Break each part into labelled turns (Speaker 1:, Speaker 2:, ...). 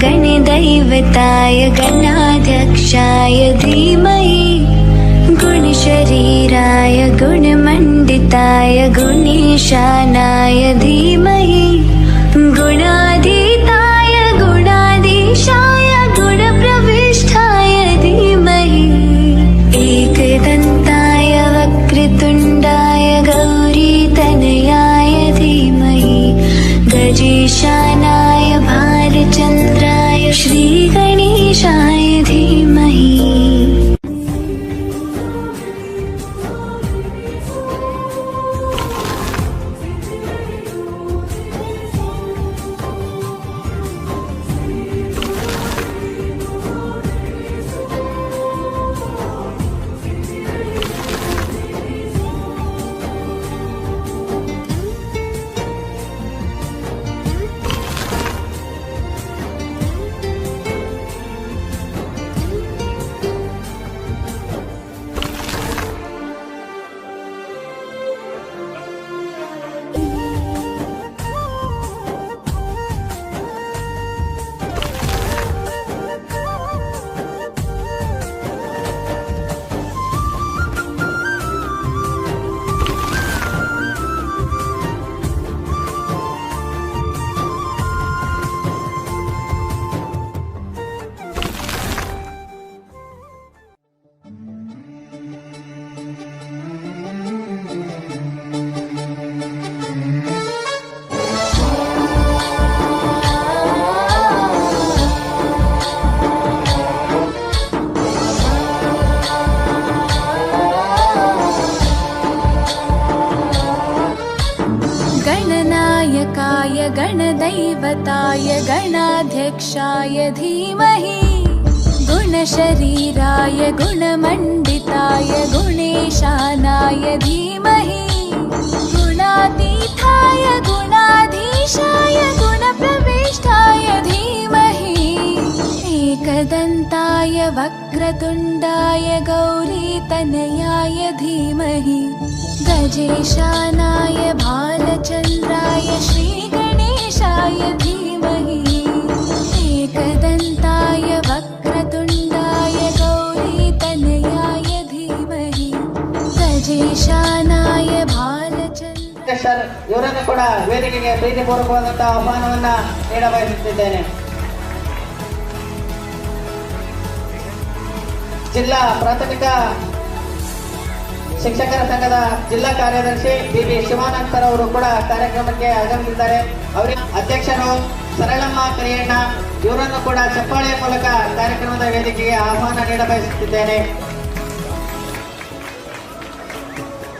Speaker 1: गणदैवताय गणाध्यक्षाय धीमहि गुणशरीराय गुणमण्डिताय गुणेशानाय धीमहि गुणातीताय गुणाधीशाय गुणप्रविष्ठाय धीमहि एकदन्ताय वक्रतुण्डाय गौरीतनयाय धीमहि गजेशानाय भालचन्द्राय श्रीगणेशाय धीमहि।
Speaker 2: गणनायकाय गणदैवताय गणाध्यक्षाय धीमहि गुणशरीराय गुणमण्डिताय गुणेशानाय धीमहि गुणातीताय गुणाधीशाय गुणप्रविष्टाय धीमहि एकदन्ताय वक्रतुण्डाय गौरीतनयाय धीमहि गजेशानाय भालचन्द्राय श्रीगणेशाय धीमहि एकदन्ताय वक्रतुण्डाय गौरीतनयाय धीमहि गजेशानाय भालचन्द्राय
Speaker 3: ಇವರನ್ನು ಕೂಡ ವೇದಿಕೆಗೆ ಪ್ರೀತಿಪೂರ್ವಕವಾದಂತಹ ಆಹ್ವಾನವನ್ನ ನೀಡಬಯಸುತ್ತಿದ್ದೇನೆ. ಜಿಲ್ಲಾ ಪ್ರಾಥಮಿಕ ಶಿಕ್ಷಕರ ಸಂಘದ ಜಿಲ್ಲಾ ಕಾರ್ಯದರ್ಶಿ ಬಿ ಶಿವಾನಂದ್ ಸರ್ ಅವರು ಕೂಡ ಕಾರ್ಯಕ್ರಮಕ್ಕೆ ಆಗಮಿಸಿದ್ದಾರೆ. ಅವರಿಗೆ ಅಧ್ಯಕ್ಷರು ಸರಳಮ್ಮ ಕರಿಯಣ್ಣ ಇವರನ್ನು ಕೂಡ ಚಪ್ಪಾಳೆಯ ಮೂಲಕ ಕಾರ್ಯಕ್ರಮದ ವೇದಿಕೆಗೆ ಆಹ್ವಾನ ನೀಡಬಯಸುತ್ತಿದ್ದೇನೆ.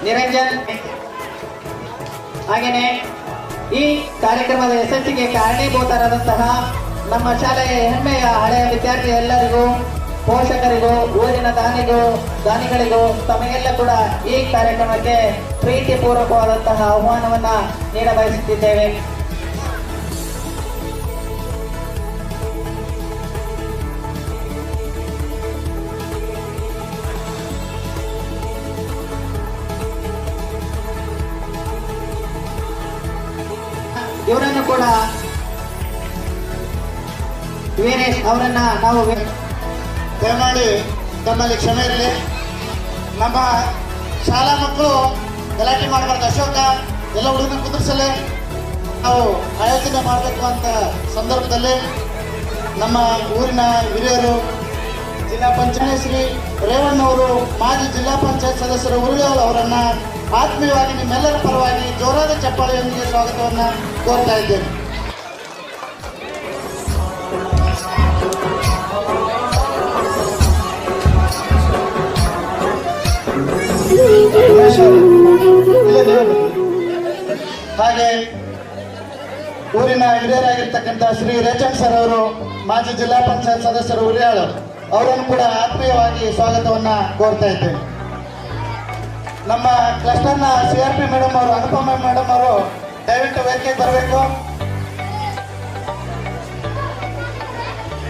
Speaker 3: ನಿರಂಜನ್ ಹಾಗೆಯೇ ಈ ಕಾರ್ಯಕ್ರಮದ ಯಶಸ್ಸಿಗೆ ಕಾರಣೀಭೂತರಾದಂತಹ ನಮ್ಮ ಶಾಲೆಯ ಹೆಮ್ಮೆಯ ಹಳೆಯ ವಿದ್ಯಾರ್ಥಿ ಎಲ್ಲರಿಗೂ, ಪೋಷಕರಿಗೂ, ಊರಿನ ದಾನಿಗಳಿಗೂ ತಮಗೆಲ್ಲ ಕೂಡ ಈ ಕಾರ್ಯಕ್ರಮಕ್ಕೆ ಪ್ರೀತಿಪೂರ್ವಕವಾದಂತಹ ಆಹ್ವಾನವನ್ನ ನೀಡಬಯಸುತ್ತಿದ್ದೇವೆ. ಇವರನ್ನು ಕೂಡ ವೀರೇಶ್ ಅವರನ್ನ ನಾವು
Speaker 4: ದಯಮಾಡಿ ತಮ್ಮಲ್ಲಿ ಕ್ಷಮೆ ಇರಲಿ. ನಮ್ಮ ಶಾಲಾ ಮಕ್ಕಳು ಗಲಾಟೆ ಮಾಡಬಾರ್ದು. ಅಶೋಕ ಎಲ್ಲ ಹುಡುಗನ ಕುದುರಿಸಲಿ ನಾವು ಆಯೋಜನೆ ಮಾಡಬೇಕು ಅಂತ ಸಂದರ್ಭದಲ್ಲಿ ನಮ್ಮ ಊರಿನ ಹಿರಿಯರು, ಜಿಲ್ಲಾ ಪಂಚಾಯತ್ ಶ್ರೀ ರೇವಣ್ಣವರು, ಮಾಜಿ ಜಿಲ್ಲಾ ಪಂಚಾಯತ್ ಸದಸ್ಯರು ಉರುಳಿಯವಳು ಅವರನ್ನ ಆತ್ಮೀಯವಾಗಿ ನಿಮ್ಮೆಲ್ಲರ ಪರವಾಗಿ ಜೋರಾದ ಚಪ್ಪಾಳೆಯೊಂದಿಗೆ ಸ್ವಾಗತವನ್ನು ಕೋರ್ತಾ ಇದ್ದೇನೆ. ಹಾಗೆ ಊರಿನ ಹಿರಿಯರಾಗಿರ್ತಕ್ಕಂಥ ಶ್ರೀ ರೇಚನ್ ಸರ್ ಅವರು, ಮಾಜಿ ಜಿಲ್ಲಾ ಪಂಚಾಯತ್ ಸದಸ್ಯರು ಉರಿಯಾಳು, ಅವರನ್ನು ಕೂಡ ಆತ್ಮೀಯವಾಗಿ ಸ್ವಾಗತವನ್ನ ಕೋರ್ತಾ ಇದ್ದೇನೆ. ನಮ್ಮ ಕ್ಲಸ್ಟರ್ನ CRP ಮೇಡಮ್ ಅವರು, ಅನುಪಮ ಮೇಡಮ್ ಅವರು ದಯವಿಟ್ಟು ವೇದಿಕೆಗೆ ಬರಬೇಕು.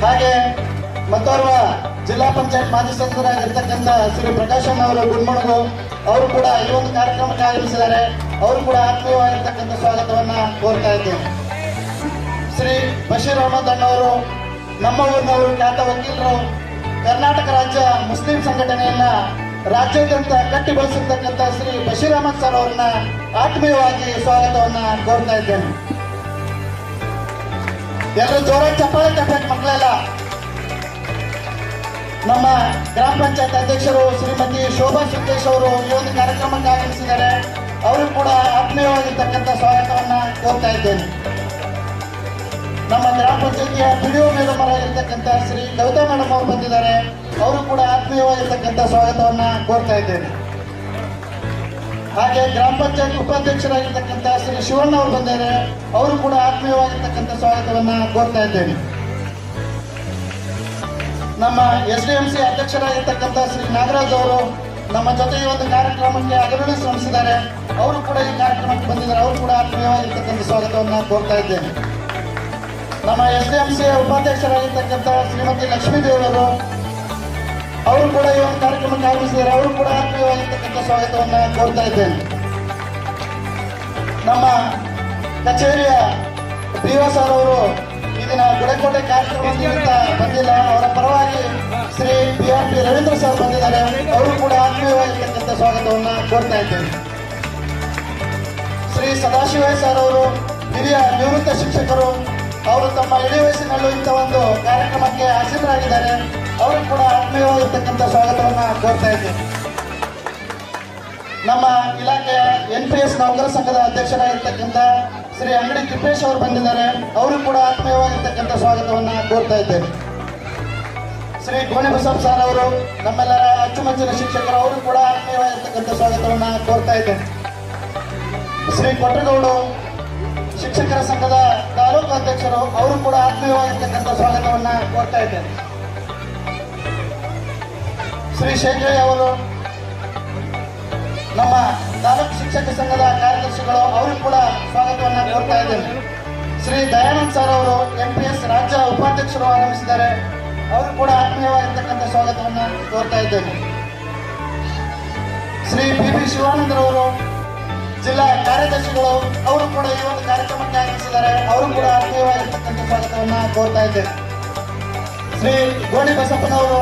Speaker 4: ಹಾಗೆ ಮತ್ತೋರ್ವ ಜಿಲ್ಲಾ ಪಂಚಾಯತ್ ಮಾಜಿ ಸದಸ್ಯರಾಗಿರ್ತಕ್ಕಂಥ ಶ್ರೀ ಪ್ರಕಾಶನ್ ಅವರು ಗುಡ್ಮಣಗು, ಅವರು ಕೂಡ ಈ ಒಂದು ಕಾರ್ಯಕ್ರಮಕ್ಕೆ ಆಗಮಿಸಿದ್ದಾರೆ. ಅವರು ಕೂಡ ಆತ್ಮೀಯವಾಗಿರ್ತಕ್ಕಂಥ ಸ್ವಾಗತವನ್ನ ಕೋರ್ತಾ ಇದ್ದೇನೆ. ಶ್ರೀ ಬಶೀರ್ ಅಹಮದ್ ಅಣ್ಣವರು ನಮ್ಮ ಊರಿನವರು ಖ್ಯಾತ ವಕೀಲರು ಕರ್ನಾಟಕ ರಾಜ್ಯ ಮುಸ್ಲಿಂ ಸಂಘಟನೆಯನ್ನ ರಾಜ್ಯಾದ್ಯಂತ ಕಟ್ಟಿ ಬೆಳೆಸಿರ್ತಕ್ಕಂಥ ಶ್ರೀ ಬಶೀರ್ ಅಹಮದ್ ಸರ್ ಅವರನ್ನ ಆತ್ಮೀಯವಾಗಿ ಸ್ವಾಗತವನ್ನ ಕೋರ್ತಾ ಇದ್ದೇನೆ. ಎಲ್ಲರೂ ಜೋರಾಗಿ ಚಪ್ಪಾಳೆ ತಟ್ಟಬೇಕು ಮಕ್ಕಳೆಲ್ಲ. ನಮ್ಮ ಗ್ರಾಮ ಪಂಚಾಯತ್ ಅಧ್ಯಕ್ಷರು ಶ್ರೀಮತಿ ಶೋಭಾ ಸುರೇಶ್ ಅವರು ಈ ಒಂದು ಕಾರ್ಯಕ್ರಮಕ್ಕೆ ಆಗಮಿಸಿದ್ದಾರೆ. ಅವರು ಕೂಡ ಆತ್ಮೀಯವಾಗಿರ್ತಕ್ಕಂಥ ಸ್ವಾಗತವನ್ನ ಕೋರ್ತಾ ಇದ್ದೇನೆ. ನಮ್ಮ ಗ್ರಾಮ ಪಂಚಾಯತಿಯ ಪಿಡಿಒ ಮೇಡಮ್ ಅವರಾಗಿರ್ತಕ್ಕಂಥ ಶ್ರೀ ಕವಿತಾ ಮೇಡಮ್ ಅವರು ಬಂದಿದ್ದಾರೆ. ಅವರು ಕೂಡ ಆತ್ಮೀಯವಾಗಿರ್ತಕ್ಕಂಥ ಸ್ವಾಗತವನ್ನ ಕೋರ್ತಾ ಇದ್ದೇನೆ. ಹಾಗೆ ಗ್ರಾಮ ಪಂಚಾಯತ್ ಉಪಾಧ್ಯಕ್ಷರಾಗಿರ್ತಕ್ಕಂಥ ಶ್ರೀ ಶಿವಣ್ಣ ಅವರು ಬಂದಿದ್ದಾರೆ. ಅವರು ಕೂಡ ಆತ್ಮೀಯವಾಗಿರ್ತಕ್ಕಂಥ ಸ್ವಾಗತವನ್ನ ಕೋರ್ತಾ ಇದ್ದೇನೆ. ನಮ್ಮ SDMC ಅಧ್ಯಕ್ಷರಾಗಿರ್ತಕ್ಕಂಥ ಶ್ರೀ ನಾಗರಾಜ್ ಅವರು ನಮ್ಮ ಜೊತೆ ಈ ಒಂದು ಕಾರ್ಯಕ್ರಮಕ್ಕೆ ಅಗ್ರಣಿ ಶ್ರಮಿಸಿದ್ದಾರೆ. ಅವರು ಕೂಡ ಈ ಕಾರ್ಯಕ್ರಮಕ್ಕೆ ಬಂದಿದ್ದಾರೆ. ಅವರು ಕೂಡ ಆತ್ಮೀಯವಾಗಿರ್ತಕ್ಕಂಥ ಸ್ವಾಗತವನ್ನ ಕೋರ್ತಾ ಇದ್ದೇನೆ. ನಮ್ಮ SDMC ಉಪಾಧ್ಯಕ್ಷರಾಗಿರ್ತಕ್ಕಂಥ ಶ್ರೀಮತಿ ಲಕ್ಷ್ಮೀದೇವರು ಅವರು ಕೂಡ ಈ ಒಂದು ಕಾರ್ಯಕ್ರಮಕ್ಕೆ ಆಗಮಿಸಿದ್ದಾರೆ. ಅವರು ಕೂಡ ಆತ್ಮೀಯವಾಗಿರ್ತಕ್ಕಂಥ ಸ್ವಾಗತವನ್ನ ಕೋರ್ತಾ ಇದ್ದೇನೆ. ನಮ್ಮ ಕಚೇರಿಯ BO ಸರ್ ಅವರು ಈ ದಿನ ಗುಡಕೋಟೆ ಕಾರ್ಯಕ್ರಮ ನಿಮಿತ್ತ ಬಂದಿಲ್ಲ. ಅವರ ಪರವಾಗಿ ಶ್ರೀ PRP ರವೀಂದ್ರ ಸರ್ ಬಂದಿದ್ದಾರೆ. ಅವರು ಕೂಡ ಆತ್ಮೀಯವಾಗಿರ್ತಕ್ಕಂಥ ಸ್ವಾಗತವನ್ನ ಕೋರ್ತಾ ಇದ್ದೇನೆ. ಶ್ರೀ ಸದಾಶಿವ ಸರ್ ಅವರು ಹಿರಿಯ ನಿವೃತ್ತ ಶಿಕ್ಷಕರು. ಅವರು ತಮ್ಮ ಇಡೀ ವಯಸ್ಸಿನಲ್ಲೂ ಇಂಥ ಒಂದು ಕಾರ್ಯಕ್ರಮಕ್ಕೆ ಆಸೀನರಾಗಿದ್ದಾರೆ. ಅವರು ಕೂಡ ಆತ್ಮೀಯವಾಗಿರ್ತಕ್ಕಂಥ ಸ್ವಾಗತವನ್ನ ಕೋರ್ತಾ ಇದ್ದೇನೆ. ನಮ್ಮ ಇಲಾಖೆಯ NPS ನೌಕರ ಸಂಘದ ಅಧ್ಯಕ್ಷರಾಗಿರ್ತಕ್ಕಂಥ ಶ್ರೀ ಅಂಗಡಿ ತಿಪ್ಪೇಶ್ ಅವರು ಬಂದಿದ್ದಾರೆ. ಅವರು ಕೂಡ ಆತ್ಮೀಯವಾಗಿರ್ತಕ್ಕಂಥ ಸ್ವಾಗತವನ್ನ ಕೋರ್ತಾ ಇದ್ದೇನೆ. ಶ್ರೀ ಗೋಣಿ ಬಸಪ್ಪ ಸರ್ ಅವರು ನಮ್ಮೆಲ್ಲರ ಅಚ್ಚುಮೆಚ್ಚಿನ ಶಿಕ್ಷಕರು. ಅವರು ಕೂಡ ಆತ್ಮೀಯವಾಗಿರ್ತಕ್ಕಂಥ ಸ್ವಾಗತವನ್ನ ಕೋರ್ತಾ ಇದ್ದೇನೆ. ಶ್ರೀ ಕೊಟ್ರಗೌಡು ಶಿಕ್ಷಕರ ಸಂಘದ ತಾಲೂಕು ಅಧ್ಯಕ್ಷರು. ಅವರು ಕೂಡ ಆತ್ಮೀಯವಾಗಿರ್ತಕ್ಕಂಥ ಸ್ವಾಗತವನ್ನ ಕೋರ್ತಾ ಇದ್ದೇನೆ. ಶ್ರೀ ಶೇಖರಯ್ಯ ಅವರು ನಮ್ಮ ತಾಲೂಕು ಶಿಕ್ಷಕ ಸಂಘದ ಕಾರ್ಯದರ್ಶಿಗಳು. ಅವರು ಕೂಡ ಸ್ವಾಗತವನ್ನ ಕೋರ್ತಾ ಇದ್ದೇನೆ. ಶ್ರೀ ದಯಾನಂದ್ ಸರ್ ಅವರು NPS ರಾಜ್ಯ ಉಪಾಧ್ಯಕ್ಷರು ಆಗಮಿಸಿದ್ದಾರೆ. ಅವರು ಕೂಡ ಆತ್ಮೀಯವಾಗಿರ್ತಕ್ಕಂಥ ಸ್ವಾಗತವನ್ನ ಕೋರ್ತಾ ಇದ್ದೇನೆ. ಶ್ರೀ BB ಶಿವಾನಂದರವರು ಜಿಲ್ಲಾ ಕಾರ್ಯದರ್ಶಿಗಳು. ಅವರು ಕೂಡ ಈ ಒಂದು ಕಾರ್ಯಕ್ರಮಕ್ಕೆ ಆಗಮಿಸಿದ್ದಾರೆ. ಅವರು ಕೂಡ ಆತ್ಮೀಯವಾಗಿರ್ತಕ್ಕಂಥ ಸ್ವಾಗತವನ್ನ ಕೋರ್ತಾ ಇದ್ದೇನೆ. ಶ್ರೀ ಗೋಣಿ ಬಸಪ್ಪನವರು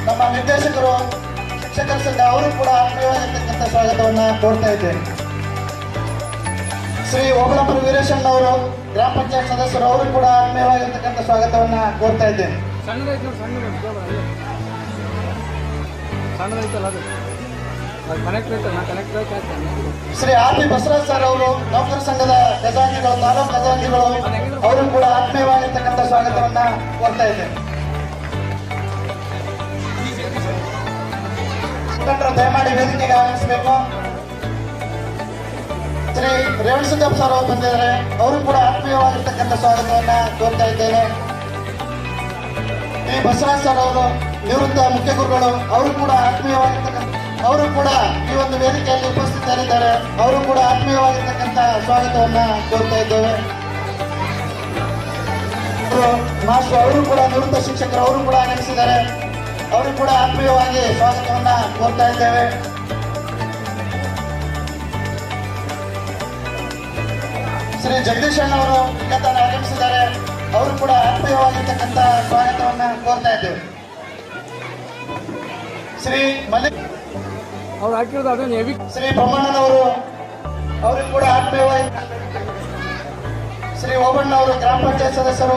Speaker 4: ನಮ್ಮ ನಿರ್ದೇಶಕರು ಶಿಕ್ಷಕರ ಸಂಘ. ಅವರು ಕೂಡ ಆತ್ಮೀಯವಾಗಿರ್ತಕ್ಕಂಥ ಸ್ವಾಗತವನ್ನ ಕೋರ್ತಾ ಇದ್ದೇನೆ. ಶ್ರೀ ಓಬಳಪುರ ವೀರೇಶಣ್ಣವರು ಗ್ರಾಮ ಪಂಚಾಯತ್ ಸದಸ್ಯರು. ಅವರು ಕೂಡ ಆತ್ಮೀಯವಾಗಿರ್ತಕ್ಕಂಥ ಸ್ವಾಗತವನ್ನ ಕೋರ್ತಾ ಇದ್ದೇನೆ. ಶ್ರೀ RP ಬಸವರಾಜ್ ಸರ್ ಅವರು ನೌಕರ ಸಂಘದ ಖಜಾಂಚಿಗಳು, ತಾಲೂಕು ಖಜಾಂಚಿಗಳು. ಅವರು ಕೂಡ ಆತ್ಮೀಯವಾಗಿರ್ತಕ್ಕಂಥ ಸ್ವಾಗತವನ್ನ ಕೋರ್ತಾ ಇದ್ದೇನೆ. ದಯಮಾಡಿ ವೇದಿಕೆಗೆ ಆಗಮಿಸಬೇಕು. ಶ್ರೀ ರೇವಣ್ ಸಿದ್ದಪ್ಪ ಸರ್ ಅವರು ಬಂದಿದ್ದಾರೆ. ಅವರು ಕೂಡ ಆತ್ಮೀಯವಾಗಿರ್ತಕ್ಕಂಥ ಸ್ವಾಗತವನ್ನ ಕೋರ್ತಾ ಇದ್ದೇನೆ. ಶ್ರೀ ಬಸವರಾಜ್ ಸರ್ ಅವರು ನಿವೃತ್ತ ಮುಖ್ಯ ಗುರುಗಳು. ಅವರು ಕೂಡ ಆತ್ಮೀಯವಾಗಿರ್ತಕ್ಕಂಥ ಅವರು ಕೂಡ ಈ ಒಂದು ವೇದಿಕೆಯಲ್ಲಿ ಉಪಸ್ಥಿತರಿದ್ದಾರೆ. ಅವರು ಕೂಡ ಆತ್ಮೀಯವಾಗಿರ್ತಕ್ಕಂಥ ಸ್ವಾಗತವನ್ನ ಕೋರ್ತಾ ಇದ್ದೇವೆ. ಮಾಸ್ಟರ್ ಅವರು ಕೂಡ ನಿವೃತ್ತ ಶಿಕ್ಷಕರು. ಅವರು ಕೂಡ ಆಗಮಿಸಿದ್ದಾರೆ. ಅವರು ಕೂಡ ಆತ್ಮೀಯವಾಗಿ ಸ್ವಾಗತವನ್ನ ಕೋರ್ತಾ ಇದ್ದೇವೆ. ಶ್ರೀ ಜಗದೀಶ್ ಅಣ್ಣವರು ಈಗ ತಾನು ಆಗಮಿಸಿದ್ದಾರೆ. ಅವರು ಕೂಡ ಆತ್ಮೀಯವಾಗಿರ್ತಕ್ಕಂಥ ಸ್ವಾಗತವನ್ನ ಕೋರ್ತಾ ಇದ್ದೇವೆ. ಶ್ರೀ ಮಲ್ಲಿಕ್
Speaker 5: ಅವ್ರು ಹಾಕಿರೋದು ಅದನ್ನು ಹೆವಿ.
Speaker 4: ಶ್ರೀ ಬ್ರಹ್ಮಣ್ಣನವರು ಅವರು ಕೂಡ ಆತ್ಮೀಯವಾಗಿ. ಶ್ರೀ ಓಬಣ್ಣ ಅವರು ಗ್ರಾಮ ಪಂಚಾಯತ್ ಸದಸ್ಯರು.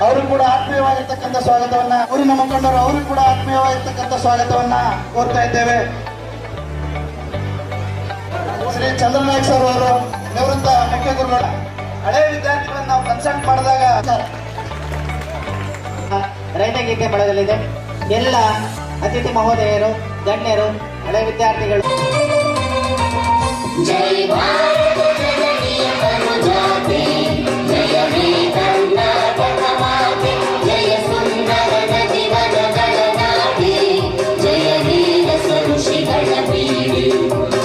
Speaker 4: ಅವರು ಕೂಡ ಆತ್ಮೀಯವಾಗಿರ್ತಕ್ಕಂಥ ಸ್ವಾಗತವನ್ನ, ಊರಿನ ಮುಖಂಡರು ಅವರು ಕೂಡ ಆತ್ಮೀಯವಾಗಿರ್ತಕ್ಕಂಥ ಸ್ವಾಗತವನ್ನ ಕೋರ್ತಾ ಇದ್ದೇವೆ. ಶ್ರೀ ಚಂದ್ರನಾಯಕ್ ಸರ್ ಅವರು ನಿವೃತ್ತ ಮುಖ್ಯ ಗುರುಗಳು. ಹಳೆ ವಿದ್ಯಾರ್ಥಿಗಳನ್ನು ನಾವು ಕನ್ಸಲ್ಟ್ ಮಾಡಿದಾಗ
Speaker 3: ರೈತ ಗೀತೆ ಬಳಗಲಿದೆ. ಎಲ್ಲ ಅತಿಥಿ ಮಹೋದಯರು, ಗಣ್ಯರು, ಹಳೆ ವಿದ್ಯಾರ್ಥಿಗಳು.
Speaker 6: ಜೈ ಭಾರತ ಜನನಿಯ ಮನುಜಾತಿ, ಜಯ ಹೇ ಕರ್ನಾಟಕ ಮಾತೆ, ಜಯ ಸುಂದರ ನದಿ ವನಗಳ ನಾಡಿ, ಜಯ ವೀರ ಋಷಿಗಳ ಬೀಡಿ,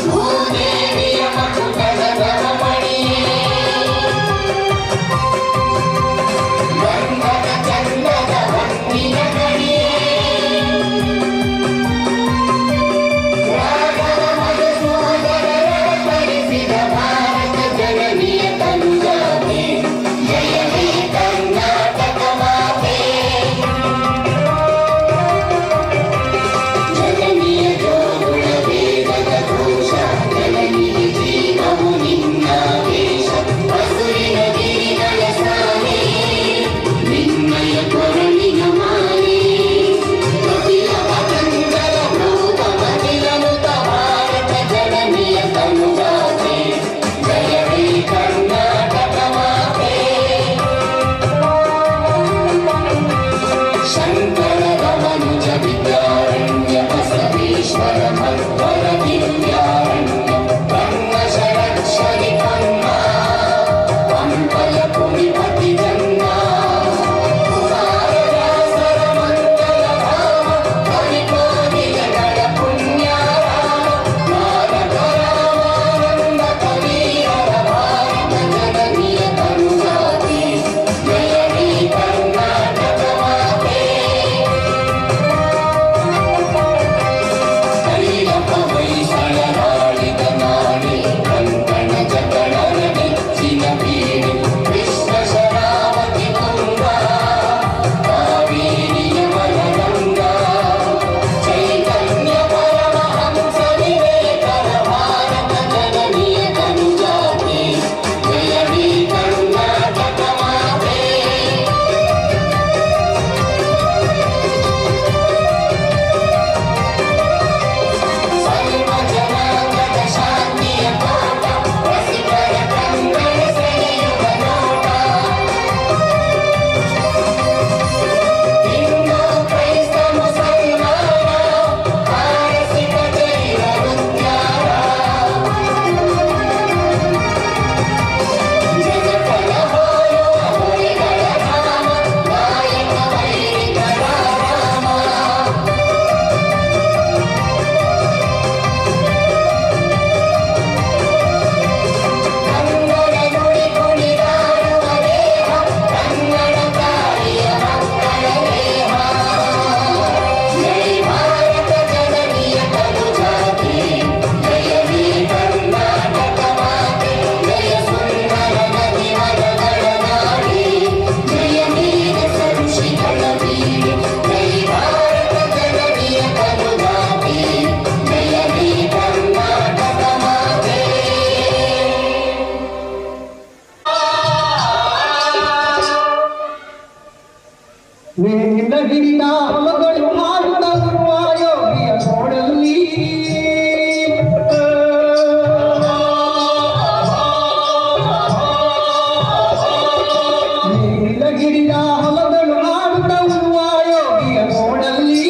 Speaker 6: ಭೂದೇವಿಯ ಮಕುಟದ ನವಮಣಿಯೇ, ಗಂಧದ ಚಂದದ ಹೊನ್ನಿನ ಗಣಿಯೇ, ರಾಘವ ಮಧುಸೂದನರ ಪರಿಸಿದ ಭಾರತ शङ्कर रमनुज विद्यारण्य बसवेश्वर मध्वर दिव्यारण्य ब्रह्मशरक्षरि पन्ना पङ्कज पुरिपति जन्मा कुमारव्यासर मङ्गल धाम हरिकोटिलगण पुण्याराम नारद रामानन्द कवीर भारत जननीय तनुजाति जय हे कर्नाटक माते कैलप वैसळराಳಿದ ನಾಡಿ ಕಂಕಣ ಜಗಳರ ನೆಚ್ಚಿನ ಬೀಡು ಕೃಷ್ಣ ಶರಾವತಿ ತುಂಗಾ ಕಾವೇರಿಯ ಮಲಗಂಗಾ ಚೈತನ್ಯ ಪರಮಹಂಸ ವಿವೇಕರ ಭಾರತ ಜನನಿಯ ತನುಜಾತೆ ಜಯ ಹೇ ಕರ್ನಾಟಕ ಮಾತೆ ಸರ್ವ ಜನಾಂಗದ ಶಾಂತಿಯ ಕೋಟ ರಸಿಕರ ಕಂಗಳ ಸೆಳೆಯುವ ನೋಟ ಹಿಂದೂ ಕ್ರೈಸ್ತ ಮುಸಲ್ಮಾನ ಪಾರಸಿಕ ಜೈನ ಉದ್ಯಾನ ಜಗತ್ತನ ಹೋಲುವ ಹೊರೆಗಳ ಧಾಮ ನಾಯಕ ವೈರಿಗಳ ರಾಮ ಕನ್ನಡ ನುಡಿ ಕುಣಿದಾಡುವ ದೇಹ ಕನ್ನಡ ತಾಯಿಯ ಮಕ್ಕಳ ದೇಹ ಜೈ ಭಾರತ ಜನನಿಯ ತನುಜಾತೆ ಜಯ ಹೇ ಕರ್ನಾಟಕ ಮಾತೆ ಜಯ ಸುಂದರ ನದಿ ಮರಗಳ ನಾಡಿ ಜಯ ಮೇಘ ಋಷಿಗಳ ಬೀಡು ಜೈ ಭಾರತ ಜನನಿಯ ತನುಜಾತೆ ಜಯ ಹೇ ಕರ್ನಾಟಕ ಮಾತೆ
Speaker 7: ನೀನ ಹಿಡಿದ ಹೊಲಗಳು ಹಾಡುತ್ತ ಯೋಗಿಯ ನೋಡಲ್ಲಿ ನೀನ ಹಿಡಿದ ಹೊಲಗಳು ಹಾಡುತ್ತ ಯೋಗಿಯ ನೋಡಲ್ಲಿ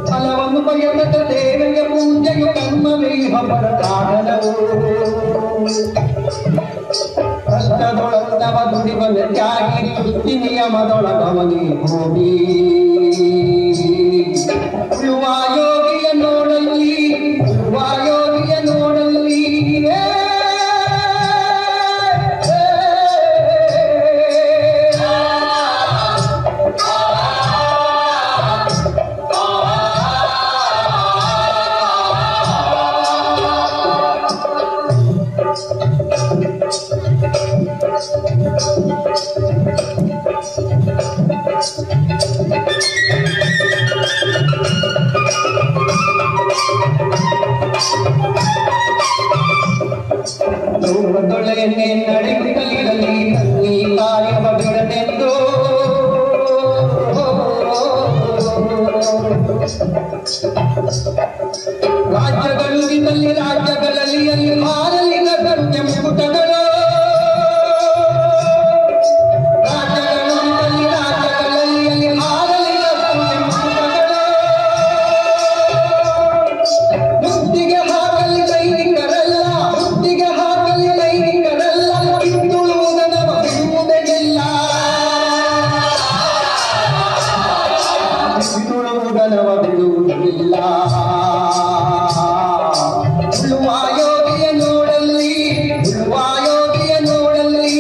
Speaker 7: ಫಲವನ್ನು ಬಯಸದ ದೇವರ ಪೂಜೆಯು ಕರ್ಮವೇ ಹಬ್ಬರದಾಗಲವು ಕಷ್ಟದೊಳಗವ ದುಡಿಬಲ ತ್ಯಾಗಿ ಸೃಷ್ಟಿ ನಿಯಮದೊಳಗವನಿ ಹೋಗಿ ಉಳುವ ಯೋಗಿಯ ನೋಡಲ್ಲಿ ಉಳುವ ಯೋಗಿಯ ನೋಡಲ್ಲಿ ದೊಳೆಯನ್ನೇ ನಡೆಯುತ್ತಲಿರಲಿ ತನ್ನಿ ಕಾರ್ಯವ ಬಿಡನೆಂದು ರಾಜ್ಯಗಳು ಇದ್ದಲ್ಲಿ ರಾಜ್ಯಗಳಲ್ಲಿ ಅಲ್ಲಿ ಮಾರಲಿ ಗರುಡ ಮುಕುಟಗಳು ರಾಜ್ಯಗಳು ಇದ್ದಲ್ಲಿ ರಾಜ್ಯಗಳಲ್ಲಿ ಅಲ್ಲಿ ಮಾರಲಿ ಗರುಡ ಮುಕುಟಗಳು ಮುತ್ತಿಗೆ ಹಾಕಲಿ ಸೈನಿಕರಲ್ಲ ಮುತ್ತಿಗೆ ಹಾಕಲಿ ಸೈನಿಕರಲ್ಲ ಹಿಂದುಳುವುದನವ ಬಿಡುವುದೆಲ್ಲ ಹಿಂದುಳುವುದನವ ಬಿಡುವುದಿಲ್ಲ ಉಳುವ ಯೋಗಿಯ ನೋಡಲ್ಲಿ ಉಳುವ ಯೋಗಿಯ ನೋಡಲ್ಲಿ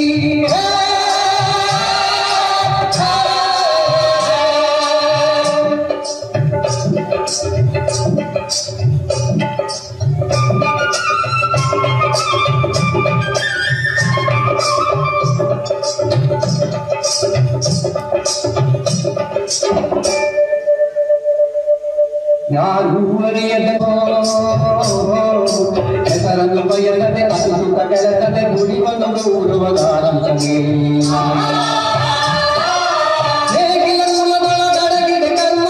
Speaker 7: ಯಾರೂ ಅರಿಯದೆ ಹೆಸರನ್ನು ಬಯಸದೆ ಅಸುತ್ತ ಕೆಲಸದೆ ಗುಡಿವನ್ನು ದೂರುವುದಾರಂತಗೆ ಹೇಗಿಲ್ಲ ಕುಲದೊಳಗಡಗಿದೆ ಕರ್ಮ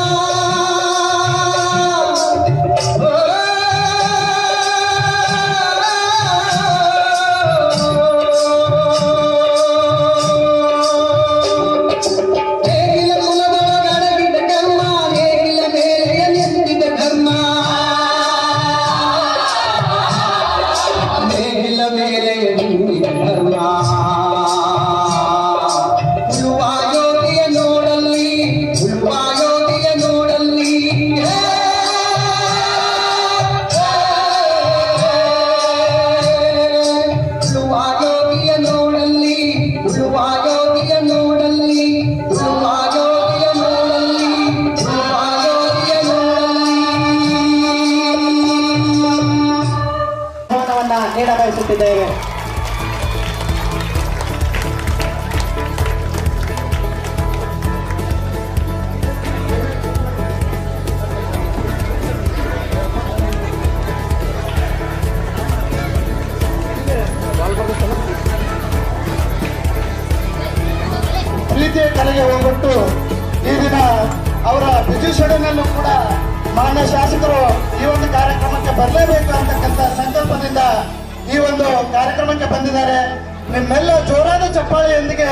Speaker 4: ಪ್ರೀತಿಯ ಕಲೆಗೆ ಹೋಗ್ಬಿಟ್ಟು ಈ ದಿನ ಅವರ ಬಿಜು ಶೆಡ್ಯೂಲ್ನಲ್ಲೂ ಕೂಡ ಮಾನ್ಯ ಶಾಸಕರು ಈ ಒಂದು ಕಾರ್ಯಕ್ರಮಕ್ಕೆ ಬರಲೇಬೇಕು ಅಂತಕ್ಕಂಥ ಸಂಕಲ್ಪದಿಂದ ಈ ಒಂದು ಕಾರ್ಯಕ್ರಮಕ್ಕೆ ಬಂದಿದ್ದಾರೆ. ನಿಮ್ಮೆಲ್ಲ ಜೋರಾದ ಚಪ್ಪಾಳೆಯೊಂದಿಗೆ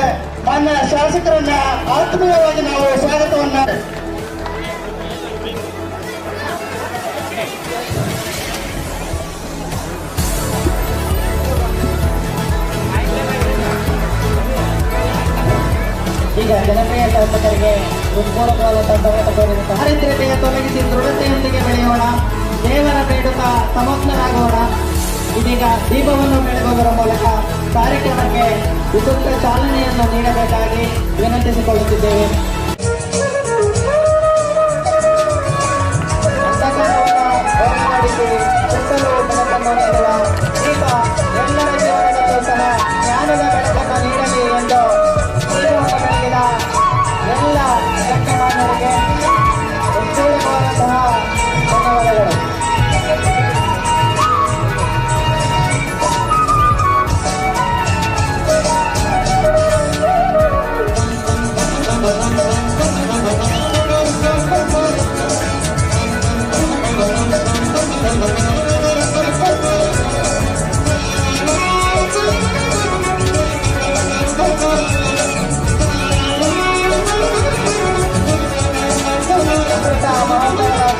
Speaker 4: ಮಾನ್ಯ ಶಾಸಕರನ್ನ ಆತ್ಮೀಯವಾಗಿ ನಾವು ಸ್ವಾಗತವನ್ನ
Speaker 3: ಈಗ ಜನಪ್ರಿಯ ಶಾಸಕರಿಗೆ ಹೃತ್ಪೂರ್ವಕವಾದಂತಹ ಸ್ವಾಗತ ಕೋರಿರುತ್ತಾರೆ. ದಾರಿದ್ರ್ಯತೆಯ ತೊಲಗಿಸಿ ದೃಢತೆಯೊಂದಿಗೆ ಬೆಳೆಯೋಣ, ದೇವರ ಬೇಡುತ್ತಾ ಸಮಗ್ನರಾಗೋಣ. ಇದೀಗ ದೀಪವನ್ನು ಬೆಳಗುವುದರ ಮೂಲಕ ಕಾರ್ಯಕ್ರಮಕ್ಕೆ ವಿದ್ಯುಕ್ತ ಚಾಲನೆಯನ್ನು ನೀಡಬೇಕಾಗಿ ವಿನಂತಿಸಿಕೊಳ್ಳುತ್ತಿದ್ದೇವೆ. ಅಂಧಕಾರವನ್ನು ಹೊರತುಪಡಿಸಿ ಸುತ್ತಲೂ ಬೆಳಕನ್ನು ನೀಡುವ ದೀಪ ಎಲ್ಲರ ಜೀವನದಲ್ಲೂ ಸಹ ಜ್ಞಾನದ ಬೆಳಕನ್ನು ನೀಡಲಿ ಎಂದು ದೀಪವನ್ನು ಬೆಳಗಿದ ಎಲ್ಲ ಗಣ್ಯಮಾನ್ಯರಿಗೆ ಹೃತ್ಪೂರ್ವಕವಾದಂತಹ ಧನ್ಯವಾದಗಳು.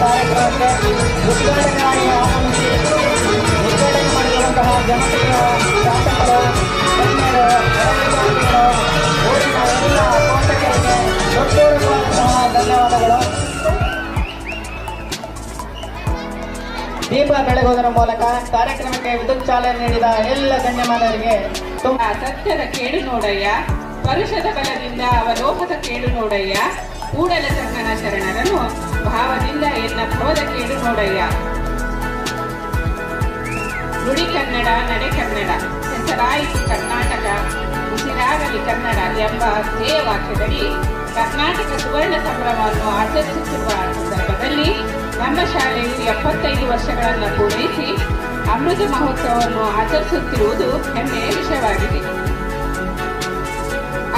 Speaker 3: ಕಾರ್ಯಕ್ರಮಕ್ಕೆ ಉದ್ಘಾಟನೆಯಾಗಿ ಆಗಮಿಸಿ ಉದ್ಘಾಟನೆ ಮಾಡಿರುವಂತಹ ಜನತೆಯ ಶಾಸಕರು, ಗಣ್ಯರು, ಅಧಿಕಾರಿಗಳು, ಊರಿನ ಎಲ್ಲ ಪೋಷಕರಿಗೆ ಹೃತ್ಪೂರ್ವಕವಾದಂತಹ ಧನ್ಯವಾದಗಳು. ದೀಪ ಬೆಳಗುವುದರ ಮೂಲಕ ಕಾರ್ಯಕ್ರಮಕ್ಕೆ ವಿದ್ಯುತ್ ಚಾಲನೆ ನೀಡಿದ ಎಲ್ಲ ಗಣ್ಯಮಾನ್ಯರಿಗೆ
Speaker 8: ಸತ್ಯದ ಕೇಡು ನೋಡಯ್ಯ, ಪರುಷದ ಬಲದಿಂದ ಅವಲೋಹದ ಕೇಡು ನೋಡಯ್ಯ, ಕೂಡಲ ಸಂಗನ ಶರಣರನು ಭಾವದಿಂದ ಎನ್ನ ಭವದ ಕೇಡು ನೋಡಯ್ಯ. ನುಡಿ ಕನ್ನಡ, ನಡೆ ಕನ್ನಡ, ಹೆಸರಾಯಿತು ಕರ್ನಾಟಕ, ಉಸಿರಾಗಲಿ ಕನ್ನಡ ಎಂಬ ಧ್ಯೇಯ ವಾಕ್ಯದಡಿ ಕರ್ನಾಟಕ ಸುವರ್ಣ ಸಂಭ್ರಮವನ್ನು ಆಚರಿಸುತ್ತಿರುವ ಸಂದರ್ಭದಲ್ಲಿ ನಮ್ಮ ಶಾಲೆಯು 75 ವರ್ಷಗಳನ್ನು ಪೂರೈಸಿ ಅಮೃತ ಮಹೋತ್ಸವವನ್ನು ಆಚರಿಸುತ್ತಿರುವುದು ಹೆಮ್ಮೆಯ ವಿಷಯವಾಗಿದೆ.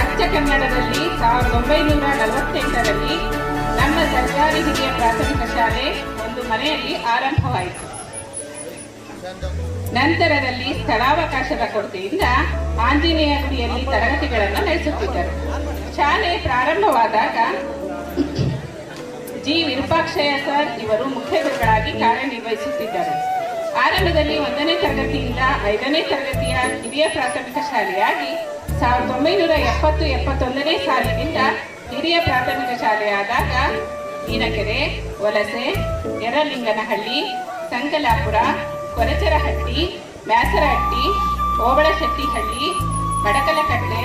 Speaker 8: ಅಚ್ಚ ಕನ್ನಡದಲ್ಲಿ 1948ರಲ್ಲಿ ನಮ್ಮ ಸರ್ಕಾರಿ ಹಿರಿಯ ಪ್ರಾಥಮಿಕ ಶಾಲೆ ಒಂದು ಮನೆಯಲ್ಲಿ ಆರಂಭವಾಯಿತು. ನಂತರದಲ್ಲಿ ಸ್ಥಳಾವಕಾಶದ ಕೊರತೆಯಿಂದ ಆಂಜನೇಯ ಗುಡಿಯಲ್ಲಿ ತರಗತಿಗಳನ್ನು ನಡೆಸುತ್ತಿದ್ದರು. ಶಾಲೆ ಪ್ರಾರಂಭವಾದಾಗ ಜಿ ವಿರೂಪಾಕ್ಷಯ್ಯ ಸರ್ ಇವರು ಮುಖ್ಯ ಗುರುಗಳಾಗಿ ಕಾರ್ಯನಿರ್ವಹಿಸುತ್ತಿದ್ದರು. ಆರಂಭದಲ್ಲಿ 1ನೇ ತರಗತಿಯಿಂದ 5ನೇ ತರಗತಿಯ ಹಿರಿಯ ಪ್ರಾಥಮಿಕ ಶಾಲೆಯಾಗಿ 1970-71ನೇ ಸಾಲಿನಿಂದ ಹಿರಿಯ ಪ್ರಾಥಮಿಕ ಶಾಲೆಯಾದಾಗ ನೀನಕೆರೆ, ವಲಸೆ, ಯರಲಿಂಗನಹಳ್ಳಿ, ಸಂಕಲಾಪುರ, ಕೊರಚರಹಟ್ಟಿ, ಮ್ಯಾಸರಹಟ್ಟಿ, ಓಬಳಶೆಟ್ಟಿಹಳ್ಳಿ, ಮಡಕಲಕಟ್ಟೆ,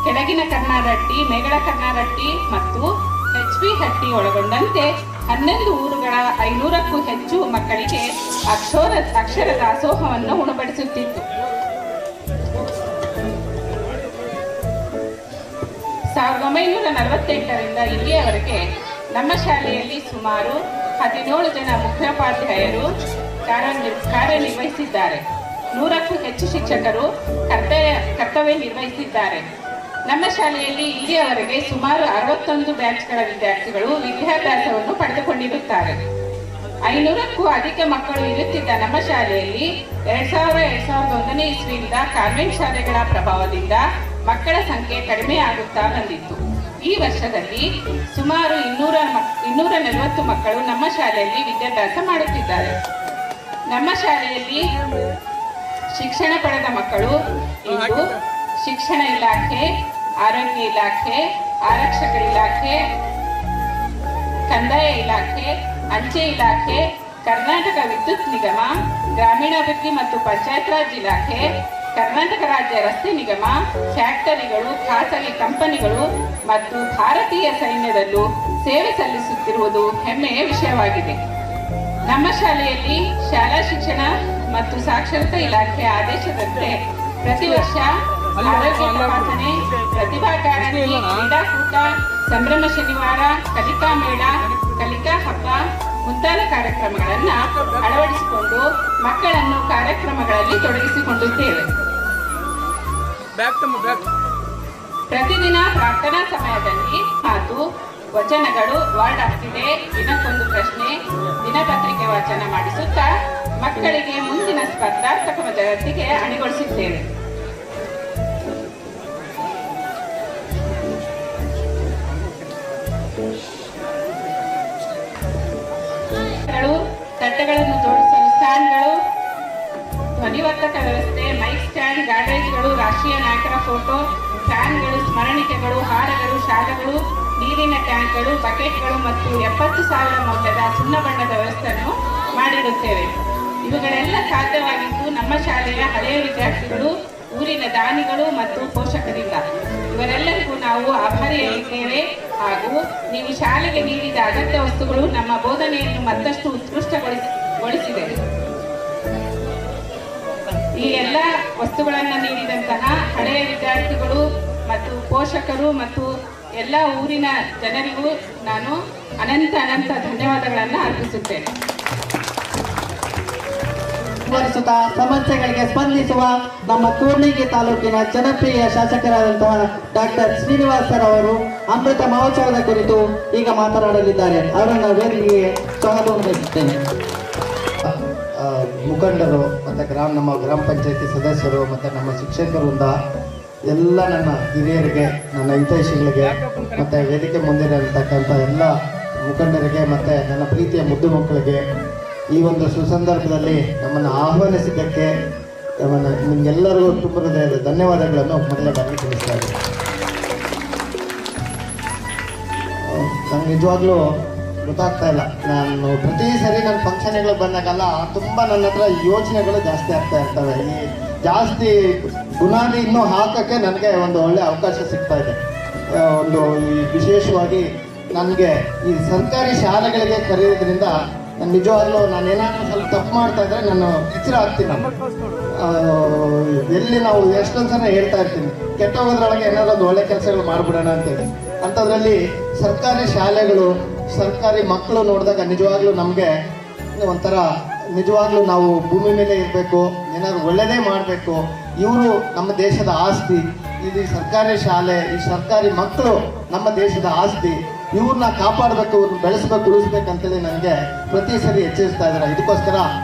Speaker 8: ಕೆಳಗಿನ ಕರ್ನಾರಹಟ್ಟಿ, ಮೇಗಳ ಕರ್ನಾರಹಟ್ಟಿ ಮತ್ತು HB ಹಟ್ಟಿ ಒಳಗೊಂಡಂತೆ 11 ಊರುಗಳ 500ಕ್ಕೂ ಹೆಚ್ಚು ಮಕ್ಕಳಿಗೆ ಅಕ್ಷರ ದಾಸೋಹವನ್ನು ಉಣಬಡಿಸುತ್ತಿತ್ತು. 1948ರಿಂದ ಇಲ್ಲಿಯವರೆಗೆ ನಮ್ಮ ಶಾಲೆಯಲ್ಲಿ ಸುಮಾರು 17 ಜನ ಮುಖ್ಯೋಪಾಧ್ಯಾಯರು ಕಾರ್ಯನಿರ್ವಹಿಸಿದ್ದಾರೆ. 100ಕ್ಕೂ ಹೆಚ್ಚು ಶಿಕ್ಷಕರು ಕರ್ತವ್ಯ ನಿರ್ವಹಿಸಿದ್ದಾರೆ. ನಮ್ಮ ಶಾಲೆಯಲ್ಲಿ ಇಲ್ಲಿಯವರೆಗೆ ಸುಮಾರು 61 ಬ್ಯಾಚ್ಗಳ ವಿದ್ಯಾರ್ಥಿಗಳು ವಿದ್ಯಾಭ್ಯಾಸವನ್ನು ಪಡೆದುಕೊಂಡಿರುತ್ತಾರೆ. 500ಕ್ಕೂ ಅಧಿಕ ಮಕ್ಕಳು ಇರುತ್ತಿದ್ದ ನಮ್ಮ ಶಾಲೆಯಲ್ಲಿ 2001ನೇ ಇಸ್ವಿಯಿಂದ ಕಾನ್ವೆಂಟ್ ಶಾಲೆಗಳ ಪ್ರಭಾವದಿಂದ ಮಕ್ಕಳ ಸಂಖ್ಯೆ ಕಡಿಮೆಯಾಗುತ್ತಾ ಬಂದಿತ್ತು. ಈ ವರ್ಷದಲ್ಲಿ ಸುಮಾರು 240 ಮಕ್ಕಳು ನಮ್ಮ ಶಾಲೆಯಲ್ಲಿ ವಿದ್ಯಾಭ್ಯಾಸ ಮಾಡುತ್ತಿದ್ದಾರೆ. ನಮ್ಮ ಶಾಲೆಯಲ್ಲಿ ಶಿಕ್ಷಣ ಪಡೆದ ಮಕ್ಕಳು ಇಂದು ಶಿಕ್ಷಣ ಇಲಾಖೆ, ಆರೋಗ್ಯ ಇಲಾಖೆ, ಆರಕ್ಷಕ ಇಲಾಖೆ, ಕಂದಾಯ ಇಲಾಖೆ, ಅಂಚೆ ಇಲಾಖೆ, ಕರ್ನಾಟಕ ವಿದ್ಯುತ್ ನಿಗಮ, ಗ್ರಾಮೀಣಾಭಿವೃದ್ಧಿ ಮತ್ತು ಪಂಚಾಯತ್ ರಾಜ್ ಇಲಾಖೆ, ಕರ್ನಾಟಕ ರಾಜ್ಯ ರಸ್ತೆ ನಿಗಮ, ಫ್ಯಾಕ್ಟರಿಗಳು, ಖಾಸಗಿ ಕಂಪನಿಗಳು ಮತ್ತು ಭಾರತೀಯ ಸೈನ್ಯದಲ್ಲೂ ಸೇವೆ ಸಲ್ಲಿಸುತ್ತಿರುವುದು ಹೆಮ್ಮೆಯ ವಿಷಯವಾಗಿದೆ. ನಮ್ಮ ಶಾಲೆಯಲ್ಲಿ ಶಾಲಾ ಶಿಕ್ಷಣ ಮತ್ತು ಸಾಕ್ಷರತಾ ಇಲಾಖೆ ಆದೇಶದಂತೆ ಪ್ರತಿ ವರ್ಷ ಆರೋಗ್ಯ ತಪಾಸಣೆ, ಪ್ರತಿಭಾ ಕಾರಂಜಿ, ಕ್ರೀಡಾಕೂಟ, ಸಂಭ್ರಮ ಶನಿವಾರ, ಕಲಿಕಾ ಮೇಳ, ಕಲಿಕಾ ಹಬ್ಬ ಮುಂತಾದ ಕಾರ್ಯಕ್ರಮಗಳನ್ನು ಅಳವಡಿಸಿಕೊಂಡು ಮಕ್ಕಳನ್ನು ಕಾರ್ಯಕ್ರಮಗಳಲ್ಲಿ ತೊಡಗಿಸಿಕೊಂಡಿದ್ದೇವೆ. ಪ್ರತಿದಿನ ಪ್ರಾರ್ಥನಾ ಸಮಯದಲ್ಲಿ ಮಾತು ವಚನಗಳು ವರ್ಡ್ ಆಗ್ತಿದೆ, ದಿನಕ್ಕೊಂದು ಪ್ರಶ್ನೆ, ದಿನಪತ್ರಿಕೆ ವಾಚನ ಮಾಡಿಸುತ್ತಾ ಮಕ್ಕಳಿಗೆ ಮುಂದಿನ ಸ್ಪರ್ಧಾತ್ಮಕ ಜಗತ್ತಿಗೆ ಅಣಿಗೊಳಿಸಿದ್ದೇವೆ. ತಟ್ಟೆಗಳನ್ನು ಜೋಡಿಸಲು ಸ್ಟ್ಯಾಂಡ್ಗಳು, ಧ್ವನಿವರ್ಧಕ ವ್ಯವಸ್ಥೆ, ಮೈಕ್ ಸ್ಟ್ಯಾಂಡ್, ಗಾಡ್ರೇಜ್ಗಳು, ರಾಷ್ಟ್ರೀಯ ನಾಯಕರ ಫೋಟೋ, ಫ್ಯಾನ್ಗಳು, ಸ್ಮರಣಿಕೆಗಳು, ಹಾರಗಳು, ಶಾಲೆಗಳು, ನೀರಿನ ಟ್ಯಾಂಕ್ಗಳು, ಬಕೆಟ್ಗಳು ಮತ್ತು 70,000 ಮೌಲ್ಯದ ಸುಣ್ಣ ಬಣ್ಣದ ವ್ಯವಸ್ಥೆಯನ್ನು ಮಾಡಿರುತ್ತೇವೆ. ಇವುಗಳೆಲ್ಲ ಸಾಧ್ಯವಾಗಿದ್ದು ನಮ್ಮ ಶಾಲೆಯ ಹಳೆಯ ವಿದ್ಯಾರ್ಥಿಗಳು, ಊರಿನ ದಾನಿಗಳು ಮತ್ತು ಪೋಷಕರಿಂದ. ಇವರೆಲ್ಲರಿಗೂ ನಾವು ಆಭಾರಿಯಾಗಿದ್ದೇವೆ. ಹಾಗೂ ನೀವು ಶಾಲೆಗೆ ನೀಡಿದ ಅಗತ್ಯ ವಸ್ತುಗಳು ನಮ್ಮ ಬೋಧನೆಯನ್ನು ಮತ್ತಷ್ಟು ಉತ್ಕೃಷ್ಟಗೊಳಿಸಿದೆ. ಈ ಎಲ್ಲ ವಸ್ತುಗಳನ್ನು ನೀಡಿದಂತಹ ಹಳೆಯ ವಿದ್ಯಾರ್ಥಿಗಳು ಮತ್ತು ಪೋಷಕರು ಮತ್ತು ಎಲ್ಲ ಊರಿನ ಜನರಿಗೂ ನಾನು ಅನಂತ ಧನ್ಯವಾದಗಳನ್ನು ಅರ್ಪಿಸುತ್ತೇನೆ.
Speaker 3: ಮುಂದುವರಿಸುತ್ತಾ ಸಮಸ್ಯೆಗಳಿಗೆ ಸ್ಪಂದಿಸುವ ನಮ್ಮ ಕೂಡ್ಲಿಗಿ ತಾಲೂಕಿನ ಜನಪ್ರಿಯ ಶಾಸಕರಾದಂತಹ ಡಾಕ್ಟರ್ ಶ್ರೀನಿವಾಸ್ ಸರ್ ಅವರು ಅಮೃತ ಮಹೋತ್ಸವದ ಕುರಿತು ಈಗ ಮಾತನಾಡಲಿದ್ದಾರೆ. ಅವರನ್ನು ವೇದಿಕೆಗೆ ಸ್ವಾಗತವನ್ನು ಬಯಸುತ್ತೇನೆ.
Speaker 4: ಮುಖಂಡರು ಮತ್ತು ನಮ್ಮ ಗ್ರಾಮ ಪಂಚಾಯತಿ ಸದಸ್ಯರು ಮತ್ತು ನಮ್ಮ ಶಿಕ್ಷಕರಿಂದ ಎಲ್ಲ ನನ್ನ ಹಿರಿಯರಿಗೆ, ನನ್ನ ಹಿತೈಷಿಗಳಿಗೆ ಮತ್ತು ವೇದಿಕೆ ಮುಂದಿರತಕ್ಕಂಥ ಎಲ್ಲ ಮುಖಂಡರಿಗೆ ಮತ್ತು ನನ್ನ ಪ್ರೀತಿಯ ಮುದ್ದು ಮಕ್ಕಳಿಗೆ ಈ ಒಂದು ಸುಸಂದರ್ಭದಲ್ಲಿ ನಮ್ಮನ್ನು ಆಹ್ವಾನಿಸಿದ್ದಕ್ಕೆ ನಿಮಗೆಲ್ಲರಿಗೂ ತುಂಬ ಹೃದಯದ ಧನ್ಯವಾದಗಳನ್ನು ಮೊದಲನೇದಾಗಿ ತಿಳಿಸ್ತಾ ಇದ್ದೀನಿ. ನಂಗೆ ನಿಜವಾಗ್ಲೂ ಗೊತ್ತಾಗ್ತಾ ಇಲ್ಲ. ನಾನು ಪ್ರತಿ ಸರಿ ನನ್ನ ಫಂಕ್ಷನ್ಗಳು ಬಂದಾಗಲ್ಲ ತುಂಬ ನನ್ನ ಹತ್ರ ಯೋಚನೆಗಳು ಜಾಸ್ತಿ ಆಗ್ತಾ ಇರ್ತವೆ. ಈ ಜಾಸ್ತಿ ಬುನಾದಿ ಇನ್ನೂ ಹಾಕೋಕ್ಕೆ ನನಗೆ ಒಂದು ಒಳ್ಳೆ ಅವಕಾಶ ಸಿಗ್ತಾ ಇದೆ. ಒಂದು ಈ ವಿಶೇಷವಾಗಿ ನನಗೆ ಈ ಸರ್ಕಾರಿ ಶಾಲೆಗಳಿಗೆ ಕರೆಯೋದ್ರಿಂದ ನಿಜವಾಗ್ಲೂ ನಾನು ಏನಾದರೂ ಸ್ವಲ್ಪ ತಪ್ಪು ಮಾಡ್ತಾ ಇದ್ರೆ ನಾನು ಎಚ್ಚರ ಆಗ್ತೀನಿ. ಎಲ್ಲಿ ನಾವು ಎಷ್ಟೊಂದು ಸಲ ಹೇಳ್ತಾ ಇರ್ತೀನಿ, ಕೆಟ್ಟೋಗೋದ್ರೊಳಗೆ ಏನಾದರೂ ಒಂದು ಒಳ್ಳೆ ಕೆಲಸಗಳು ಮಾಡಿಬಿಡೋಣ ಅಂತೇಳಿ. ಅಂಥದ್ರಲ್ಲಿ ಸರ್ಕಾರಿ ಶಾಲೆಗಳು, ಸರ್ಕಾರಿ ಮಕ್ಕಳು ನೋಡಿದಾಗ ನಿಜವಾಗ್ಲೂ ನಮಗೆ ಒಂಥರ ನಿಜವಾಗ್ಲೂ ನಾವು ಭೂಮಿ ಮೇಲೆ ಇರಬೇಕು, ಏನಾದ್ರು ಒಳ್ಳೆಯದೇ ಮಾಡಬೇಕು. ಇವರು ನಮ್ಮ ದೇಶದ ಆಸ್ತಿ. ಇದು ಸರ್ಕಾರಿ ಶಾಲೆ, ಈ ಸರ್ಕಾರಿ ಮಕ್ಕಳು ನಮ್ಮ ದೇಶದ ಆಸ್ತಿ. ಇವ್ರನ್ನ ಕಾಪಾಡಬೇಕು, ಇವ್ರನ್ನ ಬೆಳೆಸ್ಬೇಕು, ಉಳಿಸ್ಬೇಕಂತೇಳಿ ನನಗೆ ಪ್ರತಿ ಸರಿ ಎಚ್ಚರಿಸ್ತಾ ಇದ್ದಾರೆ. ಇದಕ್ಕೋಸ್ಕರ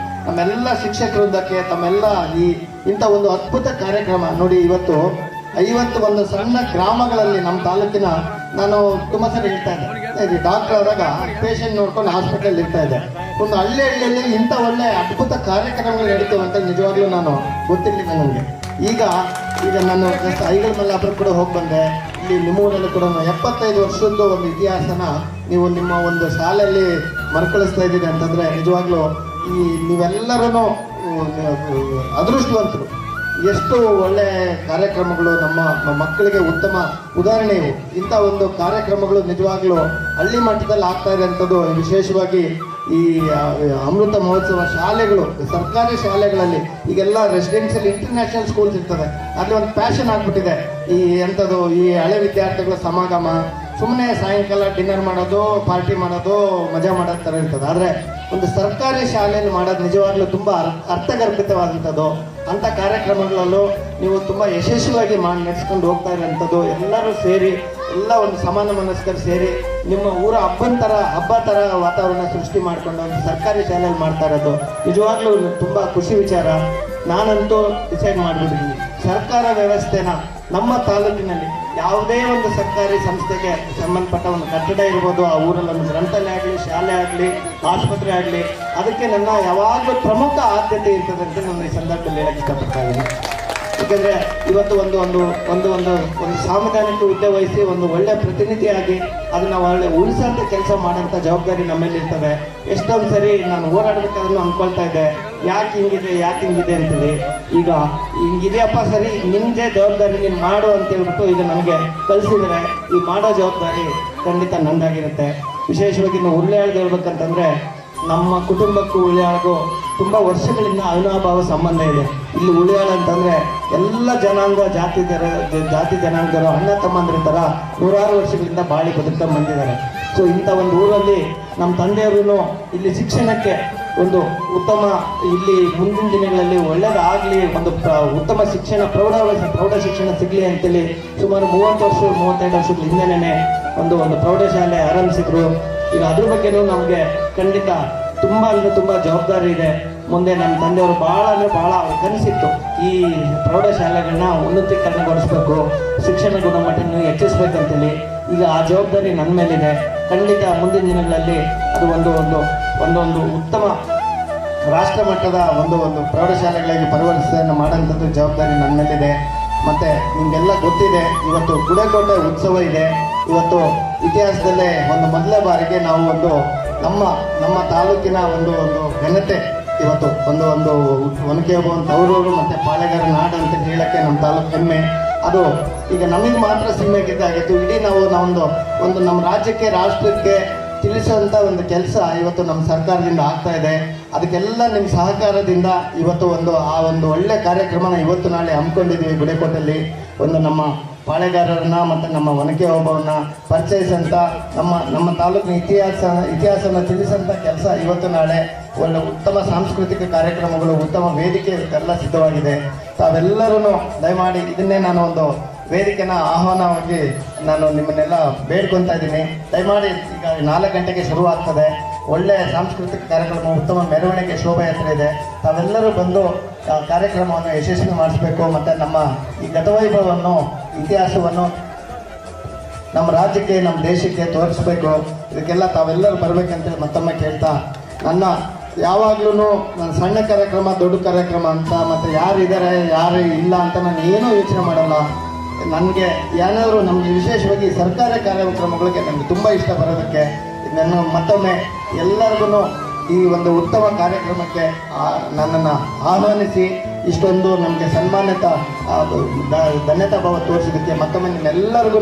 Speaker 4: ನಮ್ಮೆಲ್ಲ ಶಿಕ್ಷಕವೃಂದಕ್ಕೆ, ತಮ್ಮೆಲ್ಲ ಇಂಥ ಒಂದು ಅದ್ಭುತ ಕಾರ್ಯಕ್ರಮ ನೋಡಿ. ಇವತ್ತು 51 ಸಣ್ಣ ಗ್ರಾಮಗಳಲ್ಲಿ ನಮ್ಮ ತಾಲೂಕಿನ, ನಾನು ತುಂಬ ಸರಿ ಹೇಳ್ತಾ ಇದ್ದೆ, ಡಾಕ್ಟರ್ ಆದಾಗ ಪೇಷಂಟ್ ನೋಡ್ಕೊಂಡು ಹಾಸ್ಪಿಟಲ್ ಇರ್ತಾ ಇದ್ದೆ. ಒಂದು ಹಳ್ಳಿಯಲ್ಲಿ ಇಂಥ ಒಳ್ಳೆ ಅದ್ಭುತ ಕಾರ್ಯಕ್ರಮಗಳು ನಡೀತವೆ ಅಂತ ನಿಜವಾಗ್ಲೂ ನಾನು ಗೊತ್ತಿರಲಿಲ್ಲ ನನಗೆ. ಈಗ ನಾನು ಐಗಲ್ ಮಲ್ಲಾಪುರ ಕೂಡ ಹೋಗಿ ಬಂದೆ. ಇಲ್ಲಿ ನಿಮ್ಮೂರಲ್ಲಿ ಕೂಡ 75 ವರ್ಷದ್ದು ಒಂದು ಇತಿಹಾಸನ ನೀವು ನಿಮ್ಮ ಒಂದು ಶಾಲೆಯಲ್ಲಿ ಮರುಕಳಿಸ್ತಾ ಇದ್ದೀರಿ ಅಂತಂದರೆ ನಿಜವಾಗ್ಲೂ ನೀವೆಲ್ಲರೂ ಅದೃಷ್ಟವಂತರು. ಎಷ್ಟು ಒಳ್ಳೆ ಕಾರ್ಯಕ್ರಮಗಳು ನಮ್ಮ ಮಕ್ಕಳಿಗೆ ಉತ್ತಮ ಉದಾಹರಣೆ ಇವು. ಇಂಥ ಒಂದು ಕಾರ್ಯಕ್ರಮಗಳು ನಿಜವಾಗ್ಲೂ ಹಳ್ಳಿ ಮಟ್ಟದಲ್ಲಿ ಆಗ್ತಾ ಇದೆ ಅಂಥದ್ದು. ವಿಶೇಷವಾಗಿ ಈ ಅಮೃತ ಮಹೋತ್ಸವ ಶಾಲೆಗಳು, ಸರ್ಕಾರಿ ಶಾಲೆಗಳಲ್ಲಿ ಈಗೆಲ್ಲ ರೆಸಿಡೆನ್ಷಿಯಲ್ ಇಂಟರ್ನ್ಯಾಷನಲ್ ಸ್ಕೂಲ್ಸ್ ಇರ್ತದೆ. ಅಲ್ಲಿ ಒಂದು ಪ್ಯಾಷನ್ ಆಗ್ಬಿಟ್ಟಿದೆ. ಈ ಹಳೆ ವಿದ್ಯಾರ್ಥಿಗಳ ಸಮಾಗಮ, ಸುಮ್ಮನೆ ಸಾಯಂಕಾಲ ಡಿನ್ನರ್ ಮಾಡೋದು, ಪಾರ್ಟಿ ಮಾಡೋದು, ಮಜಾ ಮಾಡೋದು ಥರ ಇರ್ತದೆ. ಆದರೆ ಒಂದು ಸರ್ಕಾರಿ ಶಾಲೆಯಲ್ಲಿ ಮಾಡೋದು ನಿಜವಾಗ್ಲೂ ತುಂಬ ಅರ್ಥಗರ್ಭಿತವಾದಂಥದ್ದು. ಅಂಥ ಕಾರ್ಯಕ್ರಮಗಳಲ್ಲೂ ನೀವು ತುಂಬ ಯಶಸ್ವಿಯಾಗಿ ನಡೆಸ್ಕೊಂಡು ಹೋಗ್ತಾ ಇರೋಂಥದ್ದು. ಎಲ್ಲರೂ ಸೇರಿ, ಎಲ್ಲ ಒಂದು ಸಮಾನ ಮನಸ್ಕರು ಸೇರಿ ನಿಮ್ಮ ಊರ ಹಬ್ಬ ಥರ ವಾತಾವರಣ ಸೃಷ್ಟಿ ಮಾಡಿಕೊಂಡು ಒಂದು ಸರ್ಕಾರಿ ಶಾಲೆಯಲ್ಲಿ ಮಾಡ್ತಾ ಇರೋದು ನಿಜವಾಗ್ಲೂ ತುಂಬ ಖುಷಿ ವಿಚಾರ. ನಾನಂತೂ ಡಿಸೈಡ್ ಮಾಡಿಬಿಟ್ಟಿದ್ದೀನಿ, ಸರ್ಕಾರ ವ್ಯವಸ್ಥೆನ ನಮ್ಮ ತಾಲೂಕಿನಲ್ಲಿ ಯಾವುದೇ ಒಂದು ಸರ್ಕಾರಿ ಸಂಸ್ಥೆಗೆ ಸಂಬಂಧಪಟ್ಟ ಒಂದು ಕಟ್ಟಡ ಇರ್ಬೋದು, ಆ ಊರಲ್ಲಿ ಒಂದು ಗ್ರಂಥಾಲಯ ಆಗಲಿ, ಶಾಲೆ ಆಗಲಿ, ಆಸ್ಪತ್ರೆ ಆಗಲಿ, ಅದಕ್ಕೆ ನನ್ನ ಯಾವಾಗಲೂ ಪ್ರಮುಖ ಆದ್ಯತೆ ಇರ್ತದೆ ಅಂತ ನಾನು ಈ ಸಂದರ್ಭದಲ್ಲಿ ಹೇಳಕ್ಕೆ ಇಷ್ಟಪಡ್ತಾ ಇದ್ದೀನಿ. ಯಾಕೆಂದರೆ ಇವತ್ತು ಒಂದು ಸಾಂವಿಧಾನಿಕ ಹುದ್ದೆ ವಹಿಸಿ ಒಂದು ಒಳ್ಳೆಯ ಪ್ರತಿನಿಧಿಯಾಗಿ ಅದನ್ನು ಒಳ್ಳೆ ಉಳಿಸೋಂಥ ಕೆಲಸ ಮಾಡೋಂಥ ಜವಾಬ್ದಾರಿ ನಮ್ಮಲ್ಲಿ ಇರ್ತದೆ. ಎಷ್ಟೊಂದು ಸರಿ ನಾನು ಹೋರಾಡಬೇಕಾದ್ರೂ ಅಂದ್ಕೊಳ್ತಾ ಇದ್ದೆ, ಯಾಕೆ ಹಿಂಗಿದೆ ಅಂತೇಳಿ. ಈಗ ಹಿಂಗಿದೆಯಪ್ಪ, ಸರಿ ನಿಮ್ಮದೇ ಜವಾಬ್ದಾರಿ ನೀನು ಮಾಡು ಅಂತ ಹೇಳ್ಬಿಟ್ಟು ಈಗ ನನಗೆ ಕಳಿಸಿದರೆ ಈ ಮಾಡೋ ಜವಾಬ್ದಾರಿ ಖಂಡಿತ ನಂದಾಗಿರುತ್ತೆ. ವಿಶೇಷವಾಗಿ ನಾವು ಹುರುಳಿಯಾಳ್ದು ಹೇಳ್ಬೇಕಂತಂದರೆ ನಮ್ಮ ಕುಟುಂಬಕ್ಕೂ ಹುಳಿಯಾಳ್ಗೂ ತುಂಬ ವರ್ಷಗಳಿಂದ ಅವಿನಾಭಾವ ಸಂಬಂಧ ಇದೆ. ಇಲ್ಲಿ ಹುಳಿಯಾಳು ಅಂತಂದರೆ ಎಲ್ಲ ಜನಾಂಗ, ಜಾತಿ ಜನಾಂಗರು, ಅಣ್ಣ ತಮ್ಮಂದ್ರ ಥರ 100 ವರ್ಷಗಳಿಂದ ಬಾಳಿ ಬದುಕ್ತಾ ಬಂದಿದ್ದಾರೆ. ಸೊ ಇಂಥ ಒಂದು ಊರಲ್ಲಿ ನಮ್ಮ ತಂದೆಯವರು ಇಲ್ಲಿ ಶಿಕ್ಷಣಕ್ಕೆ
Speaker 3: ಒಂದು ಉತ್ತಮ ಇಲ್ಲಿ ಮುಂದಿನ ದಿನಗಳಲ್ಲಿ ಒಳ್ಳೇದಾಗಲಿ, ಒಂದು ಉತ್ತಮ ಶಿಕ್ಷಣ ಪ್ರೌಢ ಶಿಕ್ಷಣ ಸಿಗಲಿ ಅಂತೇಳಿ ಸುಮಾರು 32 ವರ್ಷಗಳ ಹಿಂದೆನೇ ಒಂದು ಪ್ರೌಢಶಾಲೆ ಆರಂಭಿಸಿದ್ರು. ಈಗ ಅದ್ರ ಬಗ್ಗೆನೂ ನಮಗೆ ಖಂಡಿತ ತುಂಬ ಅಂದರೆ ತುಂಬ ಜವಾಬ್ದಾರಿ ಇದೆ. ಮುಂದೆ ನಮ್ಮ ತಂದೆಯವರು ಭಾಳ ಕನಸಿತ್ತು, ಈ ಪ್ರೌಢಶಾಲೆಗಳನ್ನ ಉನ್ನತೀಕರಣಗೊಳಿಸ್ಬೇಕು, ಶಿಕ್ಷಣ ಗುಣಮಟ್ಟವನ್ನು ಹೆಚ್ಚಿಸ್ಬೇಕಂತೇಳಿ. ಈಗ ಆ ಜವಾಬ್ದಾರಿ ನನ್ನ ಮೇಲಿದೆ. ಖಂಡಿತ ಮುಂದಿನ ದಿನಗಳಲ್ಲಿ ಅದು ಒಂದು ಉತ್ತಮ ರಾಷ್ಟ್ರ ಮಟ್ಟದ ಒಂದು ಪ್ರೌಢಶಾಲೆಗಳಾಗಿ ಪರಿವರ್ತಿಸನ್ನು ಮಾಡೋಂಥದ್ದು ಜವಾಬ್ದಾರಿ ನನ್ನ ಮೇಲಿದೆ. ಮತ್ತು ನಿಮಗೆಲ್ಲ ಗೊತ್ತಿದೆ, ಇವತ್ತು ಗುಡೇಕೋಟೆ ಉತ್ಸವ ಇದೆ. ಇವತ್ತು ಇತಿಹಾಸದಲ್ಲೇ ಮೊದಲನೇ ಬಾರಿಗೆ ನಾವು ನಮ್ಮ ತಾಲೂಕಿನ ಒಂದು ಘನತೆ ಇವತ್ತು ಒಂದು ಒನಕೆ ಓಬವ್ವನ ತವರೂರು ಮತ್ತು ಪಾಳೆಗಾರ ನಾಡು ಅಂತ ಹೇಳೋಕ್ಕೆ ನಮ್ಮ ತಾಲೂಕು ಹೆಮ್ಮೆ. ಅದು ಈಗ ನಮಗೆ ಮಾತ್ರ ಸೀಮೆಗಿದ್ದಾಗಿತ್ತು. ಇಡೀ ನಾವು ನಮ್ಮ ರಾಜ್ಯಕ್ಕೆ, ರಾಷ್ಟ್ರಕ್ಕೆ ತಿಳಿಸುವಂಥ ಒಂದು ಕೆಲಸ ಇವತ್ತು ನಮ್ಮ ಸರ್ಕಾರದಿಂದ ಆಗ್ತಾ ಇದೆ. ಅದಕ್ಕೆಲ್ಲ ನಿಮ್ಮ ಸಹಕಾರದಿಂದ ಇವತ್ತು ಆ ಒಳ್ಳೆ ಕಾರ್ಯಕ್ರಮನ ಇವತ್ತು ನಾಳೆ ಹಮ್ಮಿಕೊಂಡಿದ್ದೀವಿ. ಗುಡೇಕೋಟೆಯಲ್ಲಿ ನಮ್ಮ ಪಾಳೆಗಾರರನ್ನ ಮತ್ತು ನಮ್ಮ ಒನಕೆ ಓಬವ್ವನ ಪರಿಚಯಿಸಂಥ ನಮ್ಮ ತಾಲೂಕಿನ ಇತಿಹಾಸನ ತಿಳಿಸಂಥ ಕೆಲಸ ಇವತ್ತು ನಾಳೆ ಒಳ್ಳೆ ಉತ್ತಮ ಸಾಂಸ್ಕೃತಿಕ ಕಾರ್ಯಕ್ರಮಗಳು, ಉತ್ತಮ ವೇದಿಕೆ ಎಲ್ಲ ಸಿದ್ಧವಾಗಿದೆ. ತಾವೆಲ್ಲರೂ ದಯಮಾಡಿ ಇದನ್ನೇ ನಾನು ಒಂದು ವೇದಿಕೆನ ಆಹ್ವಾನವಾಗಿ ನಾನು ನಿಮ್ಮನ್ನೆಲ್ಲ ಬೇಡ್ಕೊತಾ ಇದ್ದೀನಿ. ದಯಮಾಡಿ ಈಗ 4 ಗಂಟೆಗೆ ಶುರುವಾಗ್ತದೆ. ಒಳ್ಳೆಯ ಸಾಂಸ್ಕೃತಿಕ ಕಾರ್ಯಕ್ರಮ, ಉತ್ತಮ ಮೆರವಣಿಗೆ, ಶೋಭಾಯಾತ್ರೆ ಇದೆ. ತಾವೆಲ್ಲರೂ ಬಂದು ಕಾರ್ಯಕ್ರಮವನ್ನು ಯಶಸ್ವಿ ಮಾಡಿಸ್ಬೇಕು. ಮತ್ತು ನಮ್ಮ ಈ ಗತವೈಭವವನ್ನು, ಇತಿಹಾಸವನ್ನು ನಮ್ಮ ರಾಜ್ಯಕ್ಕೆ, ನಮ್ಮ ದೇಶಕ್ಕೆ ತೋರಿಸ್ಬೇಕು. ಇದಕ್ಕೆಲ್ಲ ತಾವೆಲ್ಲರೂ ಬರಬೇಕಂತೇಳಿ ಮತ್ತೊಮ್ಮೆ ಕೇಳ್ತಾ, ನನ್ನ ಯಾವಾಗ್ಲೂ ನನ್ನ ಸಣ್ಣ ಕಾರ್ಯಕ್ರಮ, ದೊಡ್ಡ ಕಾರ್ಯಕ್ರಮ ಅಂತ ಮತ್ತು ಯಾರಿದ್ದಾರೆ ಯಾರು ಇಲ್ಲ ಅಂತ ನಾನು ಏನೂ ಯೋಚನೆ ಮಾಡಲ್ಲ. ನನಗೆ ಏನಾದರೂ ನಮಗೆ ವಿಶೇಷವಾಗಿ ಸರ್ಕಾರಿ ಕಾರ್ಯಕ್ರಮಗಳಿಗೆ ನನಗೆ ತುಂಬ ಇಷ್ಟ ಬರೋದಕ್ಕೆ. ನಾನು ಮತ್ತೊಮ್ಮೆ ಎಲ್ಲರಿಗೂ ಈ ಒಂದು ಉತ್ತಮ ಕಾರ್ಯಕ್ರಮಕ್ಕೆ ನನ್ನನ್ನು ಆಹ್ವಾನಿಸಿ ಇಷ್ಟೊಂದು ನಮಗೆ ಧನ್ಯತಾ ಭಾವ ತೋರಿಸಿದ್ದಕ್ಕೆ ಮತ್ತೊಮ್ಮೆ ನಿಮ್ಮೆಲ್ಲರಿಗೂ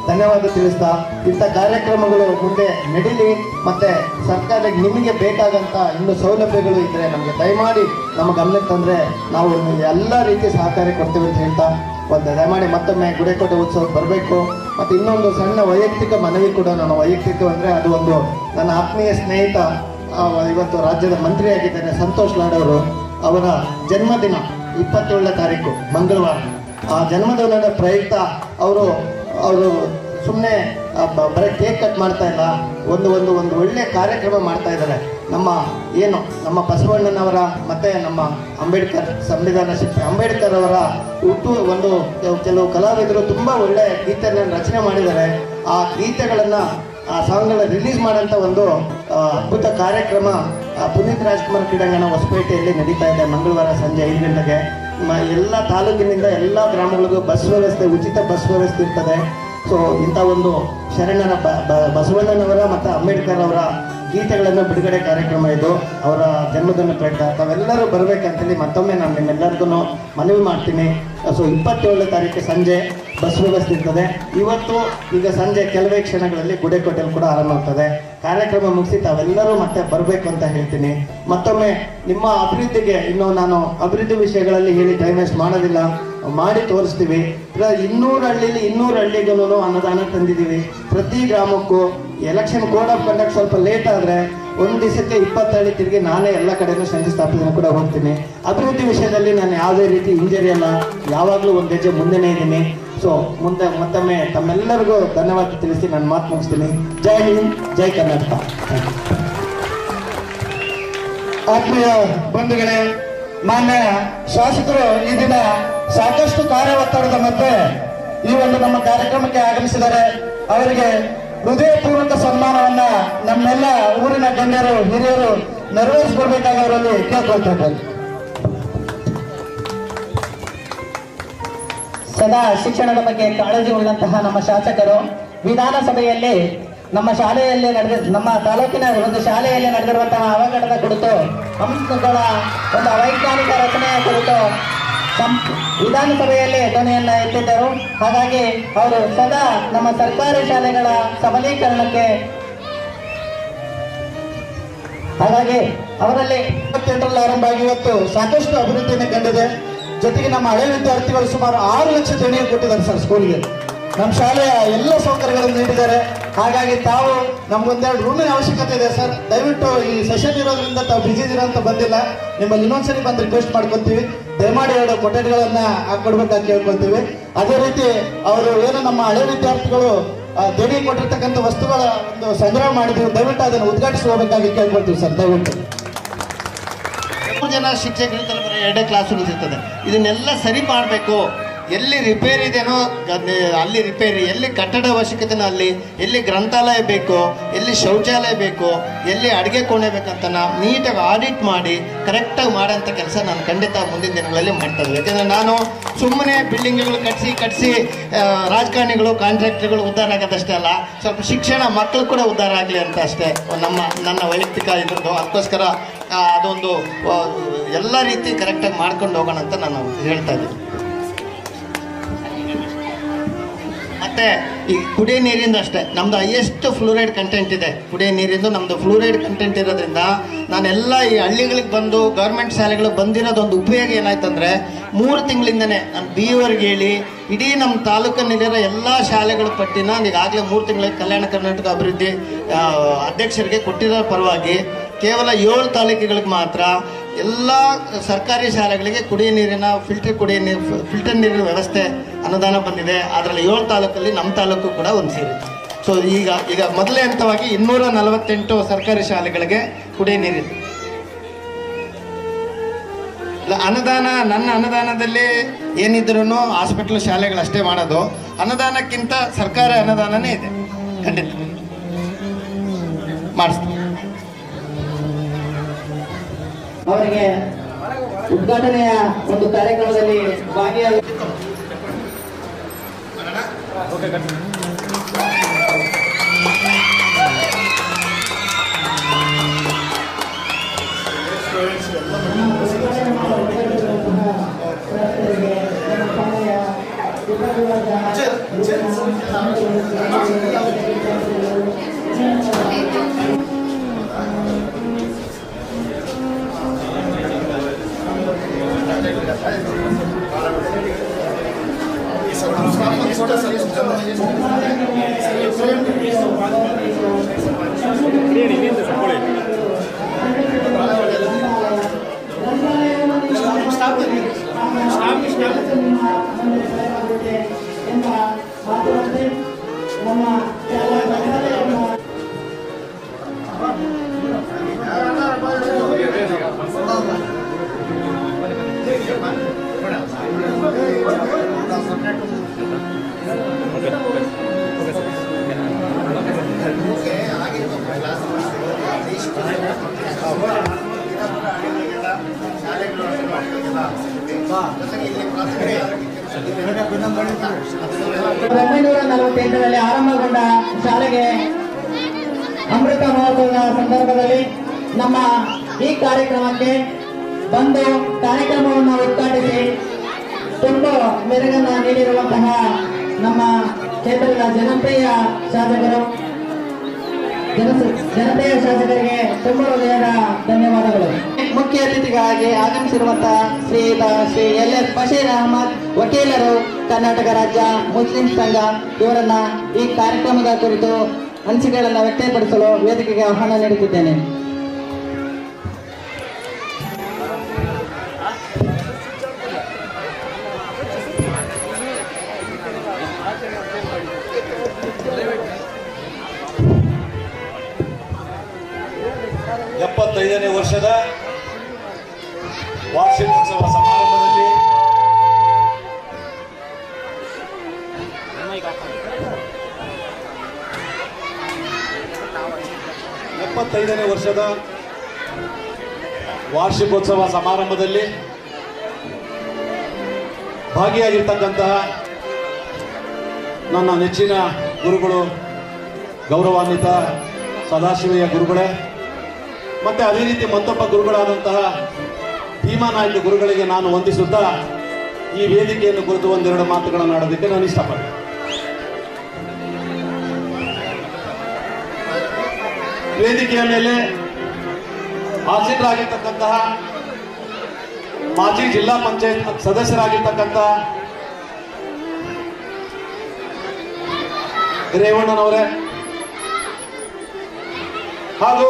Speaker 3: ಧನ್ಯವಾದ ತಿಳಿಸ್ತಾ, ಇಂಥ ಕಾರ್ಯಕ್ರಮಗಳು ಮುಂದೆ ನಡೀಲಿ. ಮತ್ತು ಸರ್ಕಾರಕ್ಕೆ ನಿಮಗೆ ಬೇಕಾದಂಥ ಇನ್ನೂ ಸೌಲಭ್ಯಗಳು ಇದ್ದರೆ ನಮಗೆ ದಯಮಾಡಿ ನಮ್ಮ ಗಮನಕ್ಕೆ ತಂದರೆ ನಾವು ಎಲ್ಲ ರೀತಿ ಸಹಕಾರ ಕೊಡ್ತೀವಿ ಅಂತ ಹೇಳ್ತಾ, ದಯಮಾಡಿ ಮತ್ತೊಮ್ಮೆ ಗುಡೇಕೋಟೆ ಉತ್ಸವಕ್ಕೆ ಬರಬೇಕು. ಮತ್ತು ಇನ್ನೊಂದು ಸಣ್ಣ ವೈಯಕ್ತಿಕ ಮನವಿ ಕೂಡ, ನಾನು ವೈಯಕ್ತಿಕ ಅಂದರೆ ಅದು ನನ್ನ ಆತ್ಮೀಯ ಸ್ನೇಹಿತ, ಇವತ್ತು ರಾಜ್ಯದ ಮಂತ್ರಿಯಾಗಿದ್ದಾರೆ ಸಂತೋಷ್ ಲಾಡ್ ಅವರು. ಅವರ ಜನ್ಮದಿನ 27ನೇ ತಾರೀಕು ಮಂಗಳವಾರ. ಆ ಜನ್ಮದಿನದ ಪ್ರಯುಕ್ತ ಅವರು ಸುಮ್ಮನೆ ಬರೀ ಕೇಕ್ ಕಟ್ ಮಾಡ್ತಾ ಇಲ್ಲ, ಒಂದು ಒಳ್ಳೆ ಕಾರ್ಯಕ್ರಮ ಮಾಡ್ತಾ ಇದ್ದಾರೆ. ನಮ್ಮ ಬಸವಣ್ಣನವರ ಮತ್ತು ನಮ್ಮ ಅಂಬೇಡ್ಕರ್, ಸಂವಿಧಾನ ಶಿಲ್ಪಿ ಅಂಬೇಡ್ಕರ್ ಅವರ ಕೆಲವು ಕಲಾವಿದರು ತುಂಬ ಒಳ್ಳೆ ಗೀತೆಗಳನ್ನು ರಚನೆ ಮಾಡಿದ್ದಾರೆ. ಆ ಗೀತೆಗಳನ್ನು, ಆ ಸಾಂಗ್ಗಳನ್ನ ರಿಲೀಸ್ ಮಾಡೋಂಥ ಒಂದು ಅದ್ಭುತ ಕಾರ್ಯಕ್ರಮ ಪುನೀತ್ ರಾಜ್ಕುಮಾರ್ ಕ್ರೀಡಾಂಗಣ ಹೊಸಪೇಟೆಯಲ್ಲಿ ನಡೀತಾ ಇದೆ. ಮಂಗಳವಾರ ಸಂಜೆ 5 ಗಂಟೆಗೆ ಎಲ್ಲ ತಾಲೂಕಿನಿಂದ ಎಲ್ಲ ಗ್ರಾಮಗಳಿಗೂ ಬಸ್ ವ್ಯವಸ್ಥೆ, ಉಚಿತ ಬಸ್ ವ್ಯವಸ್ಥೆ ಇರ್ತದೆ. ಸೊ ಇಂಥ ಒಂದು ಶರಣರ ಬಸವಣ್ಣನವರ ಮತ್ತು ಅಂಬೇಡ್ಕರ್ ಅವರ ಗೀತೆಗಳನ್ನು ಬಿಡುಗಡೆ ಕಾರ್ಯಕ್ರಮ ಇದು. ಅವರ ಜನ್ಮದಿನ ಪ್ರಯುಕ್ತ ತಾವೆಲ್ಲರೂ ಬರಬೇಕಂತೇಳಿ ಮತ್ತೊಮ್ಮೆ ನಾನು ನಿಮ್ಮೆಲ್ಲರಿಗೂ ಮನವಿ ಮಾಡ್ತೀನಿ. ಸೊ 27ನೇ ತಾರೀಕು ಸಂಜೆ ಬಸ್ ವ್ಯವಸ್ಥೆ ಇರ್ತದೆ. ಈಗ ಸಂಜೆ ಕೆಲವೇ ಕ್ಷಣಗಳಲ್ಲಿ ಗುಡೇಕೋಟೆಯಲ್ಲಿ ಕೂಡ ಆರಂಭ ಆಗ್ತದೆ. ಕಾರ್ಯಕ್ರಮ ಮುಗಿಸಿ ತಾವೆಲ್ಲರೂ ಮತ್ತೆ ಬರಬೇಕು ಅಂತ ಹೇಳ್ತೀನಿ. ಮತ್ತೊಮ್ಮೆ ನಿಮ್ಮ ಅಭಿವೃದ್ಧಿಗೆ, ಇನ್ನೂ ನಾನು ಅಭಿವೃದ್ಧಿ ವಿಷಯಗಳಲ್ಲಿ ಹೇಳಿ ಟೈಮ್ ವೇಸ್ಟ್ ಮಾಡೋದಿಲ್ಲ, ಮಾಡಿ ತೋರಿಸ್ತೀವಿ. 200 ಹಳ್ಳಿಗೂ ಅನ್ನದಾನ ತಂದಿದ್ದೀವಿ. ಪ್ರತಿ ಗ್ರಾಮಕ್ಕೂ ಎಲೆಕ್ಷನ್ ಕೋಡ್ ಆಫ್ ಕಂಡಕ್ಟ್ ಸ್ವಲ್ಪ ಲೇಟ್ ಆದರೆ ಒಂದು ದಿವಸಕ್ಕೆ 20 ಹಳ್ಳಿ ತಿರುಗಿ ನಾನೇ ಎಲ್ಲ ಕಡೆಯೂ ಶಂಕುಸ್ಥಾಪನೆ ಕೂಡ ಹೋಗ್ತೀನಿ. ಅಭಿವೃದ್ಧಿ ವಿಷಯದಲ್ಲಿ ನಾನು ಯಾವುದೇ ರೀತಿ ಹಿಂಜರಿ ಅಲ್ಲ, ಯಾವಾಗಲೂ ಒಂದು ಹೆಜ್ಜೆ ಮುಂದೆನೇ ಇದ್ದೀನಿ. ಸೊ ಮುಂದೆ ಮತ್ತೊಮ್ಮೆ ತಮ್ಮೆಲ್ಲರಿಗೂ ಧನ್ಯವಾದ ತಿಳಿಸಿ ನಾನು ಮಾತು ಮುಗಿಸ್ತೀನಿ. ಜೈ ಹಿಂದ್, ಜೈ ಕರ್ನಾಟಕ.
Speaker 4: ಆತ್ಮೀಯ ಬಂಧುಗಳೇ, ಮಾನ್ಯ ಶಾಸಕರು ಈ ದಿನ ಸಾಕಷ್ಟು ಕಾರ್ಯ ಒತ್ತಡದ ಮಧ್ಯೆ ಈ ನಮ್ಮ ಕಾರ್ಯಕ್ರಮಕ್ಕೆ ಆಗಮಿಸಿದ್ದಾರೆ. ಅವರಿಗೆ ಹೃದಯಪೂರ್ವಕ ಸನ್ಮಾನವನ್ನ ನಮ್ಮೆಲ್ಲ ಊರಿನ ಗಣ್ಯರು, ಹಿರಿಯರು ನೆರವೇರಿಸಿಕೊಡ್ಬೇಕಾಗಿ ಅವರಲ್ಲಿ ಕೇಳ್ಕೊಳ್ತಾ ಇದ್ದಾರೆ.
Speaker 9: ಸದಾ ಶಿಕ್ಷಣದ ಬಗ್ಗೆ ಕಾಳಜಿ ಉಳ್ಳಂತಹ ನಮ್ಮ ಶಾಸಕರು ವಿಧಾನಸಭೆಯಲ್ಲಿ ನಮ್ಮ ತಾಲೂಕಿನ ಒಂದು ಶಾಲೆಯಲ್ಲಿ ನಡೆದಿರುವಂತಹ ಅವಘಡದ ಕುರಿತು, ಹಂಸಗಳ ಒಂದು ಅವೈಜ್ಞಾನಿಕ ರಚನೆಯ ಕುರಿತು ವಿಧಾನಸಭೆಯಲ್ಲಿ ಧ್ವನಿಯನ್ನ ಎತ್ತಿದ್ದರು. ಹಾಗಾಗಿ ಅವರು ಸದಾ ನಮ್ಮ ಸರ್ಕಾರಿ ಶಾಲೆಗಳ ಸಬಲೀಕರಣಕ್ಕೆ, ಹಾಗಾಗಿ ಅವರಲ್ಲಿ
Speaker 4: 28ರಲ್ಲಿ ಆರಂಭ ಆಗಿ ಇವತ್ತು ಸಾಕಷ್ಟು ಅಭಿವೃದ್ಧಿಯನ್ನು ಕಂಡಿದೆ. ಜೊತೆಗೆ ನಮ್ಮ ಹಳೆ ವಿದ್ಯಾರ್ಥಿಗಳು ಸುಮಾರು 6 ಲಕ್ಷ ದೇಣಿಗೆ ಕೊಟ್ಟಿದ್ದಾರೆ ಸರ್ ಸ್ಕೂಲ್ಗೆ. ನಮ್ಮ ಶಾಲೆಯ ಎಲ್ಲ ಸೌಕರ್ಯಗಳನ್ನು ನೀಡಿದ್ದಾರೆ. ಹಾಗಾಗಿ ತಾವು ನಮ್ಗೊಂದೆರಡು ರೂಮಿನ ಅವಶ್ಯಕತೆ ಇದೆ ಸರ್. ದಯವಿಟ್ಟು ಈ ಸೆಷನ್ ಇರೋದ್ರಿಂದ ತಾವು ಬಿಸಿ ಇದ್ದೀರಾ ಅಂತ ಬಂದಿಲ್ಲ. ನಿಮ್ಮಲ್ಲಿ ಇನ್ನೊಂದ್ಸರಿ ಬಂದು ರಿಕ್ವೆಸ್ಟ್ ಮಾಡ್ಕೊತೀವಿ, ದಯಮಾಡಿ 2 ಕೊಠಡಿಗಳನ್ನ ಹಾಕೊಡ್ಬೇಕಂತ ಕೇಳ್ಕೊತೀವಿ. ಅದೇ ರೀತಿ ಅವರು ಏನು ನಮ್ಮ ಹಳೆ ವಿದ್ಯಾರ್ಥಿಗಳು ದೇಣಿಗೆ ಕೊಟ್ಟಿರ್ತಕ್ಕಂಥ ವಸ್ತುಗಳ ಒಂದು ಸಂಗ್ರಹ ಮಾಡಿದ್ವಿ, ದಯವಿಟ್ಟು ಅದನ್ನು ಉದ್ಘಾಟಿಸಿ ಹೋಗಬೇಕಾಗಿ ಕೇಳ್ಕೊಳ್ತೀವಿ ಸರ್. ದಯವಿಟ್ಟು
Speaker 10: 3 ಜನ ಶಿಕ್ಷಕರು ಬರೀ 2 ಕ್ಲಾಸ್ ರೂಮ್ಸ್ ಇರ್ತದೆ. ಇದನ್ನೆಲ್ಲ ಸರಿ ಮಾಡಬೇಕು. ಎಲ್ಲಿ ರಿಪೇರಿ ಇದೆನೋ ಅಲ್ಲಿ ರಿಪೇರಿ, ಎಲ್ಲಿ ಕಟ್ಟಡ ಅವಶ್ಯಕತೆನೋ ಅಲ್ಲಿ, ಎಲ್ಲಿ ಗ್ರಂಥಾಲಯ ಬೇಕು, ಎಲ್ಲಿ ಶೌಚಾಲಯ ಬೇಕು, ಎಲ್ಲಿ ಅಡುಗೆ ಕೋಣೆ ಬೇಕಂತ ನಾವು ನೀಟಾಗಿ ಆಡಿಟ್ ಮಾಡಿ ಕರೆಕ್ಟಾಗಿ ಮಾಡೋಂಥ ಕೆಲಸ ನಾನು ಖಂಡಿತ ಮುಂದಿನ ದಿನಗಳಲ್ಲಿ ಮಾಡ್ತಾ ಇದ್ದೆ. ಯಾಕೆಂದರೆ ನಾನು ಸುಮ್ಮನೆ ಬಿಲ್ಡಿಂಗ್ಗಳು ಕಟ್ಟಿಸಿ ರಾಜಕಾರಣಿಗಳು ಕಾಂಟ್ರಾಕ್ಟರ್ಗಳು ಉದ್ಧಾರ ಆಗೋದಷ್ಟೇ ಅಲ್ಲ, ಸ್ವಲ್ಪ ಶಿಕ್ಷಣ ಮಕ್ಕಳು ಕೂಡ ಉದ್ಧಾರ ಆಗಲಿ ಅಂತ ಅಷ್ಟೇ ನನ್ನ ವೈಯಕ್ತಿಕ ಇದ್ರದ್ದು. ಅದಕ್ಕೋಸ್ಕರ ಅದೊಂದು ಎಲ್ಲ ರೀತಿ ಕರೆಕ್ಟಾಗಿ ಮಾಡ್ಕೊಂಡು ಹೋಗೋಣ ಅಂತ ನಾನು ಹೇಳ್ತಾ ಇದ್ದೀನಿ. ಮತ್ತು ಈ ಕುಡಿಯೋ ನೀರಿಂದ ಅಷ್ಟೇ ನಮ್ಮದು ಹೈಯೆಸ್ಟ್ ಫ್ಲೂರೈಡ್ ಕಂಟೆಂಟ್ ಇದೆ. ಕುಡಿಯೋ ನೀರಿಂದು ನಮ್ಮದು ಫ್ಲೂರೈಡ್ ಕಂಟೆಂಟ್ ಇರೋದ್ರಿಂದ ನಾನೆಲ್ಲ ಈ ಹಳ್ಳಿಗಳಿಗೆ ಬಂದು ಗೌರ್ಮೆಂಟ್ ಶಾಲೆಗಳಿಗೆ ಬಂದಿರೋದೊಂದು ಉಪಯೋಗ ಏನಾಯ್ತಂದರೆ 3 ತಿಂಗಳಿಂದನೇ ನಾನು BOರ್ಗೆ ಹೇಳಿ ಇಡೀ ನಮ್ಮ ತಾಲೂಕಿನಲ್ಲಿರೋ ಎಲ್ಲ ಶಾಲೆಗಳ ಪಟ್ಟಿನ ಈಗಾಗಲೇ 3 ತಿಂಗಳಿಗೆ ಕಲ್ಯಾಣ ಕರ್ನಾಟಕ ಅಭಿವೃದ್ಧಿ ಅಧ್ಯಕ್ಷರಿಗೆ ಕೊಟ್ಟಿರೋ ಪರವಾಗಿ ಕೇವಲ 7 ತಾಲೂಕುಗಳಿಗೆ ಮಾತ್ರ ಎಲ್ಲ ಸರ್ಕಾರಿ ಶಾಲೆಗಳಿಗೆ ಕುಡಿಯೋ ನೀರಿನ ಫಿಲ್ಟರ್ ನೀರಿನ ವ್ಯವಸ್ಥೆ ಅನುದಾನ ಬಂದಿದೆ. ಅದರಲ್ಲಿ 7 ತಾಲೂಕಲ್ಲಿ ನಮ್ಮ ತಾಲೂಕು ಕೂಡ ಒಂದು ಸೇರಿದೆ. ಸೊ ಈಗ ಮೊದಲೇ ಹಂತವಾಗಿ 248 ಸರ್ಕಾರಿ ಶಾಲೆಗಳಿಗೆ ಕುಡಿಯೋ ನೀರಿದೆ. ಅನುದಾನ ನನ್ನ ಅನುದಾನದಲ್ಲಿ ಏನಿದ್ರೂ ಹಾಸ್ಪಿಟಲ್ ಶಾಲೆಗಳು ಅಷ್ಟೇ ಮಾಡೋದು. ಅನುದಾನಕ್ಕಿಂತ ಸರ್ಕಾರಿ ಅನುದಾನನೇ ಇದೆ, ಖಂಡಿತ ಮಾಡಿಸ್ತೀವಿ.
Speaker 9: ಅವರಿಗೆ ಉದ್ಘಾಟನೆಯ ಒಂದು ಕಾರ್ಯಕ್ರಮದಲ್ಲಿ ಭಾಗಿಯಾಗಿ ರಲ್ಲಿ ಆರಂಭಗೊಂಡ ಶಾಲೆಗೆ ಅಮೃತ ಮಹೋತ್ಸವದ ಸಂದರ್ಭದಲ್ಲಿ ನಮ್ಮ ಈ ಕಾರ್ಯಕ್ರಮಕ್ಕೆ ಬಂದು ಕಾರ್ಯಕ್ರಮವನ್ನು ಉದ್ಘಾಟಿಸಿ ತುಂಬಾ ಮೆರುಗನ್ನು ನೀಡಿರುವಂತಹ ನಮ್ಮ ಕ್ಷೇತ್ರದ ಜನಪ್ರಿಯ ಶಾಸಕರಿಗೆ ತುಂಬ ಹೃದಯದ ಧನ್ಯವಾದಗಳು. ಮುಖ್ಯ ಅತಿಥಿಗಳಾಗಿ ಆಗಮಿಸಿರುವಂತಹ ಶ್ರೀಯುತ ಶ್ರೀ LS ಬಶೀರ್ ಅಹಮದ್, ವಕೀಲರು, ಕರ್ನಾಟಕ ರಾಜ್ಯ ಮುಸ್ಲಿಂ ಸಂಘ, ಇವರನ್ನ ಈ ಕಾರ್ಯಕ್ರಮದ ಕುರಿತು ಅನಿಸಿಕೆಗಳನ್ನು ವ್ಯಕ್ತಪಡಿಸಲು ವೇದಿಕೆಗೆ ಆಹ್ವಾನ ನೀಡುತ್ತಿದ್ದೇನೆ.
Speaker 11: ನೇ ವರ್ಷದ ವಾರ್ಷಿಕೋತ್ಸವ ಸಮಾರಂಭದಲ್ಲಿ ನೇ ವರ್ಷದ ವಾರ್ಷಿಕೋತ್ಸವ ಸಮಾರಂಭದಲ್ಲಿ ಭಾಗಿಯಾಗಿರ್ತಕ್ಕಂತಹ ನನ್ನ ನೆಚ್ಚಿನ ಗುರುಗಳು, ಗೌರವಾನ್ವಿತ ಸದಾಶಿವಯ್ಯ ಗುರುಗಳೇ, ಮತ್ತೆ ಅದೇ ರೀತಿ ಮತ್ತೊಬ್ಬ ಗುರುಗಳಾದಂತಹ ಭೀಮಾನಾಯ್ಕ ಗುರುಗಳಿಗೆ ನಾನು ವಂದಿಸುತ್ತಾ ಈ ವೇದಿಕೆಯನ್ನು ಕುರಿತು ಒಂದೆರಡು ಮಾತುಗಳನ್ನು ಆಡೋದಕ್ಕೆ ನಾನು ಇಷ್ಟಪಡ್ತೇನೆ. ವೇದಿಕೆಯ ಮೇಲೆ ಆಸೀನರಾಗಿರ್ತಕ್ಕಂತಹ ಮಾಜಿ ಜಿಲ್ಲಾ ಪಂಚಾಯತ್ ಸದಸ್ಯರಾಗಿರ್ತಕ್ಕಂತಹ ರೇವಣ್ಣನವರೇ, ಹಾಗೂ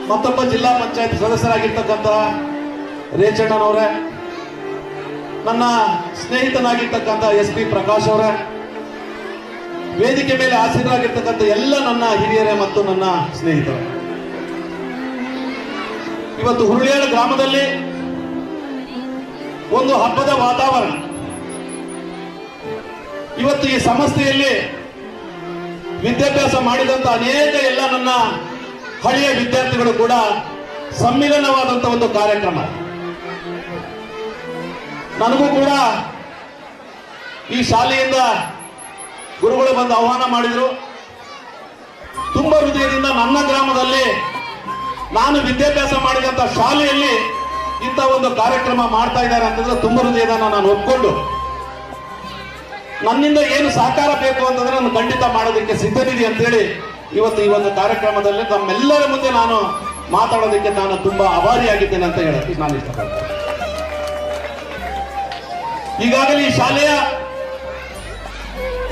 Speaker 11: ಮತ್ತೊಬ್ಬ ಜಿಲ್ಲಾ ಪಂಚಾಯತ್ ಸದಸ್ಯರಾಗಿರ್ತಕ್ಕಂತಹ ರೇಚಣ್ಣನವರೇ, ನನ್ನ ಸ್ನೇಹಿತನಾಗಿರ್ತಕ್ಕಂಥ SP ಪ್ರಕಾಶ್ ಅವರೇ, ವೇದಿಕೆ ಮೇಲೆ ಆಸೀನರಾಗಿರ್ತಕ್ಕಂಥ ಎಲ್ಲ ನನ್ನ ಹಿರಿಯರೇ ಮತ್ತು ನನ್ನ ಸ್ನೇಹಿತರು, ಇವತ್ತು ಹುರುಳಿಯಾಳ ಗ್ರಾಮದಲ್ಲಿ ಒಂದು ಹಬ್ಬದ ವಾತಾವರಣ. ಇವತ್ತು ಈ ಸಂಸ್ಥೆಯಲ್ಲಿ ವಿದ್ಯಾಭ್ಯಾಸ ಮಾಡಿದಂತ ಅನೇಕ ಎಲ್ಲ ನನ್ನ ಹಳೆಯ ವಿದ್ಯಾರ್ಥಿಗಳು ಕೂಡ ಸಮ್ಮಿಲನವಾದಂತ ಒಂದು ಕಾರ್ಯಕ್ರಮ. ನನಗೂ ಕೂಡ ಈ ಶಾಲೆಯಿಂದ ಗುರುಗಳು ಬಂದು ಆಹ್ವಾನ ಮಾಡಿದ್ರು. ತುಂಬ ಹೃದಯದಿಂದ ನನ್ನ ಗ್ರಾಮದಲ್ಲಿ ನಾನು ವಿದ್ಯಾಭ್ಯಾಸ ಮಾಡಿದಂತ ಶಾಲೆಯಲ್ಲಿ ಇಂಥ ಒಂದು ಕಾರ್ಯಕ್ರಮ ಮಾಡ್ತಾ ಇದ್ದಾರೆ ಅಂತಂದ್ರೆ ತುಂಬ ಹೃದಯದ ನಾನು ಒಪ್ಕೊಂಡು ನನ್ನಿಂದ ಏನು ಸಹಕಾರ ಬೇಕು ಅಂತಂದ್ರೆ ನಾನು ಖಂಡಿತ ಮಾಡೋದಕ್ಕೆ ಸಿದ್ಧನಿದೆ ಅಂತೇಳಿ ಇವತ್ತು ಈ ಒಂದು ಕಾರ್ಯಕ್ರಮದಲ್ಲಿ ನಮ್ಮೆಲ್ಲರ ಮುಂದೆ ನಾನು ಮಾತಾಡೋದಕ್ಕೆ ನಾನು ತುಂಬಾ ಆಭಾರಿಯಾಗಿದ್ದೇನೆ ಅಂತ ಹೇಳಕ್ಕೆ ನಾನು ಇಷ್ಟಪಡ್ತೇನೆ. ಈಗಾಗಲೇ ಈ ಶಾಲೆಯ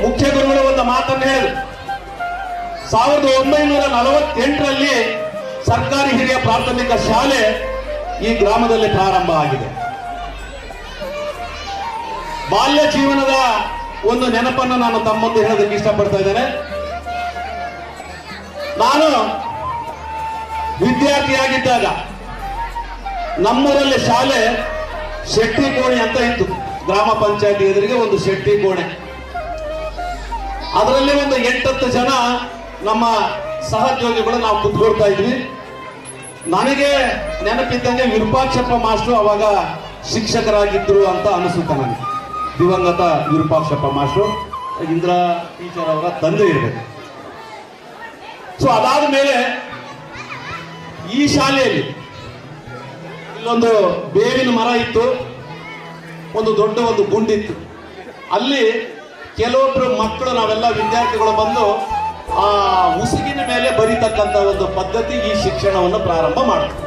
Speaker 11: ಮುಖ್ಯ ಗುರುಗಳು ಒಂದು ಮಾತನ್ನು ಹೇಳಿದ್ರು. 1948ರಲ್ಲಿ ಸರ್ಕಾರಿ ಹಿರಿಯ ಪ್ರಾಥಮಿಕ ಶಾಲೆ ಈ ಗ್ರಾಮದಲ್ಲಿ ಪ್ರಾರಂಭ ಆಗಿದೆ. ಬಾಲ್ಯ ಜೀವನದ ಒಂದು ನೆನಪನ್ನು ನಾನು ತಮ್ಮ ಮುಂದೆ ಹೇಳೋದಕ್ಕೆ ಇಷ್ಟಪಡ್ತಾ ಇದ್ದೇನೆ. ನಾನು ವಿದ್ಯಾರ್ಥಿಯಾಗಿದ್ದಾಗ ನಮ್ಮೂರಲ್ಲಿ ಶಾಲೆ ಶೆಟ್ಟಿ ಕೋಣೆ ಅಂತ ಇತ್ತು. ಗ್ರಾಮ ಪಂಚಾಯತಿ ಎದುರಿಗೆ ಒಂದು ಶೆಟ್ಟಿ ಕೋಣೆ. ಅದರಲ್ಲಿ ಒಂದು 8-10 ಜನ ನಮ್ಮ ಸಹೋದ್ಯೋಗಿಗಳು ನಾವು ಕುತ್ಕೊಳ್ತಾ ಇದ್ವಿ. ನನಗೆ ನೆನಪಿದ್ದಂಗೆ ವಿರೂಪಾಕ್ಷಪ್ಪ ಮಾಸ್ಟ್ರು ಅವಾಗ ಶಿಕ್ಷಕರಾಗಿದ್ರು ಅಂತ ಅನಿಸುತ್ತೆ ನನಗೆ. ದಿವಂಗತ ವಿರೂಪಾಕ್ಷಪ್ಪ ಮಾಸ್ಟ್ರು, ಇಂದ್ರ ಟೀಚರ್ ಅವರ ತಂದೆ ಇರಬೇಕು. ಸೊ ಅದಾದ ಮೇಲೆ ಈ ಶಾಲೆಯಲ್ಲಿ ಇಲ್ಲೊಂದು ಬೇವಿನ ಮರ ಇತ್ತು, ಒಂದು ದೊಡ್ಡ ಒಂದು ಗುಂಡಿತ್ತು. ಅಲ್ಲಿ ಕೆಲವೊಬ್ರು ಮಕ್ಕಳು, ನಾವೆಲ್ಲ ವಿದ್ಯಾರ್ಥಿಗಳು ಬಂದು ಆ ಉಸುಗಿನ ಮೇಲೆ ಬರೀತಕ್ಕಂಥ ಒಂದು ಪದ್ಧತಿ ಈ ಶಿಕ್ಷಣವನ್ನು ಪ್ರಾರಂಭ ಮಾಡ್ತಾರೆ.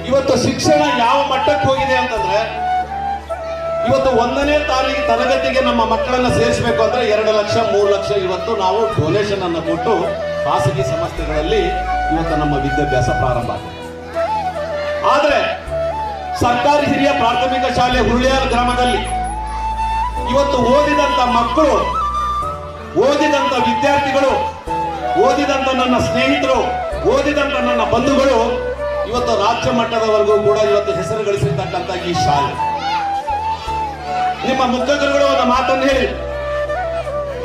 Speaker 11: ಇವತ್ತು ಶಿಕ್ಷಣ ಯಾವ ಮಟ್ಟಕ್ಕೆ ಹೋಗಿದೆ ಅಂತಂದ್ರೆ, ಇವತ್ತು 1ನೇ ತರಗತಿಗೆ ನಮ್ಮ ಮಕ್ಕಳನ್ನ ಸೇರಿಸಬೇಕು ಅಂದ್ರೆ 2 ಲಕ್ಷ 3 ಲಕ್ಷ ಇವತ್ತು ನಾವು ಡೊನೇಷನ್ ಅನ್ನು ಕೊಟ್ಟು ಖಾಸಗಿ ಸಂಸ್ಥೆಗಳಲ್ಲಿ ಇವತ್ತು ನಮ್ಮ ವಿದ್ಯಾಭ್ಯಾಸ ಪ್ರಾರಂಭ ಆಗಿದೆ. ಆದ್ರೆ ಸರ್ಕಾರಿ ಹಿರಿಯ ಪ್ರಾಥಮಿಕ ಶಾಲೆ ಹುರುಳಿಯಾಳ ಗ್ರಾಮದಲ್ಲಿ ಇವತ್ತು ಓದಿದಂತ ಮಕ್ಕಳು, ಓದಿದಂತ ವಿದ್ಯಾರ್ಥಿಗಳು, ಓದಿದಂತ ನನ್ನ ಸ್ನೇಹಿತರು, ಓದಿದಂತ ನನ್ನ ಬಂಧುಗಳು ಇವತ್ತು ರಾಜ್ಯ ಮಟ್ಟದವರೆಗೂ ಕೂಡ ಇವತ್ತು ಹೆಸರು ಗಳಿಸಿರ್ತಕ್ಕಂಥ ಈ ಶಾಲೆ. ನಿಮ್ಮ ಮುಖ್ಯಗುರುಗಳು ಒಂದು ಮಾತನ್ನು ಹೇಳಿ,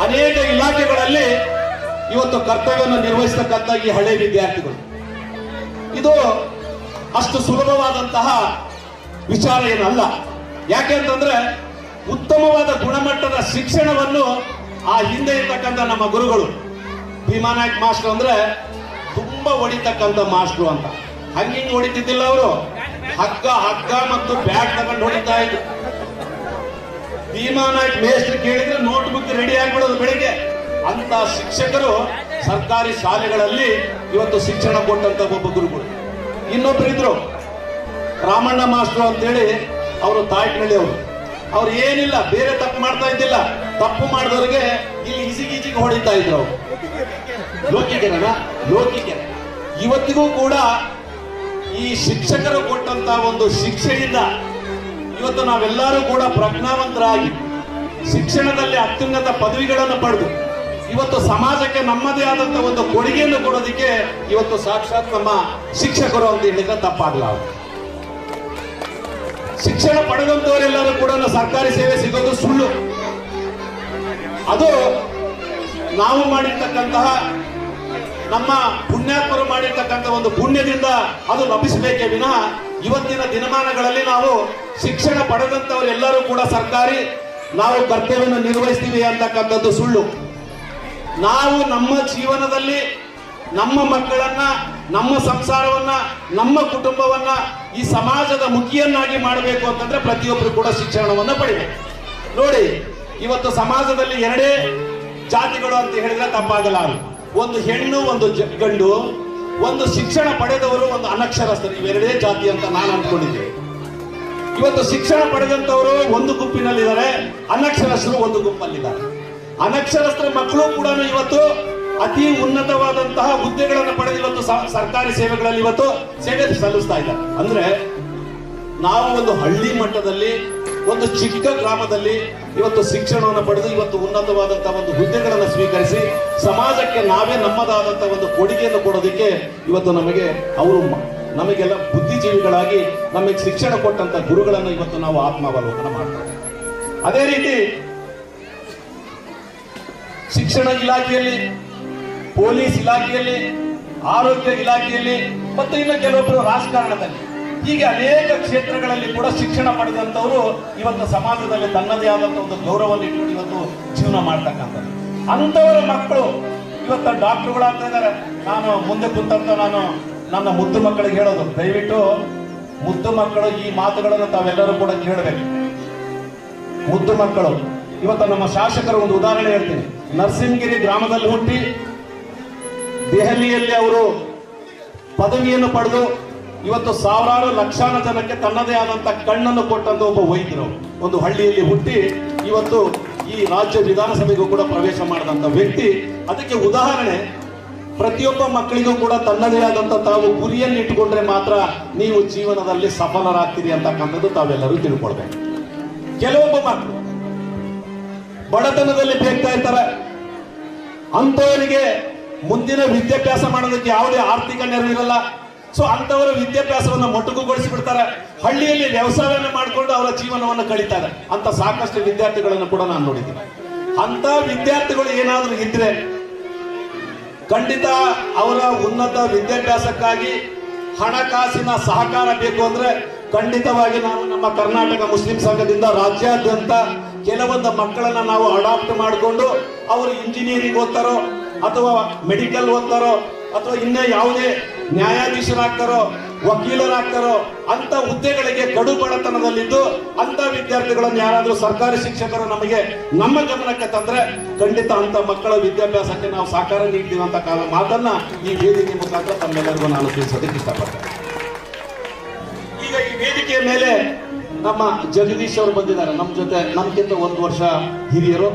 Speaker 11: ಅನೇಕ ಇಲಾಖೆಗಳಲ್ಲಿ ಇವತ್ತು ಕರ್ತವ್ಯವನ್ನು ನಿರ್ವಹಿಸತಕ್ಕಂಥ ಈ ಹಳೆ ವಿದ್ಯಾರ್ಥಿಗಳು, ಇದು ಅಷ್ಟು ಸುಲಭವಾದಂತಹ ವಿಚಾರ ಏನಲ್ಲ. ಯಾಕೆ ಅಂತಂದ್ರೆ ಉತ್ತಮವಾದ ಗುಣಮಟ್ಟದ ಶಿಕ್ಷಣವನ್ನು ಆ ಹಿಂದೆ ಇರ್ತಕ್ಕಂಥ ನಮ್ಮ ಗುರುಗಳು, ಭೀಮಾನಾಯ್ಕ ಮಾಸ್ಟರ್ ಅಂದ್ರೆ ತುಂಬಾ ಹೊಡಿತಕ್ಕಂಥ ಮಾಸ್ಟ್ರು ಅಂತ. ಹಂಗಿಂಗ್ ಹೊಡಿತಿದ್ದಿಲ್ಲ ಅವರು, ಹಗ್ಗ ಮತ್ತು ಬ್ಯಾಗ್ ತಗೊಂಡು ಹೊಡಿತಾ ಇದ್ರು. ಭೀಮಾನಾಯ್ಕ ಮೇಸ್ಟ್ರು ಕೇಳಿದ್ರೆ ನೋಟ್ ಬುಕ್ ರೆಡಿ ಆಗ್ಬಿಡೋದು ಬೆಳಿಗ್ಗೆ. ಅಂತ ಶಿಕ್ಷಕರು ಸರ್ಕಾರಿ ಶಾಲೆಗಳಲ್ಲಿ ಇವತ್ತು ಶಿಕ್ಷಣ ಕೊಟ್ಟಂತ ಒಬ್ಬ ಗುರುಗಳು. ಇನ್ನೊಬ್ರು ಇದ್ರು ರಾಮಣ್ಣ ಮಾಸ್ಟ್ರು ಅಂತೇಳಿ, ಅವರು ತಾಯ್ಕನಳ್ಳಿ ಅವರು. ಅವ್ರು ಏನಿಲ್ಲ, ಬೇರೆ ತಪ್ಪು ಮಾಡ್ತಾ ಇದ್ದಿಲ್ಲ, ತಪ್ಪು ಮಾಡಿದವ್ರಿಗೆ ಇಲ್ಲಿ ಈಜಿಗೆ ಹೊಡಿತಾ ಇದ್ರು ಅವರು. ಲೋಕಿಕೆರೆ ಇವತ್ತಿಗೂ ಕೂಡ ಈ ಶಿಕ್ಷಕರು ಕೊಟ್ಟಂತ ಒಂದು ಶಿಕ್ಷೆಯಿಂದ ಇವತ್ತು ನಾವೆಲ್ಲರೂ ಕೂಡ ಪ್ರಜ್ಞಾವಂತರಾಗಿ ಶಿಕ್ಷಣದಲ್ಲಿ ಅತ್ಯುನ್ನತ ಪದವಿಗಳನ್ನು ಪಡೆದು ಇವತ್ತು ಸಮಾಜಕ್ಕೆ ನಮ್ಮದೇ ಆದಂತ ಒಂದು ಕೊಡುಗೆಯನ್ನು ಕೊಡೋದಕ್ಕೆ ಇವತ್ತು ಸಾಕ್ಷಾತ್ ನಮ್ಮ ಶಿಕ್ಷಕರು ಅಂತ ಹೇಳಿದ್ರೆ ತಪ್ಪಾಗಲಾರದು. ಶಿಕ್ಷಣ ಪಡೆದಂತವರೆಲ್ಲರೂ ಕೂಡ ಸರ್ಕಾರಿ ಸೇವೆ ಸಿಗೋದು ಸುಳ್ಳು. ಅದು ನಾವು ಮಾಡಿರ್ತಕ್ಕಂತಹ, ನಮ್ಮ ಪುಣ್ಯಾತ್ಮರು ಮಾಡಿರ್ತಕ್ಕಂಥ ಒಂದು ಪುಣ್ಯದಿಂದ ಅದು ಲಭಿಸಬೇಕೇ ವಿನಃ ಇವತ್ತಿನ ದಿನಮಾನಗಳಲ್ಲಿ ನಾವು ಶಿಕ್ಷಣ ಪಡೆದಂತವರೆಲ್ಲರೂ ಕೂಡ ಸರ್ಕಾರಿ ನಾವು ಕರ್ತವ್ಯವನ್ನು ನಿರ್ವಹಿಸ್ತೀವಿ ಅಂತಕ್ಕಂಥದ್ದು ಸುಳ್ಳು. ನಾವು ನಮ್ಮ ಜೀವನದಲ್ಲಿ ನಮ್ಮ ಮಕ್ಕಳನ್ನ, ನಮ್ಮ ಸಂಸಾರವನ್ನ, ನಮ್ಮ ಕುಟುಂಬವನ್ನ ಈ ಸಮಾಜದ ಮುಖಿಯನ್ನಾಗಿ ಮಾಡಬೇಕು ಅಂತಂದ್ರೆ ಪ್ರತಿಯೊಬ್ಬರು ಕೂಡ ಶಿಕ್ಷಣವನ್ನ ಪಡಿಬೇಕು. ನೋಡಿ, ಇವತ್ತು ಸಮಾಜದಲ್ಲಿ 2 ಜಾತಿಗಳು ಅಂತ ಹೇಳಿದ್ರೆ ತಪ್ಪಾಗಲಾರದು. ಒಂದು ಹೆಣ್ಣು, ಒಂದು ಗಂಡು, ಒಂದು ಶಿಕ್ಷಣ ಪಡೆದವರು, ಒಂದು ಅನಕ್ಷರಸ್ಥರು. ಇವೆರಡೇ ಜಾತಿ ಅಂತ ನಾನು ಅನ್ಕೊಂಡಿದ್ದೆ. ಇವತ್ತು ಶಿಕ್ಷಣ ಪಡೆದಂತವರು ಒಂದು ಗುಂಪಿನಲ್ಲಿದ್ದಾರೆ, ಅನಕ್ಷರಸ್ಥರು ಒಂದು ಗುಂಪಲ್ಲಿದ್ದಾರೆ. ಅನಕ್ಷರಸ್ಥರ ಮಕ್ಕಳು ಕೂಡ ಇವತ್ತು ಅತಿ ಉನ್ನತವಾದಂತಹ ಹುದ್ದೆಗಳನ್ನು ಪಡೆದು ಇವತ್ತು ಸರ್ಕಾರಿ ಸೇವೆಗಳಲ್ಲಿ ಇವತ್ತು ಸೇವೆ ಸಲ್ಲಿಸ್ತಾ ಇದ್ದಾರೆ. ಅಂದ್ರೆ ನಾವು ಒಂದು ಹಳ್ಳಿ ಮಟ್ಟದಲ್ಲಿ ಒಂದು ಚಿಕ್ಕ ಗ್ರಾಮದಲ್ಲಿ ಇವತ್ತು ಶಿಕ್ಷಣವನ್ನು ಪಡೆದು ಇವತ್ತು ಉನ್ನತವಾದಂತಹ ಒಂದು ಹುದ್ದೆಗಳನ್ನು ಸ್ವೀಕರಿಸಿ ಸಮಾಜಕ್ಕೆ ನಾವೇ ನಮ್ಮದಾದಂತಹ ಒಂದು ಕೊಡುಗೆಯನ್ನು ಕೊಡೋದಕ್ಕೆ ಇವತ್ತು ನಮಗೆಲ್ಲ ಬುದ್ಧಿಜೀವಿಗಳಾಗಿ ನಮಗೆ ಶಿಕ್ಷಣ ಕೊಟ್ಟಂತ ಗುರುಗಳನ್ನು ಇವತ್ತು ನಾವು ಆತ್ಮಾವಲೋಕನ ಮಾಡ್ತೇವೆ. ಅದೇ ರೀತಿ ಶಿಕ್ಷಣ ಇಲಾಖೆಯಲ್ಲಿ, ಪೊಲೀಸ್ ಇಲಾಖೆಯಲ್ಲಿ, ಆರೋಗ್ಯ ಇಲಾಖೆಯಲ್ಲಿ ಮತ್ತು ಇನ್ನು ಕೆಲವೊಬ್ಬರು ರಾಜಕಾರಣದಲ್ಲಿ, ಹೀಗೆ ಅನೇಕ ಕ್ಷೇತ್ರಗಳಲ್ಲಿ ಕೂಡ ಶಿಕ್ಷಣ ಪಡೆದಂತವರು ಇವತ್ತು ಸಮಾಜದಲ್ಲಿ ತನ್ನದೇ ಆದಂತ ಒಂದು ಗೌರವವನ್ನು ಇಟ್ಕೊಂಡು ಇವತ್ತು ಜೀವನ ಮಾಡ್ತಕ್ಕಂಥದ್ದು. ಅಂತವರ ಮಕ್ಕಳು ಇವತ್ತು ಡಾಕ್ಟರ್ಗಳಾಗ್ತಾ ಇದ್ದಾರೆ. ನಾನು ಮುಂದೆ ಕುಂತಂತ ನನ್ನ ಮುದ್ದು ಮಕ್ಕಳಿಗೆ ಹೇಳೋದು, ದಯವಿಟ್ಟು ಮುದ್ದು ಮಕ್ಕಳು ಈ ಮಾತುಗಳನ್ನು ತಾವೆಲ್ಲರೂ ಕೂಡ ಕೇಳಬೇಕು. ಮುದ್ದು ಮಕ್ಕಳು ಇವತ್ತು ನಮ್ಮ ಶಾಸಕರ ಒಂದು ಉದಾಹರಣೆ ಹೇಳ್ತೀನಿ. ನರಸಿಂಹಗಿರಿ ಗ್ರಾಮದಲ್ಲಿ ಹುಟ್ಟಿ ದೆಹಲಿಯಲ್ಲಿ ಅವರು ಪದವಿಯನ್ನು ಪಡೆದು ಇವತ್ತು ಸಾವಿರಾರು ಲಕ್ಷಾನ ಜನಕ್ಕೆ ತನ್ನದೇ ಆದಂತ ಕಣ್ಣನ್ನು ಕೊಟ್ಟಂತ ಒಬ್ಬ ವೈದ್ಯರು ಒಂದು ಹಳ್ಳಿಯಲ್ಲಿ ಹುಟ್ಟಿ ಇವತ್ತು ಈ ರಾಜ್ಯ ವಿಧಾನಸಭೆಗೂ ಕೂಡ ಪ್ರವೇಶ ಮಾಡಿದಂತ ವ್ಯಕ್ತಿ. ಅದಕ್ಕೆ ಉದಾಹರಣೆ, ಪ್ರತಿಯೊಬ್ಬ ಮಕ್ಕಳಿಗೂ ಕೂಡ ತನ್ನದೇ ಆದಂತ ತಾವು ಗುರಿಯನ್ನು ಇಟ್ಟುಕೊಂಡ್ರೆ ಮಾತ್ರ ನೀವು ಜೀವನದಲ್ಲಿ ಸಫಲರಾಗ್ತೀರಿ ಅಂತಕ್ಕಂಥದ್ದು ತಾವೆಲ್ಲರೂ ತಿಳ್ಕೊಳ್ಬೇಕು. ಕೆಲವೊಬ್ಬ ಮಕ್ಕಳು ಬಡತನದಲ್ಲಿ ಬೇಗ್ತಾ ಇರ್ತಾರೆ. ಅಂತವರಿಗೆ ಮುಂದಿನ ವಿದ್ಯಾಭ್ಯಾಸ ಮಾಡೋದಕ್ಕೆ ಯಾವುದೇ ಆರ್ಥಿಕ ನೆರವಿರಲ್ಲ. ಸೊ ಅಂತವರ ವಿದ್ಯಾಭ್ಯಾಸವನ್ನು ಮೊಟಕುಗೊಳಿಸಿ ಬಿಡ್ತಾರೆ. ಹಳ್ಳಿಯಲ್ಲಿ ವ್ಯವಸಾಯವನ್ನು ಮಾಡಿಕೊಂಡು ಅವರ ಜೀವನವನ್ನು ಕಳೀತಾರೆ. ಅಂತ ಸಾಕಷ್ಟು ವಿದ್ಯಾರ್ಥಿಗಳನ್ನು ಕೂಡ ನಾನು ನೋಡಿದ್ದೀನಿ. ಅಂತ ವಿದ್ಯಾರ್ಥಿಗಳು ಏನಾದರೂ ಇದ್ರೆ ಖಂಡಿತ ಅವರ ಉನ್ನತ ವಿದ್ಯಾಭ್ಯಾಸಕ್ಕಾಗಿ ಹಣಕಾಸಿನ ಸಹಕಾರ ಬೇಕು ಅಂದ್ರೆ ಖಂಡಿತವಾಗಿ ನಾವು ನಮ್ಮ ಕರ್ನಾಟಕ ಮುಸ್ಲಿಂ ಸಂಘದಿಂದ ರಾಜ್ಯಾದ್ಯಂತ ಕೆಲವೊಂದು ಮಕ್ಕಳನ್ನ ನಾವು ಅಡಾಪ್ಟ್ ಮಾಡಿಕೊಂಡು ಅವರು ಇಂಜಿನಿಯರಿಂಗ್ ಓದ್ತಾರೋ ಅಥವಾ ಮೆಡಿಕಲ್ ಓದ್ತಾರೋ ಅಥವಾ ಇನ್ನೇ ಯಾವುದೇ ನ್ಯಾಯಾಧೀಶರಾಗ್ತಾರೋ ವಕೀಲರಾಗ್ತಾರೋ ಅಂತ ಹುದ್ದೆಗಳಿಗೆ ಕಡು ಬಡತನದಲ್ಲಿದ್ದು ಅಂತ ವಿದ್ಯಾರ್ಥಿಗಳನ್ನು ಯಾರಾದರೂ ಸರ್ಕಾರಿ ಶಿಕ್ಷಕರು ನಮ್ಮ ಗಮನಕ್ಕೆ ತಂದ್ರೆ ಖಂಡಿತ ಅಂತ ಮಕ್ಕಳ ವಿದ್ಯಾಭ್ಯಾಸಕ್ಕೆ ನಾವು ಸಹಕಾರ ನೀಡ್ತೀವಿ ಅಂತ ಮಾತನ್ನ ಈ ವೇದಿಕೆ ಮುಖಾಂತರ ತಮ್ಮೆಲ್ಲರಿಗೂ ನಾನು ತಿಳಿಸೋದಕ್ಕೆ ಇಷ್ಟಪಡ್ತೇನೆ. ಈಗ ಈ ವೇದಿಕೆಯ ಮೇಲೆ ನಮ್ಮ ಜಗದೀಶ್ ಅವರು ಬಂದಿದ್ದಾರೆ ನಮ್ಮ ಜೊತೆ, ನಮ್ಗಿಂತ 1 ವರ್ಷ ಹಿರಿಯರು.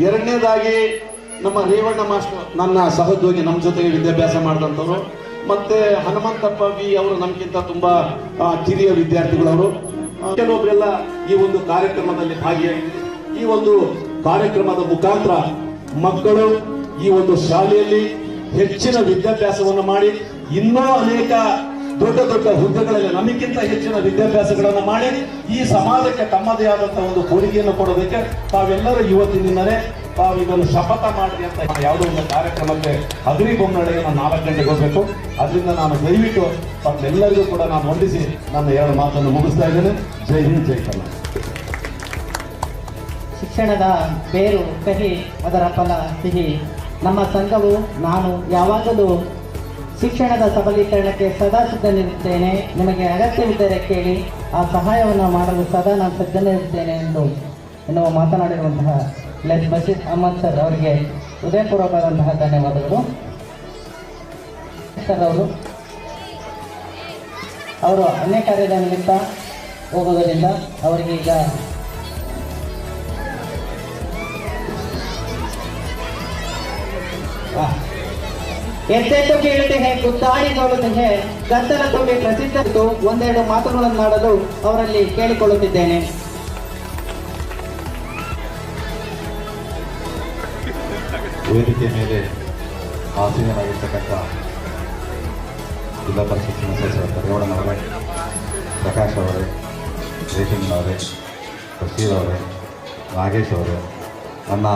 Speaker 11: ಎರಡನೇದಾಗಿ ನಮ್ಮ ರೇವಣ್ಣ ಮಾಸ್ಟರ್ ನನ್ನ ಸಹೋದ್ಯೋಗಿ, ನಮ್ಮ ಜೊತೆಗೆ ವಿದ್ಯಾಭ್ಯಾಸ ಮಾಡಿದಂಥವ್ರು. ಮತ್ತೆ ಹನುಮಂತಪ್ಪ ವಿ ಅವರು ನಮ್ಗಿಂತ ತುಂಬಾ ಕಿರಿಯ ವಿದ್ಯಾರ್ಥಿಗಳವರು. ಕೆಲವೊಬ್ಬರೆಲ್ಲ ಈ ಒಂದು ಕಾರ್ಯಕ್ರಮದಲ್ಲಿ ಭಾಗಿಯಾಗಿದ್ದಾರೆ. ಈ ಒಂದು ಕಾರ್ಯಕ್ರಮದ ಮುಖಾಂತರ ಮಕ್ಕಳು ಈ ಒಂದು ಶಾಲೆಯಲ್ಲಿ ಹೆಚ್ಚಿನ ವಿದ್ಯಾಭ್ಯಾಸವನ್ನು ಮಾಡಿ ಇನ್ನೂ ಅನೇಕ ದೊಡ್ಡ ದೊಡ್ಡ ಹುದ್ದೆಗಳಲ್ಲಿ ನಮಗಿಂತ ಹೆಚ್ಚಿನ ವಿದ್ಯಾಭ್ಯಾಸಗಳನ್ನು ಮಾಡಿ ಈ ಸಮಾಜಕ್ಕೆ ತಮ್ಮದೇ ಆದಂತಹ ಒಂದು ಕೊಡುಗೆಯನ್ನು ಕೊಡೋದಕ್ಕೆ ತಾವೆಲ್ಲರೂ ಇವತ್ತಿನಿಂದಲೇ ತಾವು ಇದನ್ನು ಶಪಥ ಮಾಡಿ ಅಂತ ಯಾವುದೋ ಒಂದು ಕಾರ್ಯಕ್ರಮಕ್ಕೆ ಅಗ್ರಿ ಬೊಮ್ಮನಡೆಗೆ ನಾನು 4 ಗಂಟೆಗೆ ಹೋಗಬೇಕು. ಅದರಿಂದ ನಾನು ದಯವಿಟ್ಟು ತಮ್ಮೆಲ್ಲರಿಗೂ ಕೂಡ ನಾನು ಹೊಂದಿಸಿ ನನ್ನ 2 ಮಾತನ್ನು ಮುಗಿಸ್ತಾ ಇದ್ದೇನೆ. ಜೈ ಹಿಂದ್, ಜೈ ಕರ್ನಾಟಕ.
Speaker 9: ಶಿಕ್ಷಣದ ಬೇರು ಕಹಿ, ಅದರ ಫಲ ಸಿಹಿ. ನಮ್ಮ ಸಂಘವು ನಾನು ಯಾವಾಗಲೂ ಶಿಕ್ಷಣದ ಸಬಲೀಕರಣಕ್ಕೆ ಸದಾ ಸಿದ್ಧನಿರುತ್ತೇನೆ. ನಿಮಗೆ ಅಗತ್ಯವಿದ್ದರೆ ಕೇಳಿ, ಆ ಸಹಾಯವನ್ನು ಮಾಡಲು ಸದಾ ನಾನು ಸಿದ್ಧನಿರುತ್ತೇನೆ ಎನ್ನುವ ಮಾತನಾಡಿರುವಂತಹ ಲೆಸ್ ಬಶೀರ್ ಅಹಮದ್ ಸರ್ ಅವರಿಗೆ ಹೃದಯಪೂರ್ವಕವಾದಂತಹ ಧನ್ಯವಾದಗಳು. ಸರ್ ಅವರು ಅನ್ಯ ಕಾರ್ಯದ ನಿಮಿತ್ತ ಹೋಗುವುದರಿಂದ ಅವರಿಗೆ ಈಗ ಎಷ್ಟೆಷ್ಟು ಕೇಳುತ್ತೆ ಗುದ್ದಾಡಿ ನೋಡುತ್ತೆ ಗದ್ದಲ ತುಂಬಿ ಪ್ರಸಿದ್ಧ. 1-2 ಮಾತುಗಳನ್ನಾಡಲು ಅವರಲ್ಲಿ ಕೇಳಿಕೊಳ್ಳುತ್ತಿದ್ದೇನೆ.
Speaker 11: ವೇದಿಕೆ ಮೇಲೆ ಆಸೀನರಾಗಿರ್ತಕ್ಕಂಥ ಜಿಲ್ಲಾ ಪರಿಷತ್ ಸದಸ್ಯರಾದ ರೇವಣ್ಣನವರೇ, ಪ್ರಕಾಶ್ ಅವರೇ, ರೇಷಣ್ಣನವರೇ, ಬಶೀರ್ ಅವರೇ, ನಾಗೇಶ್ ಅವರೇ, ನನ್ನ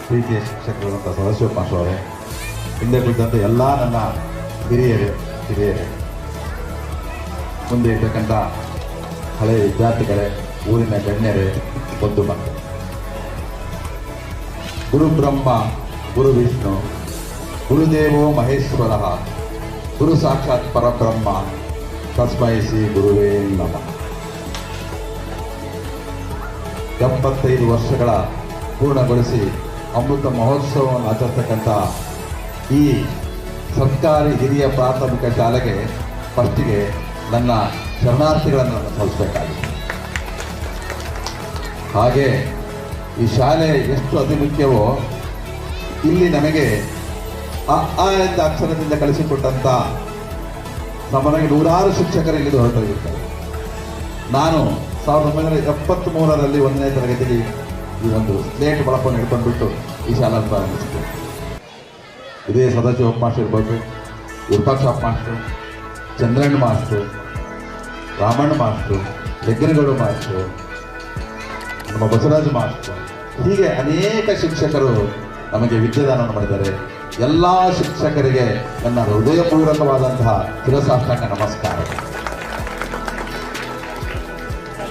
Speaker 11: ಪ್ರೀತಿಯ ಶಿಕ್ಷಕರು ಸದಾಶಿವ ಮಾಸ್ಟರ್ ಅವರೇ, ಹಿಂದೆ ಕುರಿತಂತೆ ಎಲ್ಲ ನನ್ನ ಹಿರಿಯರೇ, ಮುಂದೆ ಇರ್ತಕ್ಕಂಥ ಹಳೆಯ ವಿದ್ಯಾರ್ಥಿಗಳೇ, ಊರಿನ ಗಣ್ಯರೇ, ಬಂಧು ಮಕ್ಕಳು, ಗುರು ಬ್ರಹ್ಮ ಗುರು ವಿಷ್ಣು ಗುರುದೇವೋ ಮಹೇಶ್ವರ ಗುರು ಸಾಕ್ಷಾತ್ ಪರಬ್ರಹ್ಮ ತಸ್ಮೈ ಶ್ರೀ ಗುರುವೇ ನಮಃ. 75 ವರ್ಷಗಳ ಪೂರ್ಣಗೊಳಿಸಿ ಅಮೃತ ಮಹೋತ್ಸವವನ್ನು ಆಚರಿಸ್ತಕ್ಕಂಥ ಈ ಸರ್ಕಾರಿ ಹಿರಿಯ ಪ್ರಾಥಮಿಕ ಶಾಲೆಗೆ ಫಸ್ಟಿಗೆ ನನ್ನ ಶರಣಾರ್ಥಿಗಳನ್ನು ಸಲ್ಲಿಸಬೇಕಾಗಿದೆ. ಹಾಗೆ ಈ ಶಾಲೆ ಎಷ್ಟು ಅತಿ ಮುಖ್ಯವೋ ಇಲ್ಲಿ ನಮಗೆ ಅ ಎಂದ ಅಕ್ಷರದಿಂದ ಕಲಿಸಿಕೊಟ್ಟಂತ ನಮಗೆ ನೂರಾರು ಶಿಕ್ಷಕರು ಇಲ್ಲಿ ಹೊರಟೋಗಿರ್ತಾರೆ. ನಾನು 1973ರಲ್ಲಿ 1ನೇ ತರಗತಿಗೆ ಈ ಒಂದು ಸ್ಲೇಟ್ ಬಳಪನ್ನು ಹಿಡ್ಕೊಂಡ್ಬಿಟ್ಟು ಈ ಶಾಲಾ ಪ್ರಾರಂಭಿಸಿದೆ. ಇದೇ ಸದಾಶಿವಪ್ಪ ಮಾಸ್ಟರ್ ಇರ್ಬೋದು, Virupakshappa master, Chandranna master, Ramanna master, Hegganagowda master, ನಮ್ಮ ಬಸವರಾಜ ಮಾಸ್ಟರು, ಹೀಗೆ ಅನೇಕ ಶಿಕ್ಷಕರು ನಮಗೆ ವಿದ್ಯಾದಾನ ಮಾಡಿದ್ದಾರೆ. ಎಲ್ಲ ಶಿಕ್ಷಕರಿಗೆ ನನ್ನ ಹೃದಯಪೂರ್ವಕವಾದಂತಹ ಶಿರಸಾಷ್ಟಾಂಗ ನಮಸ್ಕಾರ.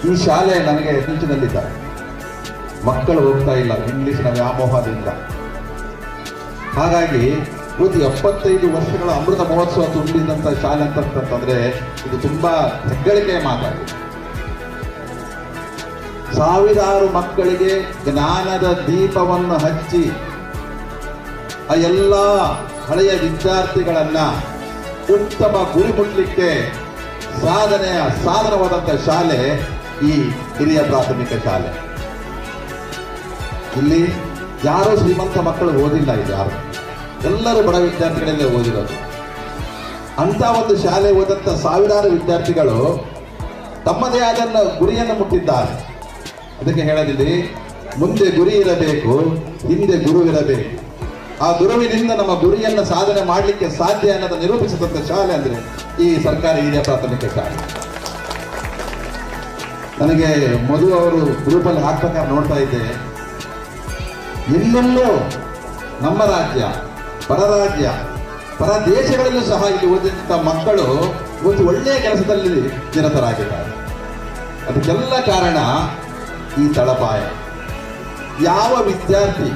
Speaker 11: ಈ ಶಾಲೆ ನನಗೆ ಮುಂಚಿನಲ್ಲಿದ್ದಾರೆ. ಮಕ್ಕಳು ಹೋಗ್ತಾ ಇಲ್ಲ ಇಂಗ್ಲಿಷ್ನ ವ್ಯಾಮೋಹದಿಂದ. ಹಾಗಾಗಿ ಇವತ್ತು 75 ವರ್ಷಗಳ ಅಮೃತ ಮಹೋತ್ಸವ ತುಂಬಿದಂಥ ಶಾಲೆ ಅಂತಂದ್ರೆ ಇದು ತುಂಬಾ ಹೆಗ್ಗಳಿಕೆಯ ಮಾತಾಗಿದೆ. ಸಾವಿರಾರು ಮಕ್ಕಳಿಗೆ ಜ್ಞಾನದ ದೀಪವನ್ನು ಹಚ್ಚಿ ಆ ಎಲ್ಲ ಹಳೆಯ ವಿದ್ಯಾರ್ಥಿಗಳನ್ನ ಉತ್ತಮ ಗುರಿ ಮುಟ್ಟಲಿಕ್ಕೆ ಸಾಧನವಾದಂಥ ಶಾಲೆ ಈ ಹಿರಿಯ ಪ್ರಾಥಮಿಕ ಶಾಲೆ. ಇಲ್ಲಿ ಯಾರೋ ಶ್ರೀಮಂತ ಮಕ್ಕಳು ಓದಿಲ್ಲ, ಇಲ್ಲಿ ಯಾರು, ಎಲ್ಲರೂ ಬಡ ವಿದ್ಯಾರ್ಥಿಗಳಲ್ಲೇ ಓದಿರೋದು. ಅಂತ ಒಂದು ಶಾಲೆ ಓದಂತ ಸಾವಿರಾರು ವಿದ್ಯಾರ್ಥಿಗಳು ತಮ್ಮದೇ ಆದ ಗುರಿಯನ್ನು ಮುಟ್ಟಿದ್ದಾರೆ. ಅದಕ್ಕೆ ಹೇಳದಿಲ್ಲಿ ಮುಂದೆ ಗುರಿ ಇರಬೇಕು, ಹಿಂದೆ ಗುರು ಇರಬೇಕು. ಆ ಗುರುವಿನಿಂದ ನಮ್ಮ ಗುರಿಯನ್ನು ಸಾಧನೆ ಮಾಡಲಿಕ್ಕೆ ಸಾಧ್ಯ ಅನ್ನೋದನ್ನು ನಿರೂಪಿಸಿದಂಥ ಶಾಲೆ ಅಂದ್ರೆ ಈ ಸರ್ಕಾರಿ ಹಿರಿಯ ಪ್ರಾಥಮಿಕ ಶಾಲೆ. ನನಗೆ ಮಧು ಅವರು ಗ್ರೂಪಲ್ಲಿ ಹಾಕ್ಬೇಕಾದ್ರೆ ನೋಡ್ತಾ ಇದ್ದೆ, ಎಲ್ಲೆಲ್ಲೋ ನಮ್ಮ ರಾಜ್ಯ, ಪರ ದೇಶಗಳಲ್ಲೂ ಸಹ ಇಲ್ಲಿ ಓದಿದಂಥ ಮಕ್ಕಳು ಒಂದು ಒಳ್ಳೆಯ ಕೆಲಸದಲ್ಲಿ ನಿರತರಾಗಿದ್ದಾರೆ. ಅದಕ್ಕೆಲ್ಲ ಕಾರಣ ಈ ತಳಪಾಯ. ಯಾವ ವಿದ್ಯಾರ್ಥಿ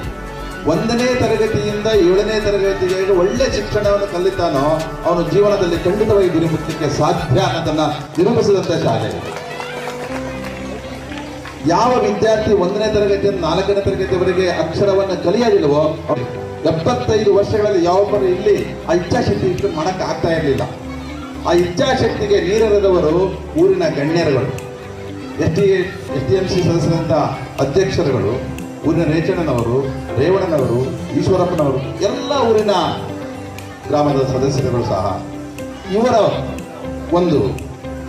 Speaker 11: 1ನೇ ತರಗತಿಯಿಂದ 7ನೇ ತರಗತಿಗೆ ಒಳ್ಳೆ ಶಿಕ್ಷಣವನ್ನು ಕಲಿತಾನೋ ಅವನು ಜೀವನದಲ್ಲಿ ಖಂಡಿತವಾಗಿ ಗುರಿ ಮುಟ್ಟಲಿಕ್ಕೆ ಸಾಧ್ಯ ಅನ್ನೋದನ್ನ ನಿರೂಪಿಸಿದಂಥ ಶಾಲೆ. ಯಾವ ವಿದ್ಯಾರ್ಥಿ 1ನೇ ತರಗತಿಯಿಂದ 4ನೇ ತರಗತಿಯವರೆಗೆ ಅಕ್ಷರವನ್ನು ಕಲಿಯೋದಿಲ್ವೋ 75 ವರ್ಷಗಳಲ್ಲಿ ಯಾವೊಬ್ಬರು ಇಲ್ಲಿ ಆ ಇಚ್ಛಾಶಕ್ತಿ ಇಟ್ಟು ಮಾಡಕ್ಕೆ ಆಗ್ತಾ ಇರಲಿಲ್ಲ. ಆ ಇಚ್ಛಾಶಕ್ತಿಗೆ ನೀರೆರೆದವರು ಊರಿನ ಗಣ್ಯರುಗಳು, STMC ಸದಸ್ಯರಂತ ಅಧ್ಯಕ್ಷರುಗಳು, ಊರಿನ ರೇಚಣ್ಣನವರು, ರೇವಣ್ಣನವರು, ಈಶ್ವರಪ್ಪನವರು, ಎಲ್ಲ ಊರಿನ ಗ್ರಾಮದ ಸದಸ್ಯರುಗಳು ಸಹ ಇವರ ಒಂದು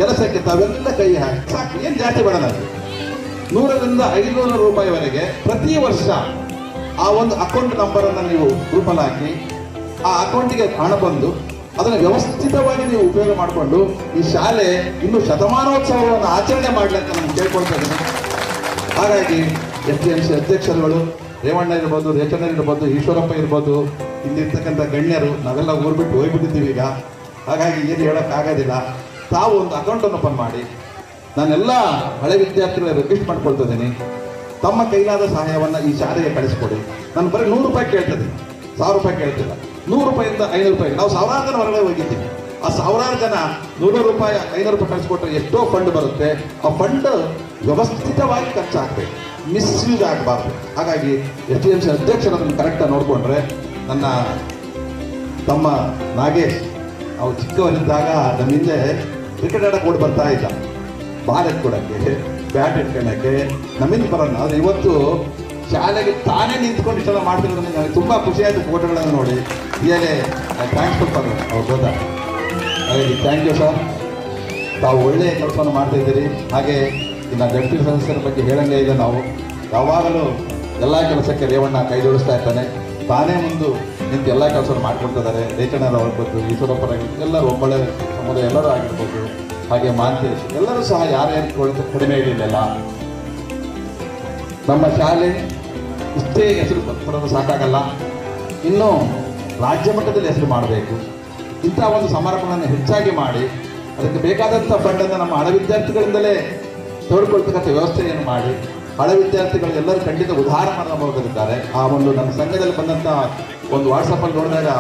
Speaker 11: ಕೆಲಸಕ್ಕೆ ತಾವೆಲ್ಲ ಕೈ ಹಾಕಿ ಸಾಕು, ಏನು ಜಾಸ್ತಿ ಬೇಡ ನನಗೆ 100 ರಿಂದ 500 ರೂಪಾಯಿವರೆಗೆ ಪ್ರತಿ ವರ್ಷ ಆ ಒಂದು ಅಕೌಂಟ್ ನಂಬರ್ ಅನ್ನು ನೀವು ಗ್ರೂಪಲ್ಲಿ ಹಾಕಿ ಆ ಅಕೌಂಟಿಗೆ ಹಣ ಬಂದು ಅದನ್ನು ವ್ಯವಸ್ಥಿತವಾಗಿ ನೀವು ಉಪಯೋಗ ಮಾಡಿಕೊಂಡು ಈ ಶಾಲೆ ಇನ್ನು ಶತಮಾನೋತ್ಸವವನ್ನು ಆಚರಣೆ ಮಾಡಲಿ ಅಂತ ನಾನು ಕೇಳ್ಕೊಳ್ತಾ ಇದ್ದೀನಿ. ಹಾಗಾಗಿ STMC ಅಧ್ಯಕ್ಷರುಗಳು ರೇವಣ್ಣ ಇರ್ಬೋದು, ರೇಚಣ್ಣ ಇರ್ಬೋದು, ಈಶ್ವರಪ್ಪ ಇರ್ಬೋದು, ಇಲ್ಲಿರ್ತಕ್ಕಂಥ ಗಣ್ಯರು ನಾವೆಲ್ಲ ಊರು ಬಿಟ್ಟು ಹೋಗ್ಬಿಟ್ಟಿದ್ದೀವಿ ಈಗ. ಹಾಗಾಗಿ ಏನು ಹೇಳೋಕ್ಕಾಗೋದಿಲ್ಲ. ತಾವು ಒಂದು ಅಕೌಂಟನ್ನು ಓಪನ್ ಮಾಡಿ ನಾನೆಲ್ಲ ಹಳೆ ವಿದ್ಯಾರ್ಥಿಗಳ ರಿಕ್ವೆಸ್ಟ್ ಮಾಡ್ಕೊಳ್ತಾ ಇದ್ದೀನಿ, ತಮ್ಮ ಕೈಲಾದ ಸಹಾಯವನ್ನು ಈ ಶಾಲೆಗೆ ಕಳಿಸ್ಕೊಡಿ. ನಾನು ಬರೀ 100 ರೂಪಾಯಿ ಕೇಳ್ತಿದ್ದೀನಿ, 1000 ರೂಪಾಯಿ ಕೇಳ್ತಿಲ್ಲ. 100 ರೂಪಾಯಿಂದ 500 ರೂಪಾಯಿ. ನಾವು ಸಾವಿರಾರು ಜನ ಹೊರಗಡೆ ಹೋಗಿದ್ದೀವಿ. ಆ ಸಾವಿರಾರು ಜನ 100 ರೂಪಾಯಿ 500 ರೂಪಾಯಿ ಕಳಿಸ್ಕೊಟ್ರೆ ಎಷ್ಟೋ ಫಂಡ್ ಬರುತ್ತೆ. ಆ ಫಂಡ್ ವ್ಯವಸ್ಥಿತವಾಗಿ ಖರ್ಚಾಗಬೇಕು, ಮಿಸ್ಯೂಸ್ ಆಗಬಾರ್ದು. ಹಾಗಾಗಿ STMC ಅಧ್ಯಕ್ಷರು ಅದನ್ನು ಕರೆಕ್ಟಾಗಿ ನೋಡಿಕೊಂಡ್ರೆ, ನನ್ನ ತಮ್ಮ ನಾಗೇಶ್ ಅವ್ರು ಚಿಕ್ಕವರಿದ್ದಾಗ ನಮ್ಮ ಹಿಂದೆ ಕ್ರಿಕೆಟ್ ಆಡಕ್ಕೆ ಓಡಿ ಬರ್ತಾ ಇದ್ದ, ಬಾಲ್ ಎತ್ಕೊಡಕ್ಕೆ, ಬ್ಯಾಟ್ ಇಟ್ಕೊಳ್ಳೋಕ್ಕೆ ನಮ್ಮಿಂದ ಬರೋಣ. ಆದರೆ ಇವತ್ತು ಶಾಲೆಗೆ ತಾನೇ ನಿಂತ್ಕೊಂಡು ಇಷ್ಟೆಲ್ಲ ಮಾಡ್ತಿರೋದು ನನಗೆ ತುಂಬ ಖುಷಿ ಆಯಿತು. ಫೋಟೋಗಳನ್ನು ನೋಡಿ ಹೀಗೆ ಥ್ಯಾಂಕ್ಸ್ ಕೊಡ್ತಾರೆ ಅವ್ರು ಗೊತ್ತಾ. ಹಾಗಾಗಿ ಥ್ಯಾಂಕ್ ಯು ಸರ್, ತಾವು ಒಳ್ಳೆಯ ಕೆಲಸವನ್ನು ಮಾಡ್ತಾಯಿದ್ದೀರಿ. ಹಾಗೆ ಇನ್ನು ಜಡ್ಪಿ ಸದಸ್ಯರ ಬಗ್ಗೆ ಹೇಳಂಗೆ ಇದೆ, ನಾವು ಯಾವಾಗಲೂ ಎಲ್ಲ ಕೆಲಸಕ್ಕೆ ರೇವಣ್ಣ ಕೈ ಜೋಡಿಸ್ತಾ ಇರ್ತಾನೆ, ತಾನೇ ಮುಂದೆ ನಿಂತು ಎಲ್ಲ ಕೆಲಸವನ್ನು ಮಾಡ್ಕೊಳ್ತಿದ್ದಾರೆ. ರೇಚಣ್ಣರು ಆಗಿರ್ಬೋದು, ಈಶ್ವರಪ್ಪರಾಗಿರ್ಬೋದು, ಎಲ್ಲರೂ ಒಬ್ಬಳೆ ಸಮುದಾಯ ಎಲ್ಲರೂ ಆಗಿರ್ಬೋದು, ಹಾಗೆ ಮಾಂತೇಶ್ ಎಲ್ಲರೂ ಸಹ ಯಾರ್ಯಾರು ಕಡಿಮೆ ಇರಲಿಲ್ಲ. ನಮ್ಮ ಶಾಲೆ ಇಷ್ಟೇ ಹೆಸರು ಪಡೆದು ಸಾಕಾಗಲ್ಲ, ಇನ್ನು ರಾಜ್ಯ ಮಟ್ಟದಲ್ಲಿ ಹೆಸರು ಮಾಡಬೇಕು. ಇಂಥ ಒಂದು ಸಮಾರಂಭಗಳನ್ನು ಹೆಚ್ಚಾಗಿ ಮಾಡಿ ಅದಕ್ಕೆ ಬೇಕಾದಂಥ ಫಂಡನ್ನು ನಮ್ಮ ಹಳೆ ವಿದ್ಯಾರ್ಥಿಗಳಿಂದಲೇ ತೋಡ್ಕೊಳ್ತಕ್ಕಂಥ ವ್ಯವಸ್ಥೆಯನ್ನು ಮಾಡಿ ಹಳೆ ವಿದ್ಯಾರ್ಥಿಗಳು ಎಲ್ಲರೂ ಖಂಡಿತ ಉದಾರ ಮನೋಭಾವದಲ್ಲಿದ್ದಾರೆ. ಆ ಒಂದು ನಮ್ಮ ಸಂಘದಲ್ಲಿ ಬಂದಂಥ ಒಂದು ವಾಟ್ಸಪ್ಪಲ್ಲಿ ನೋಡಿದಾಗ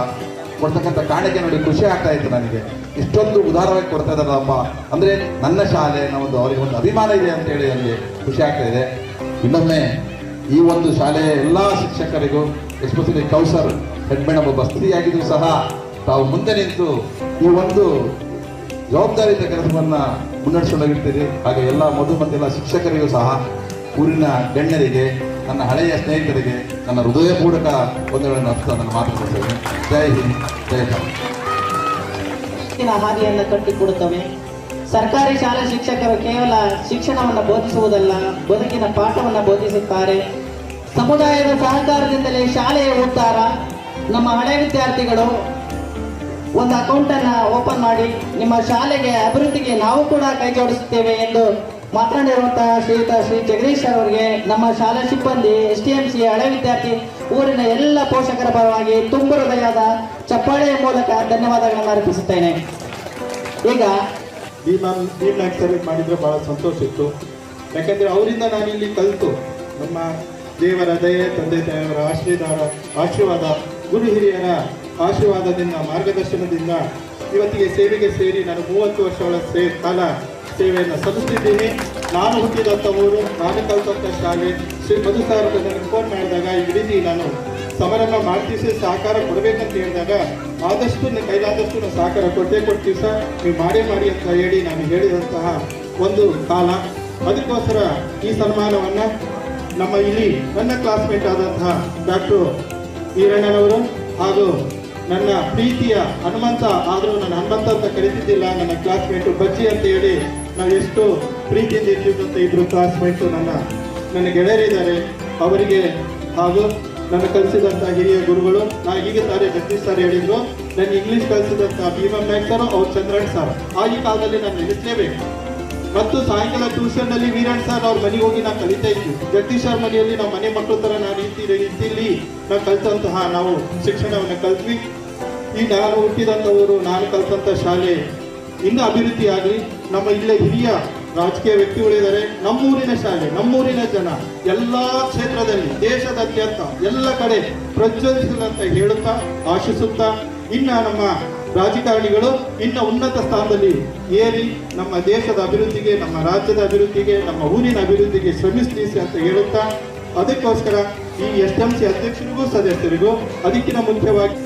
Speaker 11: ಕೊಡ್ತಕ್ಕಂಥ ಕಾಣಿಕೆ ನೋಡಿ ಖುಷಿ ಆಗ್ತಾ ಇತ್ತು ನನಗೆ. ಇಷ್ಟೊಂದು ಉದಾರವಾಗಿ ಕೊಡ್ತಾ ಇದ್ದಾರಪ್ಪ ಅಂದರೆ ನನ್ನ ಶಾಲೆ ನಮ್ಮದು ಅವರಿಗೆ ಒಂದು ಅಭಿಮಾನ ಇದೆ ಅಂತೇಳಿ ನನಗೆ ಖುಷಿ ಆಗ್ತಾ ಇದೆ. ಇನ್ನೊಮ್ಮೆ ಈ ಒಂದು ಶಾಲೆಯ ಎಲ್ಲ ಶಿಕ್ಷಕರಿಗೂ, ಎಸ್ಪೆಷಲಿ ಕೌಸರ್ ಹೆಡ್ ಮೇಡಮ್ ಒಬ್ಬ ಸ್ತ್ರೀಯಾಗಿದ್ದು ಸಹ ತಾವು ಮುಂದೆ ನಿಂತು ಈ ಒಂದು ಜವಾಬ್ದಾರಿಯುತ ಕೆಲಸವನ್ನು ಮುನ್ನಡೆಸ್ಕೊಂಡೋಗಿರ್ತೀರಿ. ಹಾಗೆ ಎಲ್ಲ ಮಧು ಮತ್ತೆಲ್ಲ ಶಿಕ್ಷಕರಿಗೂ ಸಹ, ಊರಿನ ಗಣ್ಯರಿಗೆ, ನನ್ನ ಹಳೆಯ ಸ್ನೇಹಿತರಿಗೆ ನನ್ನ ಹೃದಯಪೂರ್ವಕ ವಂದನೆಗಳನ್ನು ಅರ್ಪಿಸ್ತಾ ನನ್ನ ಮಾತು ಮುಗಿಸ್ತೇನೆ. ಜೈ ಹಿಂದ್, ಜೈ ಭಾರತ್.
Speaker 9: ಹಾದಿಯನ್ನು ಕಟ್ಟಿಕೊಡುತ್ತವೆ. ಸರ್ಕಾರಿ ಶಾಲಾ ಶಿಕ್ಷಕರು ಕೇವಲ ಶಿಕ್ಷಣವನ್ನು ಬೋಧಿಸುವುದಲ್ಲ, ಬದುಕಿನ ಪಾಠವನ್ನು ಬೋಧಿಸುತ್ತಾರೆ. ಸಮುದಾಯದ ಸಹಕಾರದಿಂದಲೇ ಶಾಲೆಯ ಉದ್ಧಾರ. ನಮ್ಮ ಹಳೆ ವಿದ್ಯಾರ್ಥಿಗಳು ಒಂದು ಅಕೌಂಟನ್ನು ಓಪನ್ ಮಾಡಿ ನಿಮ್ಮ ಶಾಲೆಗೆ ಅಭಿವೃದ್ಧಿಗೆ ನಾವು ಕೂಡ ಕೈ ಜೋಡಿಸುತ್ತೇವೆ ಎಂದು ಮಾತನಾಡಿರುವಂತಹ ಶ್ರೀಯುತ ಶ್ರೀ ಜಗದೀಶ್ ಅವರಿಗೆ ನಮ್ಮ ಶಾಲಾ ಸಿಬ್ಬಂದಿ, STMC ಹಳೆ ವಿದ್ಯಾರ್ಥಿ, ಊರಿನ ಎಲ್ಲ ಪೋಷಕರ ಪರವಾಗಿ ತುಂಬ ಹೃದಯದ ಚಪ್ಪಾಳೆಯ ಮೂಲಕ ಧನ್ಯವಾದಗಳನ್ನು ಅರ್ಪಿಸುತ್ತೇನೆ. ಈಗ
Speaker 12: ಭೀಮ್ನಾಯಕ್ ಸರ್ ಮಾಡಿದರೆ ಭಾಳ ಸಂತೋಷ ಇತ್ತು. ಯಾಕಂದರೆ ಅವರಿಂದ ನಾನಿಲ್ಲಿ ಕಲಿತು ನಮ್ಮ ದೇವರ ದಯೆ, ತಂದೆ ತಾಯಿಯವರ ಆಶೀರ್ವಾದ, ಗುರು ಹಿರಿಯರ ಆಶೀರ್ವಾದದಿಂದ, ಮಾರ್ಗದರ್ಶನದಿಂದ ಇವತ್ತಿಗೆ ಸೇವೆಗೆ ಸೇರಿ ನಾನು 30 ವರ್ಷಗಳ ಕಾಲ ಸೇವೆಯನ್ನು ಸಲ್ಲಿಸಿದ್ದೀನಿ. ನಾನು ಹುಟ್ಟಿದಂಥ ಊರು, ನಾನು ಕಲಿತಂಥ ಶಾಲೆ ಶ್ರೀ ಮಧು ಸರ್ ನನಗೆ ಫೋನ್ ಮಾಡಿದಾಗ ಈ ರೀತಿ ನಾನು ಸಮಾರಂಭ ಮಾಡ್ತೀವಿ, ಸಹಕಾರ ಕೊಡಬೇಕಂತ ಹೇಳಿದಾಗ ಆದಷ್ಟು ಕೈಲಾದಷ್ಟು ನಾನು ಸಹಕಾರ ಕೊಡ್ತೀವಿ ಸರ್, ನೀವು ಮಾಡಿ ಅಂತ ಹೇಳಿ ನಾನು ಹೇಳಿದಂತಹ ಒಂದು ಕಾಲ. ಅದಕ್ಕೋಸ್ಕರ ಈ ಸನ್ಮಾನವನ್ನು ನಮ್ಮ ಇಲ್ಲಿ ನನ್ನ ಕ್ಲಾಸ್ಮೇಟ್ ಆದಂತಹ ಡಾಕ್ಟರ್ ಈರಣ್ಣನವರು ಹಾಗೂ ನನ್ನ ಪ್ರೀತಿಯ ಹನುಮಂತ, ಆದರೂ ನಾನು ಹನುಮಂತ ಅಂತ ಕರೀತಿದ್ದಿಲ್ಲ, ನನ್ನ ಕ್ಲಾಸ್ಮೇಟು ಬಜ್ಜಿ ಅಂತ ಹೇಳಿ ನಾವು ಎಷ್ಟು ಪ್ರೀತಿಯಿಂದ ಇರ್ತಿದ್ದಂಥ ಇಬ್ಬರು ಕ್ಲಾಸ್ಮೇಟು ನನ್ನ ಗೆಳೆಯರಿದ್ದಾರೆ. ಅವರಿಗೆ ಹಾಗೂ ನನ್ನ ಕಲಿಸಿದಂಥ ಹಿರಿಯ ಗುರುಗಳು, ನಾನು ಈಗ ಸಾರಿ ಜಗದೀಶ್ ಸರ್ ಹೇಳಿದ್ರು, ನನ್ನ ಇಂಗ್ಲೀಷ್ ಕಲಿಸಿದಂಥ ಭೀಮನಾಯಕ್ ಸರ್, ಅವ್ರು ಚಂದ್ರಣ್ಣ ಸರ್, ಈ ಕಾಲದಲ್ಲಿ ನಾನು ನೆನೆಸಲೇಬೇಕು. ಮತ್ತು ಸಾಯಂಕಾಲ ಟ್ಯೂಷನ್ನಲ್ಲಿ ವೀರಣ್ಣ ಸರ್ ಅವ್ರ ಮನೆಗೆ ಹೋಗಿ ನಾವು ಕಲಿತಾ ಇದ್ವಿ. ಜಗದೀಶ್ ಸರ್ ಮನೆಯಲ್ಲಿ ನಾವು ಮನೆ ಮಕ್ಕಳ ಥರ ನಾನು ರೀತಿಯಲ್ಲಿ ನಾವು ಕಲಿತಂತಹ ನಾವು ಶಿಕ್ಷಣವನ್ನು ಕಲ್ತ್ವಿ. ಈ ನಾನು ಹುಟ್ಟಿದಂಥವರು, ನಾನು ಕಲಿತಂಥ ಶಾಲೆ ಇನ್ನೂ ಅಭಿವೃದ್ಧಿ ಆಗಲಿ. ನಮ್ಮ ಇಲ್ಲೇ ಹಿರಿಯ ರಾಜಕೀಯ ವ್ಯಕ್ತಿಗಳಿದ್ದಾರೆ. ನಮ್ಮೂರಿನ ಶಾಲೆ, ನಮ್ಮೂರಿನ ಜನ ಎಲ್ಲ ಕ್ಷೇತ್ರದಲ್ಲಿ ದೇಶದಾದ್ಯಂತ ಎಲ್ಲ ಕಡೆ ಪ್ರಜ್ವಲಿಸಲಂತ ಹೇಳುತ್ತಾ ಆಶಿಸುತ್ತಾ, ಇನ್ನು ನಮ್ಮ ರಾಜಕಾರಣಿಗಳು ಇನ್ನು ಉನ್ನತ ಸ್ಥಾನದಲ್ಲಿ ಏರಿ ನಮ್ಮ ದೇಶದ ಅಭಿವೃದ್ಧಿಗೆ, ನಮ್ಮ ರಾಜ್ಯದ ಅಭಿವೃದ್ಧಿಗೆ, ನಮ್ಮ ಊರಿನ ಅಭಿವೃದ್ಧಿಗೆ ಶ್ರಮಿಸಿ ಅಂತ ಹೇಳುತ್ತಾ, ಅದಕ್ಕೋಸ್ಕರ ಈ SMC ಅಧ್ಯಕ್ಷರಿಗೂ ಸದಸ್ಯರಿಗೂ ಅದಕ್ಕಿಂತ ಮುಖ್ಯವಾಗಿ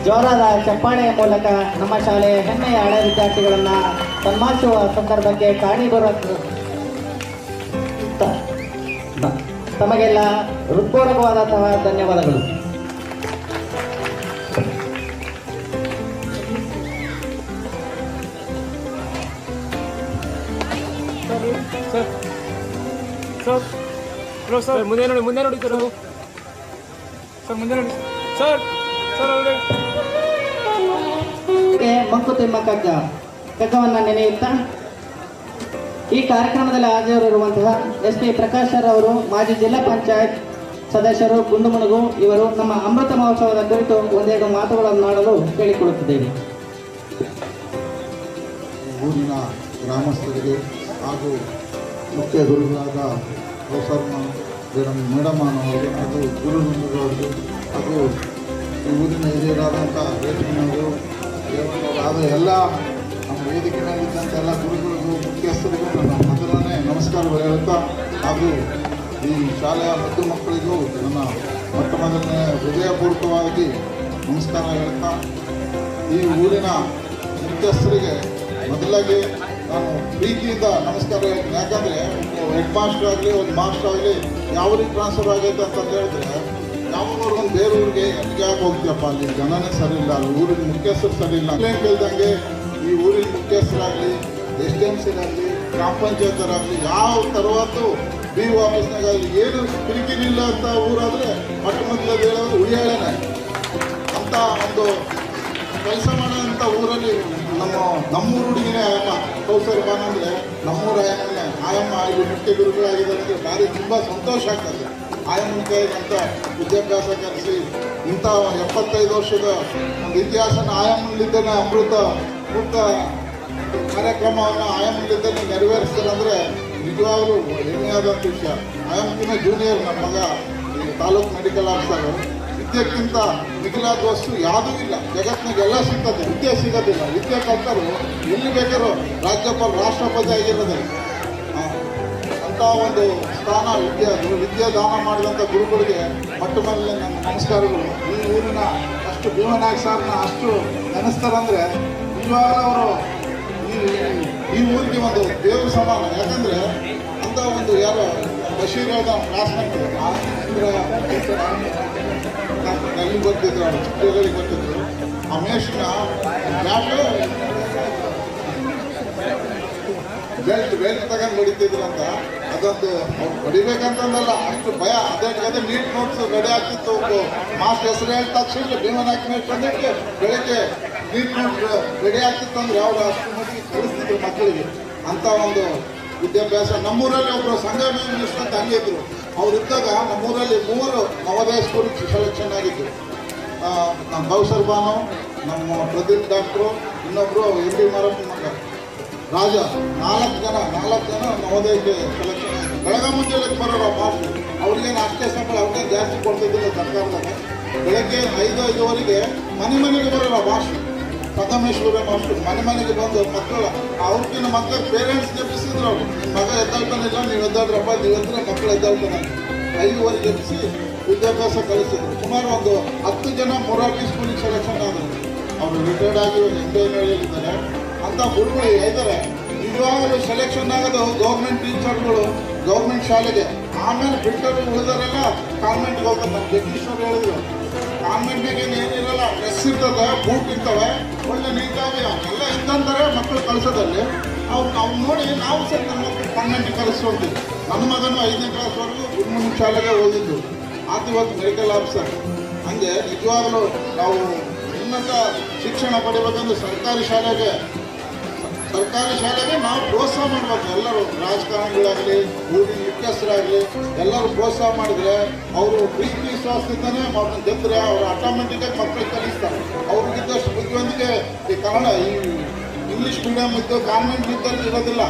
Speaker 9: ಜೋರಾದ ಚಪ್ಪಾಳೆಯ ಮೂಲಕ ನಮ್ಮ ಶಾಲೆಯ ಹೆಮ್ಮೆಯ ಹಳೆ ವಿದ್ಯಾರ್ಥಿಗಳನ್ನು ಸನ್ಮಾನಿಸುವ ಸಂದರ್ಭಕ್ಕೆ ಕಾಣಿಬರುವ ತಮಗೆಲ್ಲ ಹೃತ್ಪೂರ್ವಕವಾದಂತಹ ಧನ್ಯವಾದಗಳು.
Speaker 5: ಸರ್ ಮುಂದೆ ನೋಡಿ ಸರ್, ಮುಂದೆ ನೋಡಿ ಸರ್.
Speaker 9: ಮಂಕುತಿಮ್ಮ ಕಗ್ಗವನ್ನು ನೆನೆಯುತ್ತಾ ಈ ಕಾರ್ಯಕ್ರಮದಲ್ಲಿ ಹಾಜರಿರುವಂತಹ SP ಪ್ರಕಾಶ್ ಸರ್ ಅವರು, ಮಾಜಿ ಜಿಲ್ಲಾ ಪಂಚಾಯತ್ ಸದಸ್ಯರು ಗುಂಡುಮುಣಗು, ಇವರು ನಮ್ಮ ಅಮೃತ ಮಹೋತ್ಸವದ ಕುರಿತು ಒಂದೆರಡು ಮಾತುಗಳನ್ನು ಆಡಲು ಕೇಳಿಕೊಳ್ಳುತ್ತಿದ್ದೇವೆ.
Speaker 4: ಊರಿನ ಗ್ರಾಮಸ್ಥರಿಗೆ ಹಾಗೂ ಮುಖ್ಯ ಗುರುಗಳಾದ ಪ್ರೊಫೆಸರ್ ಮೇಡಮ್ಮನವರು ಹಾಗೂ ಗುರುಗಳಿಗೆ ಹಾಗೂ ಈ ಊರಿನ ಹಿರಿಯರಾದಂಥ ರೇಷ್ಮನವರು, ಹಾಗೂ ಎಲ್ಲ ನಮ್ಮ ವೇದಿಕೆಯಲ್ಲಿದ್ದಂಥ ಎಲ್ಲ ಗುರುಗಳಿಗೂ, ಮುಖ್ಯಸ್ಥರಿಗೂ ನನ್ನ ಮೊದಲನೇ ನಮಸ್ಕಾರಗಳು ಹೇಳುತ್ತಾ, ಹಾಗೂ ಈ ಶಾಲೆಯ ಮುದ್ದು ಮಕ್ಕಳಿಗೂ ನನ್ನ ಮೊಟ್ಟ ಮೊದಲನೇ ಹೃದಯಪೂರ್ವಕವಾಗಿ ನಮಸ್ಕಾರ ಹೇಳುತ್ತಾ, ಈ ಊರಿನ ಮುಖ್ಯಸ್ಥರಿಗೆ ಮೊದಲಾಗಿ ನಾನು ಪ್ರೀತಿಯಿಂದ ನಮಸ್ಕಾರ ಹೇಳ್ತೀನಿ. ಯಾಕಂದರೆ ಹೆಡ್ ಮಾಸ್ಟರ್ ಆಗಲಿ, ಒಂದು ಮಾಸ್ಟರ್ ಆಗಲಿ, ಯಾವ ರೀತಿ ಟ್ರಾನ್ಸ್ಫರ್ ಆಗೈತೆ ಅಂತ ಹೇಳಿದ್ರೆ, ಯಾವಾಗವ್ರಿಗೊಂದು ಬೇರೆ ಊರಿಗೆ ಎಲ್ಲಿಗೆ ಯಾಕೆ ಹೋಗ್ತೀಯಪ್ಪ, ಅಲ್ಲಿ ಜನನೇ ಸರಿ ಇಲ್ಲ, ಅಲ್ಲಿ ಊರಿನ ಮುಖ್ಯಸ್ಥರು ಸರಿ ಇಲ್ಲ. ಕೇಳ್ದಂಗೆ ಈ ಊರಿನ ಮುಖ್ಯಸ್ಥರಾಗಲಿ, SDMCರಾಗಲಿ, ಗ್ರಾಮ ಪಂಚಾಯತರಾಗಲಿ, ಯಾವ ತರವಾತು BO ಆಫೀಸ್ನಾಗಲಿ ಏನು ಕಿರಿಕಿರಿಲ್ಲ ಅಂತ ಊರಾದರೆ ಮೊಟ್ಟ ಮೊದಲು ಹೇಳೋದು ಉಳಿಯಾಳೇನೆ ಅಂತ ಒಂದು ಕೆಲಸ ಮಾಡೋಂಥ ಊರಲ್ಲಿ ನಮ್ಮೂರು ಹುಡುಗಿನೇ ಆಯಮ್ಮ ಕೌಸರ್ ಬಾನ್ ಅಂದರೆ ನಮ್ಮೂರು ಆಯಮ್ಮ ಇಲ್ಲಿ ಮುಖ್ಯ ಗುರುಗಳಾಗಿದ್ದಾರೆ ಅಂದರೆ ಭಾರಿ ತುಂಬ ಸಂತೋಷ ಆಗ್ತದೆ. ಆಯಮ್ಮನ ಕೈಗಂತ ವಿದ್ಯಾಭ್ಯಾಸ ಕಲಿಸಿ ಇಂಥ 75 ವರ್ಷದ ಒಂದು ಇತಿಹಾಸನ ಆಯಮ್ಮನಲ್ಲಿದ್ದೇನೆ ಅಮೃತ ಮುಕ್ತ ಕಾರ್ಯಕ್ರಮವನ್ನು ಆಯಮ್ಮನಲ್ಲಿದ್ದೇನೆ ನೆರವೇರಿಸ್ತಾರೆ ಅಂದರೆ ನಿಜವಾಗಲೂ ಹೆಮ್ಮೆಯಾದಂಥ ವಿಷಯ. ಆಯಮ್ಮಕಿನ್ನ ಜೂನಿಯರ್ ನಮ್ಮ ಮಗ ಈ ತಾಲೂಕು ಮೆಡಿಕಲ್ ಆಫೀಸರು. ವಿದ್ಯೆಕ್ಕಿಂತ ಮಿಗಿಲಾದ ವಸ್ತು ಯಾವುದೂ ಇಲ್ಲ ಜಗತ್ತಿನಾಗೆಲ್ಲ ಸಿಗ್ತದೆ, ವಿದ್ಯೆ ಸಿಗೋದಿಲ್ಲ. ವಿದ್ಯೆ ಕಲ್ತರು ಎಲ್ಲಿ ಬೇಕಾದ್ರೂ ರಾಜ್ಯಪಾಲ ರಾಷ್ಟ್ರಪತಿ ಆಗಿರೋದೇ ಅಂತ ಒಂದು ಸ್ಥಾನ ವಿದ್ಯೆ ದಾನ ಮಾಡಿದಂಥ ಗುರುಗಳಿಗೆ ಮೊಟ್ಟ ಮೊದಲೇ ನನ್ನ ನಮಸ್ಕಾರಗಳು. ಈ ಊರಿನ ಅಷ್ಟು ಭೀಮನಾಯಕ್ ಸರ್ನ ಅಷ್ಟು ನೆನೆಸ್ತಾರಂದರೆ ನಿಜವಾಗ್ಲೂ ಅವರು ಈ ಈ ಊರಿಗೆ ಒಂದು ದೇವ್ರ ಸಮಾನ. ಯಾಕಂದ್ರೆ ಅಂತ ಒಂದು ಯಾರೋ ಬಶೀರ್ ಕ್ಲಾಸ್ಮೇಟ್ ನನಗೆ ಬರ್ತಿದ್ರು, ಅವ್ರು ಚಿಕ್ಕಗಳಿಗೆ ಬರ್ತಿದ್ರು. ಅಮೇಶ್ನ ಯಾಕೆ ಬೆಲ್ಟ್ ತಗೊಂಡು ಹೊಡಿತಿದ್ರು ಅಂತ, ಅದೊಂದು ಹೊಡಿಬೇಕಂತಂದಲ್ಲ, ಅಷ್ಟು ಭಯ. ಅದೇ ನೀಟ್ ನೋಟ್ಸ್ ರೆಡಿ ಆಗ್ತಿತ್ತು. ಮಾಸ್ಟರ್ ಹೆಸರು ಹೇಳಿದ ತಕ್ಷಣ ಭೀಮನ್ ಹಾಕಿಮೇಶ್ ಬಂದಿಟ್ಟು ಬೆಳಗ್ಗೆ ನೀಟ್ ನೋಟ್ಸ್ ರೆಡಿ ಆಗ್ತಿತ್ತು ಅಂದ್ರೆ ಅವ್ರು ಅಷ್ಟು ಮಟ್ಟಿಗೆ ಕಲಿಸ್ತಿದ್ರು ಮಕ್ಕಳಿಗೆ. ಅಂತ ಒಂದು ವಿದ್ಯಾಭ್ಯಾಸ. ನಮ್ಮೂರಲ್ಲಿ ಒಬ್ಬರು ಸಂಗಮೇಶ್ ಮಿಶ್ರ ಅಂತ ಹಂಗಿದ್ರು. ಅವ್ರು ಇದ್ದಾಗ ನಮ್ಮೂರಲ್ಲಿ 3 ನವೋದಯ ಸ್ಕೂಲ್ ಸೆಲೆಕ್ಷನ್ ಆಗಿದ್ದು. ನಮ್ಮ ಕೌಸರ್ ಬಾನು, ನಮ್ಮ ಪ್ರದೀಪ್ ಡಾಕ್ಟ್ರು, ಇನ್ನೊಬ್ರು ಎಂ ಡಿ ಮಾರಪ್ಪ ಮಗ ರಾಜ, 4 ಜನ ನವೋದಯಕ್ಕೆ ಸೆಲೆಕ್ಷನ್ ಆಗಿದೆ. ಬೆಳಗ್ಗೆ ಮುಂಜಾನೆ ಬರೋರು ಮಾಸ್ಟರ್. ಅವ್ರಿಗೇನು ಅಷ್ಟೇ ಸಂಬಳ, ಅವ್ರಿಗೇನು ಜಾಸ್ತಿ ಕೊಡ್ತಿದ್ದಿಲ್ಲ ಸರ್ಕಾರದಾಗ. ಬೆಳಗ್ಗೆ 5:05ವರೆಗೆ ಮನೆಗೆ ಬರೋರು ಮಾಸ್ಟರ್. ಸಂಗಮೇಶ್ವರ ಮಾಸ್ಟರ್ ಮನೆಗೆ ಬಂದು ಮಕ್ಕಳು, ಅವ್ರಿಗಿನ್ನ ಮಕ್ಕಳ ಪೇರೆಂಟ್ಸ್ ಎಬ್ಬಿಸಿದ್ರು. ಅವರು ನಿಮ್ಮ ಮಗ ಎದ್ದಾಳ್ತಾನಿಲ್ಲ, ನೀವು ಎದ್ದಾಡ್ರಪ್ಪ, ನೀವು ಎದ್ರೆ ಮಕ್ಕಳು ಎದ್ದಾಳ್ತಾನೆ. 5ವರೆಗೆ ಎಬ್ಬಿಸಿ ವಿದ್ಯಾಭ್ಯಾಸ ಕಲಿಸಿದ್ರು. ಸುಮಾರು ಒಂದು 10 ಜನ ಮೊರಾರ್ಜಿ ಸ್ಕೂಲಿಗೆ ಸೆಲೆಕ್ಷನ್ ಆದರು. ಅವರು ರಿಟೈರ್ಡ್ ಆಗಿ ಎಂಟೈನಲ್ಲಿದ್ದಾರೆ. ಅಂತ ಗುರುಗಳು ಇದ್ದಾರೆ. ನಿಜವಾಗಲೂ ಸೆಲೆಕ್ಷನ್ ಆಗೋದು ಗೌರ್ಮೆಂಟ್ ಟೀಚರ್ಗಳು ಗೌರ್ಮೆಂಟ್ ಶಾಲೆಗೆ. ಆಮೇಲೆ ಬಿಟ್ಟರು ಉಳಿದರೆಲ್ಲ ಕಾನ್ವೆಂಟ್ಗೆ ಹೋಗ್ತಾರೆ. ನಮ್ಮ ಜಗದೀಶ್ವರ್ ಹೇಳಿದ್ರು, ಕಾನ್ವೆಂಟ್ನಾಗ ಏನಿರಲ್ಲ, ಡ್ರೆಸ್ ಇರ್ತದೆ, ಬೂಟ್ ಇರ್ತವೆ, ಒಳ್ಳೆ ನೀಟಾಗಿ ಎಲ್ಲ ಇಷ್ಟಂತಾರೆ ಮಕ್ಕಳು ಕಲಿಸೋದಲ್ಲಿ. ನಾವು ನೋಡಿ ನಾವು ಸಹ ನಮ್ಮ ಮಕ್ಕಳು ಕಾನ್ವೆಂಟ್ಗೆ ಕಲಿಸ್ಕೊಳ್ತೀವಿ. ನನ್ನ ಮಗನು 5ನೇ ಕ್ಲಾಸ್ವರೆಗೂ ಗುರುಮುನಿ ಶಾಲೆಗೆ ಓದಿದ್ದು. ಆತ ಇವತ್ತು ಮೆಡಿಕಲ್ ಆಫೀಸರ್. ಹಂಗೆ ನಿಜವಾಗಲೂ ನಾವು ಉನ್ನತ ಶಿಕ್ಷಣ ಪಡಿಬೇಕಂದ್ರೆ ಸರ್ಕಾರಿ ಶಾಲೆಗೆ ನಾವು ಪ್ರೋತ್ಸಾಹ ಮಾಡಬೇಕು. ಎಲ್ಲರೂ ರಾಜಕಾರಣಿಗಳಾಗಲಿ, ಊರಿನ ಮುಖ್ಯಸ್ಥರಾಗಲಿ ಎಲ್ಲರೂ ಪ್ರೋತ್ಸಾಹ ಮಾಡಿದರೆ ಅವರು ಪ್ರೀತಿ ವಿಶ್ವಾಸದಿಂದನೇ ಗೆದ್ದರೆ ಅವರು ಆಟೋಮೆಟಿಕಾಗಿ ಮಕ್ಕಳಿಗೆ ಕಲಿಸ್ತಾರೆ. ಅವ್ರಿಗಿದ್ದಷ್ಟು ಬುದ್ಧಿವಂತಿಕೆ ಈ ಕನ್ನಡ ಈ ಇಂಗ್ಲೀಷ್ ಮೀಡಿಯಮ್ ಇದ್ದು ಕಾನ್ವೆಂಟ್ ಇದ್ದಲ್ಲಿ ಇರೋದಿಲ್ಲ.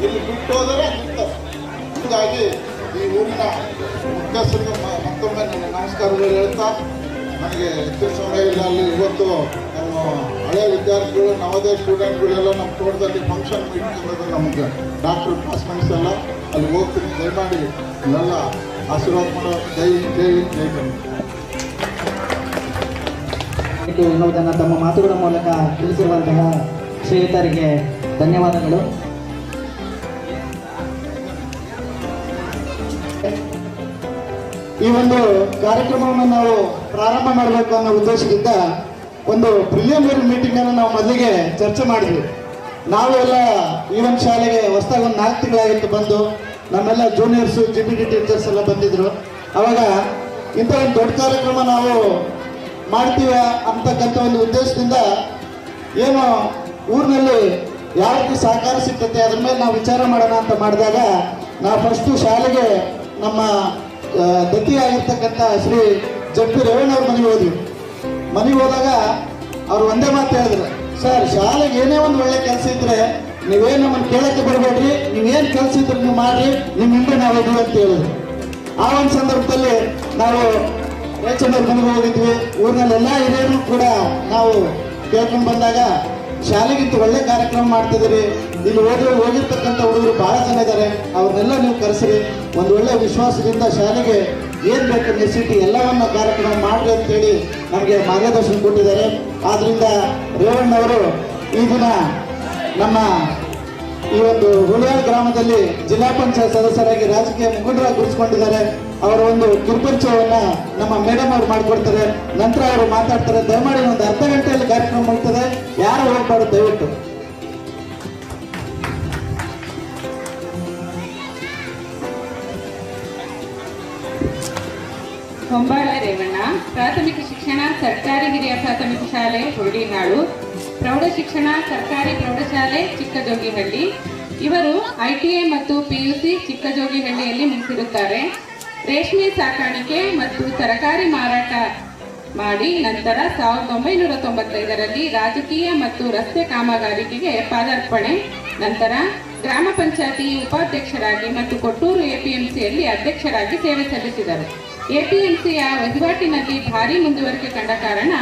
Speaker 4: ಇಲ್ಲಿ ಬಿಟ್ಟು ಹೋದರೆ ಇರ್ತಾರೆ. ಹೀಗಾಗಿ ಈ ಊರಿನ ಮುಖ್ಯಸ್ಥರಿಗೆ ಮತ್ತೊಮ್ಮೆ ನನ್ನ ನಮಸ್ಕಾರಗಳು ಹೇಳ್ತಾ, ನನಗೆ ಹೆಚ್ಚಿನ ಸಮಯ ಇಲ್ಲ. ಅಲ್ಲಿ ಇವತ್ತು ನಮ್ಮ ಹಳೆ ವಿದ್ಯಾರ್ಥಿಗಳು, ನವೋದಯ ಸ್ಟೂಡೆಂಟ್ಗಳೆಲ್ಲ ನಮ್ಮ ತೋಟದಲ್ಲಿ ಫಂಕ್ಷನ್ ಮೀಟಿಂಗ್ ನಮಗೆ ಡಾಕ್ಟರ್ ಕ್ಲಾಸ್ಮೇಟ್ಸ್ ಎಲ್ಲ ಅಲ್ಲಿ ಹೋಗ್ತೀನಿ. ದಯಮಾಡಿ ಇವೆಲ್ಲ ಆಶೀರ್ವಾದ ಮಾಡೋ. ಜೈ
Speaker 9: ಎನ್ನುವುದನ್ನು ತಮ್ಮ ಮಾತುಗಳ ಮೂಲಕ ತಿಳಿಸಿರುವಂತಹ ಶ್ರೀಯುತರಿಗೆ ಧನ್ಯವಾದಗಳು. ಈ ಒಂದು ಕಾರ್ಯಕ್ರಮವನ್ನು ನಾವು ಪ್ರಾರಂಭ ಮಾಡಬೇಕು ಅನ್ನೋ ಉದ್ದೇಶದಿಂದ ಒಂದು ಪ್ರಿಲಿಮಿನರಿ ಮೀಟಿಂಗನ್ನು ನಾವು ಮೊದಲಿಗೆ ಚರ್ಚೆ ಮಾಡಿದ್ವಿ. ನಾವೆಲ್ಲ ಈ ಒಂದು ಶಾಲೆಗೆ ಹೊಸದಾಗಿ ಒಂದು 4 ತಿಂಗಳಾಗಿತ್ತು ಬಂದು. ನಮ್ಮೆಲ್ಲ ಜೂನಿಯರ್ಸು, GPD ಟೀಚರ್ಸ್ ಎಲ್ಲ ಬಂದಿದ್ರು. ಅವಾಗ ಇಂಥ ಒಂದು ದೊಡ್ಡ ಕಾರ್ಯಕ್ರಮ ನಾವು ಮಾಡ್ತೀವಿ ಅಂತಕ್ಕಂಥ ಒಂದು ಉದ್ದೇಶದಿಂದ ಏನು ಊರಿನಲ್ಲಿ ಯಾವ ರೀತಿ ಸಹಕಾರ ಸಿಗ್ತದೆ ಅದ್ರ ಮೇಲೆ ನಾವು ವಿಚಾರ ಮಾಡೋಣ ಅಂತ ಮಾಡಿದಾಗ ನಾವು ಫಸ್ಟು ಶಾಲೆಗೆ ನಮ್ಮ ದತ್ತಿ ಆಗಿರ್ತಕ್ಕಂಥ ಶ್ರೀ ಜಡ್ಪಿ ರೇವಣ್ಣ ಅವ್ರ ಮನೆಗೆ ಹೋದಾಗ ಅವ್ರು ಒಂದೇ ಮಾತು ಹೇಳಿದ್ರು, ಸರ್ ಶಾಲೆಗೆ ಏನೇ ಒಂದು ಒಳ್ಳೆ ಕೆಲಸ ಇದ್ರೆ ನೀವೇನು ನಮ್ಮನ್ನು ಕೇಳಕ್ಕೆ ಬರಬೇಡ್ರಿ, ನೀವೇನು ಕೆಲಸ ಇದ್ರೆ ನೀವು ಮಾಡ್ರಿ, ನಿಮ್ಮ ಹಿಂದೆ ನಾವು ಇದ್ವಿ ಅಂತ ಹೇಳಿದ್ರು. ಆ ಒಂದು ಸಂದರ್ಭದಲ್ಲಿ ನಾವು ರೇಚಂದ್ರ ಮನೆಗೆ ಹೋಗಿದ್ವಿ. ಊರಿನಲ್ಲಿ ಎಲ್ಲ ಹಿರಿಯರು ಕೂಡ ನಾವು ಕೇಳ್ಕೊಂಡು ಬಂದಾಗ ಶಾಲೆಗಿಂತ ಒಳ್ಳೆ ಕಾರ್ಯಕ್ರಮ ಮಾಡ್ತಿದ್ದೀರಿ, ಇಲ್ಲಿ ಹೋಗಿರ್ತಕ್ಕಂಥ ಹುಡುಗರು ಬಹಳ ಜನ ಇದ್ದಾರೆ, ಅವ್ರನ್ನೆಲ್ಲ ನೀವು ಕರೆಸಿರಿ, ಒಂದು ಒಳ್ಳೆ ವಿಶ್ವಾಸದಿಂದ ಶಾಲೆಗೆ ಏನು ಬೇಕು ನೆಸಿಟಿ ಎಲ್ಲವನ್ನ ಕಾರ್ಯಕ್ರಮ ಮಾಡ್ರಿ ಅಂತೇಳಿ ನಮಗೆ ಮಾರ್ಗದರ್ಶನ ಕೊಟ್ಟಿದ್ದಾರೆ. ಆದ್ರಿಂದ ರೇವಣ್ಣವರು ಈ ದಿನ ನಮ್ಮ ಈ ಒಂದು ಹುಳಿಯಾಳ್ ಗ್ರಾಮದಲ್ಲಿ ಜಿಲ್ಲಾ ಪಂಚಾಯತ್ ಸದಸ್ಯರಾಗಿ ರಾಜಕೀಯ ಮುಖಂಡರಾಗಿ ಗುರುತಿಸಿಕೊಂಡಿದ್ದಾರೆ. ಅವರ ಒಂದು ಕಿರುಪರಿಚಯವನ್ನ ನಮ್ಮ ಮೇಡಮ್ ಅವರು ಮಾಡಿಕೊಡ್ತಾರೆ. ನಂತರ ಅವರು ಮಾತಾಡ್ತಾರೆ. ದಯಮಾಡಿ ಒಂದು ಅರ್ಧ ಗಂಟೆಯಲ್ಲಿ ಕಾರ್ಯಕ್ರಮ ಮುಗ್ತದೆ, ಯಾರು ಹೋಗ್ಬಾರ್ದು ದಯವಿಟ್ಟು.
Speaker 8: ಹೊಂಬಾಳ ರೇವಣ್ಣ, ಪ್ರಾಥಮಿಕ ಶಿಕ್ಷಣ ಸರ್ಕಾರಿ ಹಿರಿಯ ಪ್ರಾಥಮಿಕ ಶಾಲೆ ಹುರುಳಿನಾಳು, ಪ್ರೌಢ ಶಿಕ್ಷಣ ಸರ್ಕಾರಿ ಪ್ರೌಢಶಾಲೆ ಚಿಕ್ಕಜೋಗಿಹಳ್ಳಿ. ಇವರು ITI ಮತ್ತು PUC ಚಿಕ್ಕಜೋಗಿಹಳ್ಳಿಯಲ್ಲಿ ಮುಗಿಸಿರುತ್ತಾರೆ. ರೇಷ್ಮೆ ಸಾಕಾಣಿಕೆ ಮತ್ತು ತರಕಾರಿ ಮಾರಾಟ ಮಾಡಿ ನಂತರ 1995ರಲ್ಲಿ ರಾಜಕೀಯ ಮತ್ತು ರಸ್ತೆ ಕಾಮಗಾರಿಕೆಗೆ ಪಾದಾರ್ಪಣೆ. ನಂತರ ಗ್ರಾಮ ಪಂಚಾಯತಿ ಉಪಾಧ್ಯಕ್ಷರಾಗಿ ಮತ್ತು ಕೊಟ್ಟೂರು APMCಯಲ್ಲಿ ಅಧ್ಯಕ್ಷರಾಗಿ ಸೇವೆ ಸಲ್ಲಿಸಿದರು. APMCಯ ವಹಿವಾಟಿನಲ್ಲಿ ಭಾರಿ ಮುಂದುವರಿಕೆ ಕಂಡ ಕಾರಣ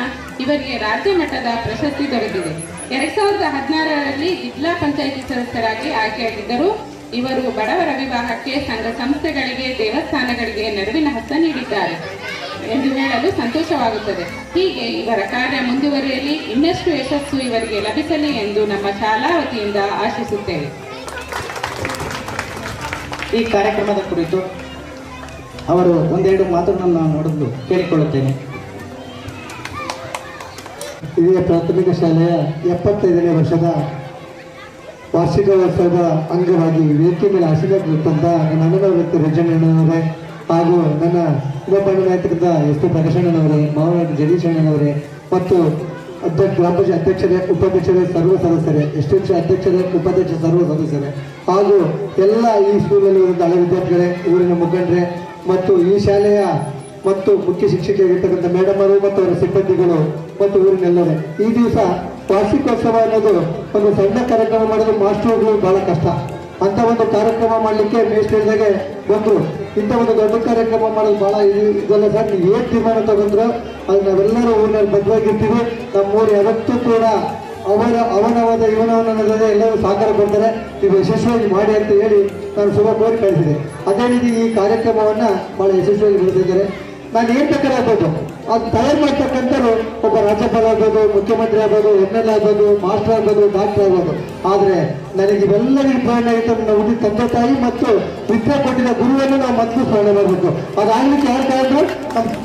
Speaker 8: ಇವರಿಗೆ ರಾಜ್ಯ ಮಟ್ಟದ ಪ್ರಶಸ್ತಿ ದೊರೆತಿದೆ. 2016ರಲ್ಲಿ ಜಿಲ್ಲಾ ಪಂಚಾಯಿತಿ ಸದಸ್ಯರಾಗಿ ಆಯ್ಕೆಯಾಗಿದ್ದರು. ಇವರು ಬಡವರ ವಿವಾಹಕ್ಕೆ ಸಂಘ ಸಂಸ್ಥೆಗಳಿಗೆ ದೇವಸ್ಥಾನಗಳಿಗೆ ನೆರವಿನ ಹಸ್ತ ನೀಡಿದ್ದಾರೆ ಎಂದು ಹೇಳಲು ಸಂತೋಷವಾಗುತ್ತದೆ. ಹೀಗೆ ಇವರ ಕಾರ್ಯ ಮುಂದುವರಿಯಲಿ, ಇನ್ನಷ್ಟು ಯಶಸ್ಸು ಇವರಿಗೆ ಲಭಿಸಲಿ ಎಂದು ನಮ್ಮ ಶಾಲಾ ವತಿಯಿಂದ ಆಶಿಸುತ್ತೇವೆ.
Speaker 9: ಈ ಕಾರ್ಯಕ್ರಮದ ಕುರಿತು ಅವರು ಒಂದೆರಡು ಮಾತುಗಳನ್ನು ನಾನು ನೋಡಲು ಕೇಳಿಕೊಳ್ಳುತ್ತೇನೆ.
Speaker 12: ಹಿರಿಯ ಪ್ರಾಥಮಿಕ ಶಾಲೆಯ 75ನೇ ವರ್ಷದ ವಾರ್ಷಿಕೋತ್ಸವದ ಅಂಗವಾಗಿ ವೇದಿಕೆ ಮೇಲೆ ಆಶೀರ್ವಾದ ಕುರಿತಂತ ನನ್ನ ಅಣ್ಣನ ವ್ಯಕ್ತಿ ರಜಣ್ಣನವರೇ ಹಾಗೂ ನನ್ನ ಉಪಬಂಡ ನಾಯಕರಾದ ಎಸ್ ಪಿ ಪ್ರಕಾಶಣ್ಣನವರೇ, ಮಾವನಾಯಕ ಜಗದೀಶ್ ಅಣ್ಣನವರೇ ಮತ್ತು ಗ್ರಾಮ ಪಂಚಾಯತ್ ಅಧ್ಯಕ್ಷರೇ, ಉಪಾಧ್ಯಕ್ಷರೇ, ಸರ್ವ ಸದಸ್ಯರೇ, ಎಸ್ಟೇಟ್ ಅಧ್ಯಕ್ಷರೇ, ಉಪಾಧ್ಯಕ್ಷ ಸರ್ವ ಸದಸ್ಯರೇ ಹಾಗೂ ಎಲ್ಲ ಈ ಸ್ಕೂಲಲ್ಲಿ ಇರುವಂಥ ಹಳೆ ವಿದ್ಯಾರ್ಥಿಗಳೇ, ಊರಿನ ಮುಖಂಡರೇ ಮತ್ತು ಈ ಶಾಲೆಯ ಮತ್ತು ಮುಖ್ಯ ಶಿಕ್ಷಕಿಯಾಗಿರ್ತಕ್ಕಂಥ ಮೇಡಮ್ ಅವರು ಮತ್ತು ಅವರ ಸಿಬ್ಬಂದಿಗಳು ಮತ್ತು ಊರಿನೆಲ್ಲರೇ, ಈ ದಿವಸ ವಾರ್ಷಿಕೋತ್ಸವ ಅನ್ನೋದು ಒಂದು ಸಣ್ಣ ಕಾರ್ಯಕ್ರಮ ಮಾಡೋದು ಮಾಸ್ಟರ್ಗಳು ಬಹಳ ಕಷ್ಟ. ಅಂತ ಒಂದು ಕಾರ್ಯಕ್ರಮ ಮಾಡಲಿಕ್ಕೆ ಮೇಸ್ಟರ್ದಾಗೆ ಬಂದರು. ಇಂಥ ಒಂದು ದೊಡ್ಡ ಕಾರ್ಯಕ್ರಮ ಮಾಡೋದು ಭಾಳ ಇದೆಲ್ಲ ಸರ್. ನೀವು ಏನು ತೀರ್ಮಾನ ತಗೊಂಡ್ರು ಅದು ನಾವೆಲ್ಲರೂ ಊರಿನಲ್ಲಿ ಬದ್ಧವಾಗಿರ್ತೀವಿ. ನಮ್ಮೂರು ಯಾವತ್ತೂ ಕೂಡ ಅವನವಾದ ಇವನವನಲ್ಲದೆ ಎಲ್ಲರೂ ಸಹಕಾರ ಕೊಡ್ತಾರೆ. ನೀವು ಯಶಸ್ವಿಯಾಗಿ ಮಾಡಿ ಅಂತ ಹೇಳಿ ನಾನು ಶುಭ ಕೋರಿ ಕಳಿಸಿದೆ. ಅದೇ ರೀತಿ ಈ ಕಾರ್ಯಕ್ರಮವನ್ನು ಭಾಳ ಯಶಸ್ವಿಯಾಗಿ ನಡೆಸಿದ್ದಾರೆ. ನಾನು ಏನು ಬೇಕಾದ್ರೆ ಆಗ್ಬೋದು, ಅದು ತಯಾರು ಮಾಡ್ತಕ್ಕಂಥವ್ರು ಒಬ್ಬ ರಾಜ್ಯಪಾಲ ಆಗ್ಬೋದು, ಮುಖ್ಯಮಂತ್ರಿ ಆಗ್ಬೋದು, MLA ಆಗ್ಬೋದು, ಮಾಸ್ಟರ್ ಆಗ್ಬೋದು, ಡಾಕ್ಟರ್ ಆಗ್ಬೋದು. ಆದರೆ ನನಗೆ ಇವೆಲ್ಲರಿಗೂ ಪ್ರೇರಣೆ ಆಗಿತ್ತು ನನ್ನ ಹುಟ್ಟಿದ ತಂದೆ ತಾಯಿ ಮತ್ತು ವಿದ್ಯೆ ಕೊಟ್ಟಿದ್ದ ಗುರುವನ್ನು ನಾವು ಮೊದಲು ಸ್ಮರಣೆ ಮಾಡಬೇಕು. ಅದಾಗಲಿಕ್ಕೆ ಯಾರು ಕಾರಣರು?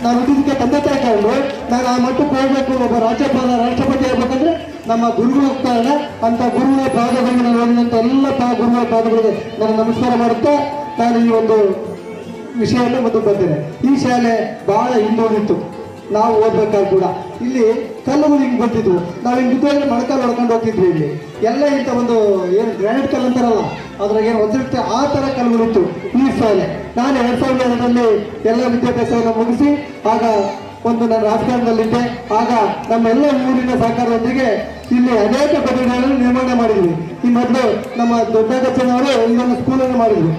Speaker 12: ನಾನು ಹುಟ್ಟಿದಕ್ಕೆ ತಂದೆ ತಾಯಿ ಕಾರಣರು. ನಾನು ಆ ಮಟ್ಟಕ್ಕೆ ಹೋಗ್ಬೇಕು, ಒಬ್ಬ ರಾಜ್ಯಪಾಲ ರಾಷ್ಟ್ರಪತಿ ಆಗ್ಬೇಕಂದ್ರೆ ನಮ್ಮ ಗುರುಗಳ ಕಾರಣ. ಅಂತ ಗುರುಗಳ ಪಾದಗಳಿಗೆ ನಾನು ಓದಿದಂಥ ಎಲ್ಲ ಗುರುಗಳ ಪಾದಗಳಿಗೆ ನಾನು ನಮಸ್ಕಾರ ಮಾಡುತ್ತಾ ನಾನು ಈ ಒಂದು ವಿಷಯವನ್ನು ಮುಂದೆ ಬರ್ತೇನೆ. ಈ ಶಾಲೆ ಬಹಳ ಹಿಂದುಳಿತು. ನಾವು ಓದ್ಬೇಕಾದ್ರೆ ಕೂಡ ಇಲ್ಲಿ ಕಲ್ಲುಗಳು ಹಿಂಗೆ ಬರ್ತಿದ್ವು. ನಾವು ಹಿಂಗೆ ಬಿದ್ದು ಮೊಣಕಾಲು ಹೊಡ್ಕೊಂಡು ಹೋಗ್ತಿದ್ವಿ. ಇಲ್ಲಿ ಎಲ್ಲ ಇಂಥ ಒಂದು ಏನು ಗ್ರಾನೈಟ್ ಕಲ್ಲು ಅಂತಾರಲ್ಲ, ಅದ್ರಾಗ ಏನು ಒತ್ತಿರುತ್ತೆ ಆ ಥರ ಕಲ್ಲುಗಳಿತ್ತು ಈ ಶಾಲೆ. ನಾನು 2002ರಲ್ಲಿ ಎಲ್ಲ ವಿದ್ಯಾಭ್ಯಾಸವನ್ನು ಮುಗಿಸಿ ಆಗ ಒಂದು ನಾನು ರಾಜಕಾರಣದಲ್ಲಿದ್ದೆ. ಆಗ ನಮ್ಮೆಲ್ಲ ಊರಿನ ಸಹಕಾರದೊಂದಿಗೆ ಇಲ್ಲಿ ಅನೇಕ ಕೊಠಡಿಗಳನ್ನು ನಿರ್ಮಾಣ ಮಾಡಿದ್ವಿ. ಈ ಮೊದಲು ನಮ್ಮ ದೊಡ್ಡಗಚ್ಚನವರು ಇದನ್ನು ಸ್ಕೂಲನ್ನು ಮಾಡಿದ್ರು.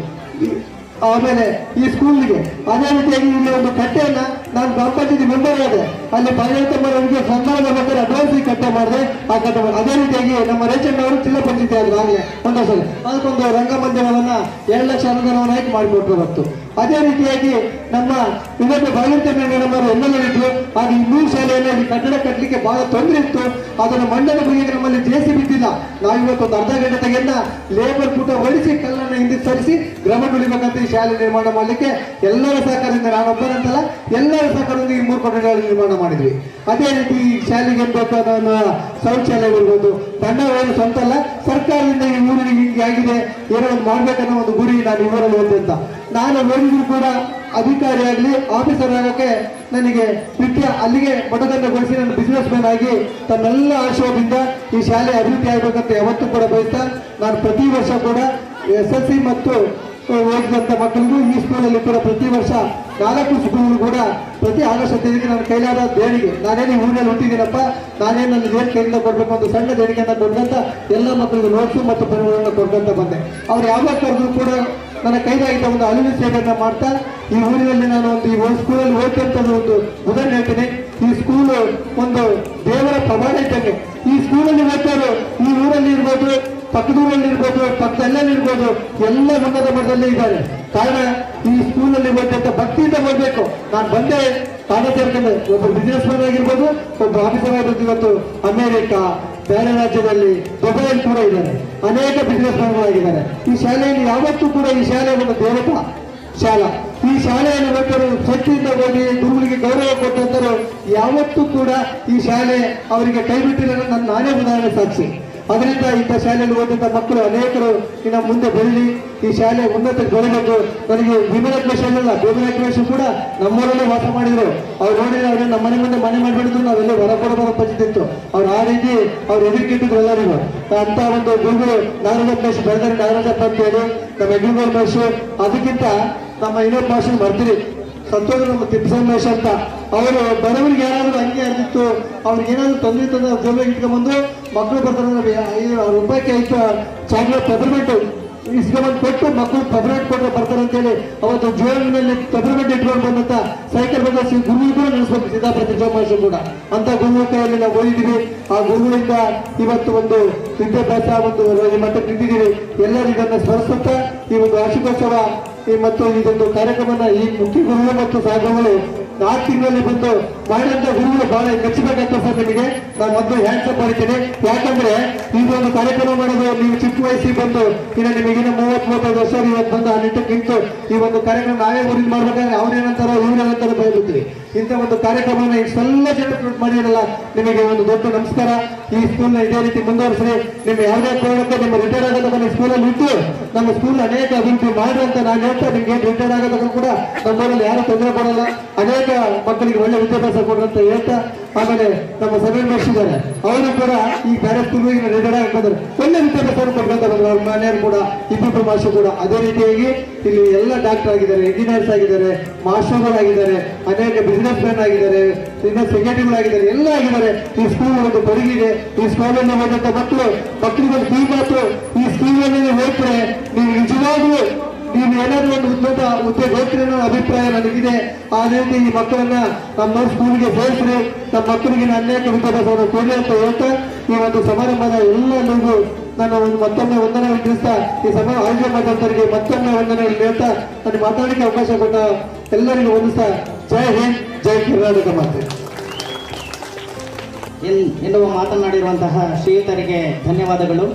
Speaker 12: ಆಮೇಲೆ ಈ ಸ್ಕೂಲ್ಗೆ ಅದೇ ರೀತಿಯಾಗಿ ಇಲ್ಲಿ ಒಂದು ಕಟ್ಟೆಯನ್ನ ನಾನು ಗ್ರಾಮ ಪಂಚಾಯತಿ ಮೆಂಬರ್ ಆದೆ. ಅಲ್ಲಿ ಪಂಚಾಯತ್ ಸನ್ಮಾನ ಬೇಕಾದ್ರೆ ಅಡ್ವಾನ್ಸ್ ಕಟ್ಟೆ ಮಾಡಿದೆ. ಆ ಕಟ್ಟೆ ಮಾಡಿ ಅದೇ ರೀತಿಯಾಗಿ ನಮ್ಮ ರೇಚಣ್ಣವರು ಜಿಲ್ಲಾ ಪಂಚಾಯತಿ ಆದ್ರು ಆಗಲೇ ಒಂದು ಸಲ ಅದಕ್ಕೊಂದು ರಂಗಮಂದಿರವನ್ನ 2 ಲಕ್ಷ ಅನುದಾನವನ್ನು ಆಯ್ಕೆ ಮಾಡಿಕೊಟ್ರು ಹೊತ್ತು. ಅದೇ ರೀತಿಯಾಗಿ ನಮ್ಮ ಇನ್ನೊಬ್ಬ ಭಾಗೀರಥಿ ಮೇಡಮ್ ಅವರು MLA ಇದ್ರು. ಆಗ ಈ 3 ಶಾಲೆಯಲ್ಲಿ ಅಲ್ಲಿ ಕಟ್ಟಡ ಕಟ್ಟಲಿಕ್ಕೆ ಬಹಳ ತೊಂದರೆ ಇತ್ತು. ಅದನ್ನು ಮಂಡಲ ಬಗ್ಗೆ ನಮ್ಮಲ್ಲಿ JCB ಬಿದ್ದಿಲ್ಲ. ನಾವಿವತ್ತೊಂದು ಅರ್ಧ ಗಂಟೆ ತೆಗೆದ ಲೇಬರ್ ಕೂಟ ಹೊಡಿಸಿ ಕಲ್ಲನ್ನು ಹಿಂದೆ ಸರಿಸಿ ಗ್ರಾಮಕ್ಕೆ ಉಳಿಬೇಕಂತ ಈ ಶಾಲೆ ನಿರ್ಮಾಣ ಮಾಡಲಿಕ್ಕೆ ಎಲ್ಲರ ಸಹಕಾರದಿಂದ, ನಾನೊಬ್ಬರಂತಲ್ಲ ಎಲ್ಲರ ಸಹಕಾರದಿಂದ ಈ 3 ಕೊಠಡಿಗಳನ್ನು ನಿರ್ಮಾಣ ಮಾಡಿದ್ವಿ. ಅದೇ ರೀತಿ ಈ ಶಾಲೆಗೆ ಬೇಕಾದ ಶೌಚಾಲಯಗಳಿರ್ಬೋದು, ಬಣ್ಣವನ್ನು ಸ್ವಂತ ಅಲ್ಲ, ಸರ್ಕಾರದಿಂದ ಈ ಊರಿಗೆ ಹಿಂಗೆ ಆಗಿದೆ, ಏನೋ ಒಂದು ಮಾಡ್ಬೇಕನ್ನೋ ಒಂದು ಗುರಿ ನಾನು ಇವರಲ್ಲಿ ಹೋದೆ ಅಂತ. ನಾನು ಓದಿದ್ರು ಕೂಡ ಅಧಿಕಾರಿಯಾಗಲಿ ಆಫೀಸರ್ ಆಗೋಕ್ಕೆ ನನಗೆ ವಿದ್ಯೆ ಅಲ್ಲಿಗೆ ಮಠದಲ್ಲಗೊಳಿಸಿ ನಾನು ಬಿಸ್ನೆಸ್ ಮ್ಯಾನ್ ಆಗಿ ತನ್ನೆಲ್ಲ ಆಶಯದಿಂದ ಈ ಶಾಲೆ ಅಭಿವೃದ್ಧಿ ಆಗಬೇಕಂತ ಯಾವತ್ತೂ ಕೂಡ ಬಯಸ್ತಾ ನಾನು ಪ್ರತಿ ವರ್ಷ ಕೂಡ SSC ಮತ್ತು ಓದಿದಂಥ ಮಕ್ಕಳಿಗೂ ಈ ಸ್ಕೂಲಲ್ಲಿ ಕೂಡ ಪ್ರತಿ ವರ್ಷ 4 ಸ್ಕೂಲ್ಗಳು ಕೂಡ ಪ್ರತಿ ಆಗಸ್ಟ್ 15ಕ್ಕೆ ನನ್ನ ಕೈಲಾದ ದೇಣಿಗೆ, ನಾನೇನು ಊರಿನಲ್ಲಿ ಹುಟ್ಟಿದ್ದೀನಪ್ಪ, ನಾನೇನು ನನ್ನ ದೇಶ ಕೈಯಿಂದ ಕೊಡಬೇಕು ಒಂದು ಸಣ್ಣ ದೇಣಿಗೆಯನ್ನು ಕೊಡ್ಕೊಂತ ಎಲ್ಲ ಮಕ್ಕಳಿಗೆ ನೋಟ್ಸು ಮತ್ತು ಪೆನ್ಗಳನ್ನು ಕೊಡ್ಕೊಂತ ಬಂದೆ. ಅವ್ರು ಯಾವಾಗ ಕರೆದ್ರು ಕೂಡ ನನ್ನ ಕೈದಾಗಿದ್ದ ಒಂದು ಅಳಿವು ಸೇವೆಯನ್ನು ಮಾಡ್ತಾ ಈ ಊರಿನಲ್ಲಿ ನಾನು ಒಂದು ಈ ಒಂದು ಸ್ಕೂಲಲ್ಲಿ ಓದ್ತಂಥದ್ದು ಒಂದು ಉದಾಹರಣೆ ಹೇಳ್ತೀನಿ. ಈ ಸ್ಕೂಲು ಒಂದು ದೇವರ ಪ್ರಮಾಣ ಇದ್ದಂಗೆ. ಈ ಸ್ಕೂಲಲ್ಲಿ ಓದ್ತಾರೋ ಈ ಊರಲ್ಲಿ ಇರ್ಬೋದು, ಪಕ್ಕದೂರಲ್ಲಿ ಇರ್ಬೋದು, ಪಕ್ಕದಲ್ಲೇ ಇರ್ಬೋದು, ಎಲ್ಲ ಉನ್ನತ ಮಟ್ಟದಲ್ಲಿ ಇದ್ದಾರೆ. ಕಾರಣ ಈ ಸ್ಕೂಲಲ್ಲಿ ಓದಂತ ಭಕ್ತಿಯಿಂದ ಓದಬೇಕು. ನಾನು ಬಂದೆ ಕಾಣ ಸೇರ್ಕೊಂಡೆ. ಒಬ್ಬ ಬಿಸ್ನೆಸ್ ಮ್ಯಾನ್ ಆಗಿರ್ಬೋದು, ಒಬ್ಬ ಆಫೀಸರ್ ಆಗಿರ್ಬೋದು. ಇವತ್ತು ಅಮೇರಿಕಾ, ಬೇರೆ ರಾಜ್ಯದಲ್ಲಿ, ದುಬೈಯಲ್ಲಿ ಕೂಡ ಇದ್ದಾರೆ, ಅನೇಕ ಬಿಸ್ನೆಸ್ ಮ್ಯಾನ್ಗಳಾಗಿದ್ದಾರೆ. ಈ ಶಾಲೆಯಲ್ಲಿ ಯಾವತ್ತೂ ಕೂಡ ಈ ಶಾಲೆ ಒಂದು ದೇವತಾ ಶಾಲಾ. ಈ ಶಾಲೆಯನ್ನು ಓದ್ತಾರೆ ಶಕ್ತಿಯಿಂದ ಓದಿ ಗುರುಗಳಿಗೆ ಗೌರವ ಕೊಟ್ಟಂತರು ಯಾವತ್ತೂ ಕೂಡ ಈ ಶಾಲೆ ಅವರಿಗೆ ಕೈ ಬಿಟ್ಟಿಲ್ಲ. ನಾನೇ ಉದಾಹರಣೆ ಸಾಕ್ಷಿ. ಅದರಿಂದ ಇಂಥ ಶಾಲೆಯಲ್ಲಿ ಓದಿದಂಥ ಮಕ್ಕಳು ಅನೇಕರು ಇನ್ನು ಮುಂದೆ ಬೆಳಲಿ, ಈ ಶಾಲೆ ಉನ್ನತಕ್ಕೆ ಬೆಳಬೇಕು. ನನಗೆ ವಿಮಲಕ್ಲೇಶ್ ಇಲ್ಲ, ವಿಮಲಕ್ಲೇಶ್ ಕೂಡ ನಮ್ಮೂರಲ್ಲೇ ವಾಸ ಮಾಡಿದ್ರು. ಅವ್ರು ನೋಡಿದ್ರೆ ಅವ್ರನ್ನ ನಮ್ಮ ಮನೆ ಮುಂದೆ ಮನೆ ಮಾಡಿಬಿಡಿದ್ರು, ನಾವೆಲ್ಲ ಹೊರ ಕೊಡಬಾರ ಪರಿಸ್ಥಿತಿ. ಅವ್ರು ಆ ರೀತಿ ಅವ್ರು ಎದುರಿಕಿಟ್ಟಿದ್ರು ಎಲ್ಲರಿಗೂ. ಅಂತ ಒಂದು ಗುರುಗಳು ನಾಗರಾಜ ಬೆಳೆದರೆ ನಾಗರಾಜಪ್ಪ ಅಂತ ಹೇಳಿ ನಮ್ಮ ಯಜ್ಞಗೋಲ್ ಮಹೇಶು. ಅದಕ್ಕಿಂತ ನಮ್ಮ ಇನ್ನೊಬ್ಬ ಭಾಷೆ ಬರ್ತೀರಿ ಸಂತೋಷ ನಮ್ಮ ತಿಪ್ಪಸಂಮೇಶ್ ಅಂತ. ಅವರು ಬಡವರಿಗೆ ಯಾರಾದ್ರೂ ಅಂಗಿ ಅರ್ದಿತ್ತು, ಅವ್ರಿಗೆ ಏನಾದ್ರು ತೊಂದರೆ ತಂದ್ರೆ ಜೋಬಾಗಿ ಇಟ್ಕೊಂಡ್ಬಂದು ಮಕ್ಕಳು ಬರ್ತಾರೆ ₹5 ಚಾಕ್ಲೇಟ್ ಪೆಪರ್ಮೆಂಟು
Speaker 7: ಇಸ್ಕೊಂಡ್ ಕೊಟ್ಟು ಮಕ್ಕಳು ಪಬ್ಲಿಕ್ ಕೊಟ್ಟರೆ ಬರ್ತಾರೆ ಅಂತೇಳಿ ಅವತ್ತು ಜೀವನದಲ್ಲಿ ಪಬ್ಲಿಕ್ ಇಟ್ಕೊಂಡು ಬಂದಂತ ಸೈಕಲ್ ಬಗ್ಗೆ ಗುರು ಕೂಡ ನಡೆಸ್ಬೇಕು ಸಿದ್ದಾಪುರ ತಿರುಚಮಾಷ ಕೂಡ ಅಂತ ಗುರುಗಳ ಕೈಯಲ್ಲಿ ನಾವು ಓದಿದ್ದೀವಿ. ಆ ಗುರುಗಳಿಂದ ಇವತ್ತು ಒಂದು ವಿದ್ಯಾಭ್ಯಾಸ ಒಂದು ಮಟ್ಟಕ್ಕೆ ನಿಂತಿದ್ದೀವಿ. ಎಲ್ಲರೂ ಇದನ್ನ ಸ್ಮರಿಸುತ್ತಾ ಈ ಒಂದು ವಾರ್ಷಿಕೋತ್ಸವ ಮತ್ತು ಇದೊಂದು ಕಾರ್ಯಕ್ರಮನ ಈ ಮುಖ್ಯ ಗುರುಗಳು ಮತ್ತು ಸಹಗುರುಗಳು 4 ತಿಂಗಳಲ್ಲಿ ಬಂದು ಮಾಡಿದಂತ ಗುರುಗಳು ಬಹಳ ಮೆಚ್ಚಬೇಕಾಗ್ತದೆ ಸರ್. ನಿಮಗೆ ನಾನು ಮೊದಲು ಹ್ಯಾಂಡ್ಸಪ್ ಮಾಡ್ತೀನಿ. ಯಾಕಂದ್ರೆ ಇದೊಂದು ಕಾರ್ಯಕ್ರಮ ಮಾಡೋದು ನೀವು ಚಿಕ್ಕ ವಯಸ್ಸಿಗೆ ಬಂದು ಇನ್ನು ನಿಮಗಿನ 30-35 ವರ್ಷ ಇವತ್ತು ಬಂದು ಆ ನಿಟ್ಟಕ್ಕೆ ನಿಂತು ಈ ಒಂದು ಕಾರ್ಯಕ್ರಮ ನಾವೇ ಊರಿಗೆ ಮಾಡ್ಬೇಕಾದ್ರೆ ಅವ್ರೇನಂತಾರೋ ಇವ್ರೇನಂತಾರೋ ಬಯಲುತ್ತೀವಿ. ಇಂಥ ಒಂದು ಕಾರ್ಯಕ್ರಮನ ಇಷ್ಟೆಲ್ಲ ಜನ ಮಾಡಿರಲ್ಲ, ನಿಮಗೆ ಒಂದು ದೊಡ್ಡ ನಮಸ್ಕಾರ. ಈ ಸ್ಕೂಲ್ನ ಇದೇ ರೀತಿ ಮುಂದುವರಿಸಿ ನಿಮ್ಮ ಯಾವುದೇ ಕಾರಣಕ್ಕೆ ನಿಮ್ಮ ರಿಟೈರ್ ಆಗೋದಕ್ಕೆ ನಿಮ್ಮ ಸ್ಕೂಲಲ್ಲಿ ಇಟ್ಟು ನಮ್ಮ ಸ್ಕೂಲ್ ಅನೇಕ ಅಭಿವೃದ್ಧಿ ಮಾಡಿ ಅಂತ ನಾನು ಹೇಳ್ತಾ ನಿಮ್ಗೆ ರಿಟೈರ್ ಆಗೋದಕ್ಕೂ ಕೂಡ ನಮ್ಮೂರಲ್ಲಿ ಯಾರು ತೊಂದರೆ ಕೊಡಲ್ಲ, ಅನೇಕ ಮಕ್ಕಳಿಗೆ ಒಳ್ಳೆ ವಿದ್ಯಾಭ್ಯಾಸ ಕೊಡ್ರಂತ ಹೇಳ್ತಾ ಆಮೇಲೆ ನಮ್ಮ ಸಮೀರ್ ಮಾಡಿಸಿದ್ದಾರೆ ಅವರು ಕೂಡ ಈ ಬೇರೆ ಸ್ಕೂಲ್ಗೆ ರಿಟೈರ್ ಆಗಿದ್ದಾರೆ ಒಳ್ಳೆ ವಿದ್ಯಾಭ್ಯಾಸ ಕೊಡ್ಬೇಕಂತ ಬಂದ್ರು. ಅವ್ರ ಮನೆಯವರು ಕೂಡ ಇಬ್ಬರು ಮಾಸ್ಟರ್ ಕೂಡ ಅದೇ ರೀತಿಯಾಗಿ ಇಲ್ಲಿ ಎಲ್ಲ ಡಾಕ್ಟರ್ ಆಗಿದ್ದಾರೆ, ಇಂಜಿನಿಯರ್ಸ್ ಆಗಿದ್ದಾರೆ, ಮಾಸ್ಟರ್ಗಳಾಗಿದ್ದಾರೆ, ಅನೇಕ ಬಿಸಿನೆಸ್ ಮ್ಯಾನ್ ಆಗಿದ್ದಾರೆ, ಇನ್ನು ಸೆಕ್ರೆಟರಿಗಳಾಗಿದ್ದಾರೆ, ಎಲ್ಲ ಆಗಿದ್ದಾರೆ. ಈ ಸ್ಕೂಲ್ ಒಂದು ಬಡಗಿದೆ. ಈ ಸ್ಕೂಲಲ್ಲಿ ಹೋದಂತ ಮಕ್ಕಳಿಗೆ ಒಂದು ಫೀ ಮಾತು ಈ ಸ್ಕೂಲಲ್ಲಿ ಹೋಗ್ತಾರೆ ನೀವು ನಿಜವಾಗ್ಲೂ ನೀವು ಏನಾದ್ರೂ ಒಂದು ಉನ್ನತ ಹುದ್ದೆ ಹೋಗ್ತೀರಿ ಅನ್ನೋ ಅಭಿಪ್ರಾಯ ನನಗಿದೆ. ಆ ರೀತಿ ಈ ಮಕ್ಕಳನ್ನ ನಮ್ಮ ಸ್ಕೂಲ್ಗೆ ಸೇರಿಸ್ರಿ, ನಮ್ಮ ಮಕ್ಕಳಿಗೆ ಅನೇಕ ವಿದ್ಯಾಭ್ಯಾಸವನ್ನು ಕೊಡಿ ಅಂತ ಹೇಳ್ತಾ ಈ ಒಂದು ಸಮಾರಂಭದ ಎಲ್ಲರಿಗೂ ನಾನು ಒಂದು ಮತ್ತೊಮ್ಮೆ ವಂದನೆ ತಿಳಿಸ್ತಾ ಈ ಸಭೆ ಆಯೋಜನೆ ಮಾಡಿದಂತವರಿಗೆ ಮತ್ತೊಮ್ಮೆ ವಂದನೆ ಹೇಳ್ತಾ ನನಗೆ ಮಾತಾಡಲಿಕ್ಕೆ ಅವಕಾಶ ಕೊಟ್ಟ ಎಲ್ಲರಿಗೂ ವಂದಿಸ್ತಾ ಜೈ ಹಿಂದ್, ಜೈ ಕರ್ನಾಟಕ ಮಾತೆ
Speaker 9: ಎನ್ನುವ ಮಾತನಾಡಿರುವಂತಹ ಶ್ರೀಯುತರಿಗೆ ಧನ್ಯವಾದಗಳು.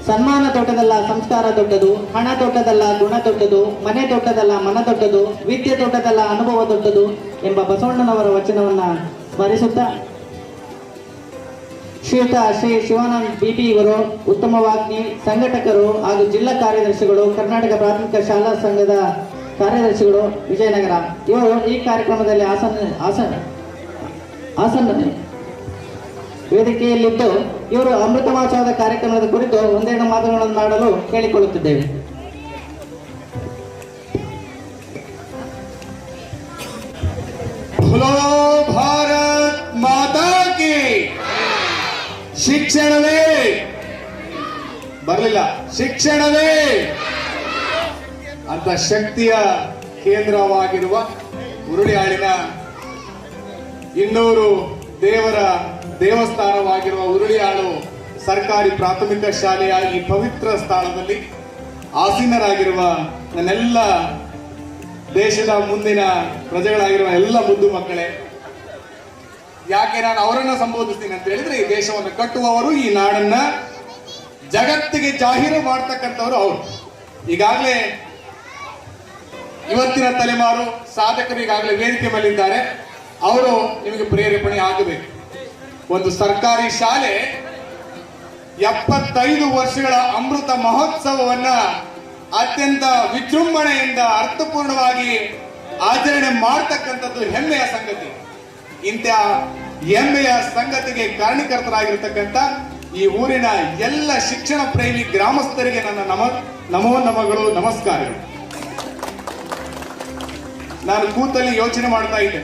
Speaker 9: ಸನ್ಮಾನ ದೊಡ್ಡದಲ್ಲ, ಸಂಸ್ಕಾರ ದೊಡ್ಡದು, ಹಣ ದೊಡ್ಡದಲ್ಲ, ಗುಣ ದೊಡ್ಡದು, ಮನೆ ದೊಡ್ಡದಲ್ಲ, ಮನ ದೊಡ್ಡದು, ವಿದ್ಯೆ ದೊಡ್ಡದಲ್ಲ, ಅನುಭವ ದೊಡ್ಡದು ಎಂಬ ಬಸವಣ್ಣನವರ ವಚನವನ್ನ ಸ್ಮರಿಸುತ್ತಾ ಶ್ರೀಯುತ ಶ್ರೀ ಶಿವಾನಂದ್ ಬಿಪಿ ಇವರು ಉತ್ತಮ ವಾಗ್ಮಿ, ಸಂಘಟಕರು ಹಾಗೂ ಜಿಲ್ಲಾ ಕಾರ್ಯದರ್ಶಿಗಳು, ಕರ್ನಾಟಕ ಪ್ರಾಥಮಿಕ ಶಾಲಾ ಸಂಘದ ಕಾರ್ಯದರ್ಶಿಗಳು, ವಿಜಯನಗರ. ಇವರು ಈ ಕಾರ್ಯಕ್ರಮದಲ್ಲಿ ಆಸನ ವೇದಿಕೆಯಲ್ಲಿದ್ದು ಇವರು ಅಮೃತ ಮಹೋತ್ಸವದ ಕಾರ್ಯಕ್ರಮದ ಕುರಿತು ಒಂದೆರಡು ಮಾತುಗಳನ್ನು ಮಾಡಲು ಕೇಳಿಕೊಳ್ಳುತ್ತಿದ್ದೇವೆ.
Speaker 12: ಭಾರತ್ ಮಾತಾ ಕಿ ಶಿಕ್ಷಣವೇ ಬರಲಿಲ್ಲ, ಶಿಕ್ಷಣವೇ ಅಂತ ಶಕ್ತಿಯ ಕೇಂದ್ರವಾಗಿರುವ ಉರುಳಿಯಾಳಿನ 200 ದೇವರ ದೇವಸ್ಥಾನವಾಗಿರುವ ಉರುಳಿಯಾಳು ಸರ್ಕಾರಿ ಪ್ರಾಥಮಿಕ ಶಾಲೆಯ ಈ ಪವಿತ್ರ ಸ್ಥಾನದಲ್ಲಿ ಆಸೀನರಾಗಿರುವ ನನ್ನೆಲ್ಲ ದೇಶದ ಮುಂದಿನ ಪ್ರಜೆಗಳಾಗಿರುವ ಎಲ್ಲ ಮುದ್ದು ಮಕ್ಕಳೇ, ಯಾಕೆ ನಾನು ಅವರನ್ನ ಸಂಬೋಧಿಸ್ತೀನಿ ಅಂತ ಹೇಳಿದ್ರೆ ಈ ದೇಶವನ್ನು ಕಟ್ಟುವವರು, ಈ ನಾಡನ್ನ ಜಗತ್ತಿಗೆ ಜಾಹೀರು ಮಾಡ್ತಕ್ಕಂಥವ್ರು ಅವರು. ಈಗಾಗಲೇ ಇವತ್ತಿನ ತಲೆಮಾರು ಸಾಧಕರು ಈಗಾಗಲೇ ವೇದಿಕೆ ಮೇಲಿದ್ದಾರೆ. ಅವರು ನಿಮಗೆ ಪ್ರೇರೇಪಣೆ ಆಗಬೇಕು. ಒಂದು ಸರ್ಕಾರಿ ಶಾಲೆ 75 ವರ್ಷಗಳ ಅಮೃತ ಮಹೋತ್ಸವವನ್ನ ಅತ್ಯಂತ ವಿಜೃಂಭಣೆಯಿಂದ ಅರ್ಥಪೂರ್ಣವಾಗಿ ಆಚರಣೆ ಮಾಡ್ತಕ್ಕಂಥದ್ದು ಹೆಮ್ಮೆಯ ಸಂಗತಿ. ಇಂಥ ಹೆಮ್ಮೆಯ ಸಂಗತಿಗೆ ಕಾರಣೀಕರ್ತರಾಗಿರ್ತಕ್ಕಂಥ ಈ ಊರಿನ ಎಲ್ಲ ಶಿಕ್ಷಣ ಪ್ರೇಮಿ ಗ್ರಾಮಸ್ಥರಿಗೆ ನನ್ನ ನಮೋ ನಮಗಳು, ನಮಸ್ಕಾರಗಳು. ನಾನು ಕೂತಲ್ಲಿ ಯೋಚನೆ ಮಾಡ್ತಾ ಇದ್ದೆ,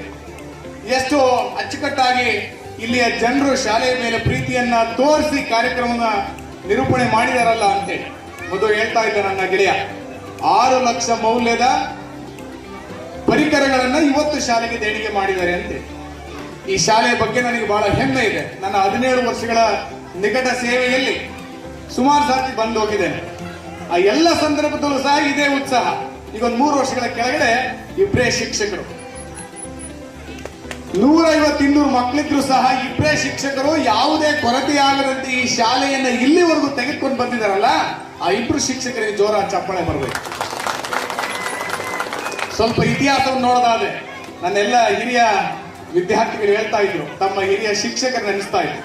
Speaker 12: ಎಷ್ಟು ಅಚ್ಚುಕಟ್ಟಾಗಿ ಇಲ್ಲಿಯ ಜನರು ಶಾಲೆಯ ಮೇಲೆ ಪ್ರೀತಿಯನ್ನ ತೋರಿಸಿ ಕಾರ್ಯಕ್ರಮದ ನಿರೂಪಣೆ ಮಾಡಿದಾರಲ್ಲ ಅಂತೇಳಿ. ಮೊದಲು ಹೇಳ್ತಾ ಇದ್ದ ನನ್ನ ಗೆಳೆಯ 6 ಲಕ್ಷ ಮೌಲ್ಯದ ಪರಿಕರಗಳನ್ನ ಇವತ್ತು ಶಾಲೆಗೆ ದೇಣಿಗೆ ಮಾಡಿದ್ದಾರೆ ಅಂತೇಳಿ. ಈ ಶಾಲೆಯ ಬಗ್ಗೆ ನನಗೆ ಬಹಳ ಹೆಮ್ಮೆ ಇದೆ. ನನ್ನ 17 ವರ್ಷಗಳ ನಿಕಟ ಸೇವೆಯಲ್ಲಿ ಸುಮಾರು ಸಾರಿ ಬಂದು ಹೋಗಿದ್ದೇನೆ. ಆ ಎಲ್ಲ ಸಂದರ್ಭದಲ್ಲೂ ಸಹ ಇದೇ ಉತ್ಸಾಹ. ಈಗ ಒಂದು 3 ವರ್ಷಗಳ ಕೆಳಗಡೆ ಇಬ್ಬರೇ ಶಿಕ್ಷಕರು, 150-200 ಮಕ್ಕಳಿದ್ರು ಸಹ ಇಬ್ಬರೇ ಶಿಕ್ಷಕರು ಯಾವುದೇ ಕೊರತೆಯಾಗದಂತೆ ಈ ಶಾಲೆಯನ್ನ ಇಲ್ಲಿವರೆಗೂ ತೆಗೆದುಕೊಂಡು ಬಂದಿದ್ದಾರಲ್ಲ, ಆ ಇಬ್ರು ಶಿಕ್ಷಕರಿಗೆ ಜೋರ ಚಪ್ಪಾಳೆ ಬರಬೇಕು. ಸ್ವಲ್ಪ ಇತಿಹಾಸವನ್ನು ನೋಡೋದಾದ್ರೆ ನನ್ನೆಲ್ಲ ಹಿರಿಯ ವಿದ್ಯಾರ್ಥಿಗಳು ಹೇಳ್ತಾ ಇದ್ರು, ತಮ್ಮ ಹಿರಿಯ ಶಿಕ್ಷಕರು ನೆನೆಸ್ತಾ ಇದ್ರು.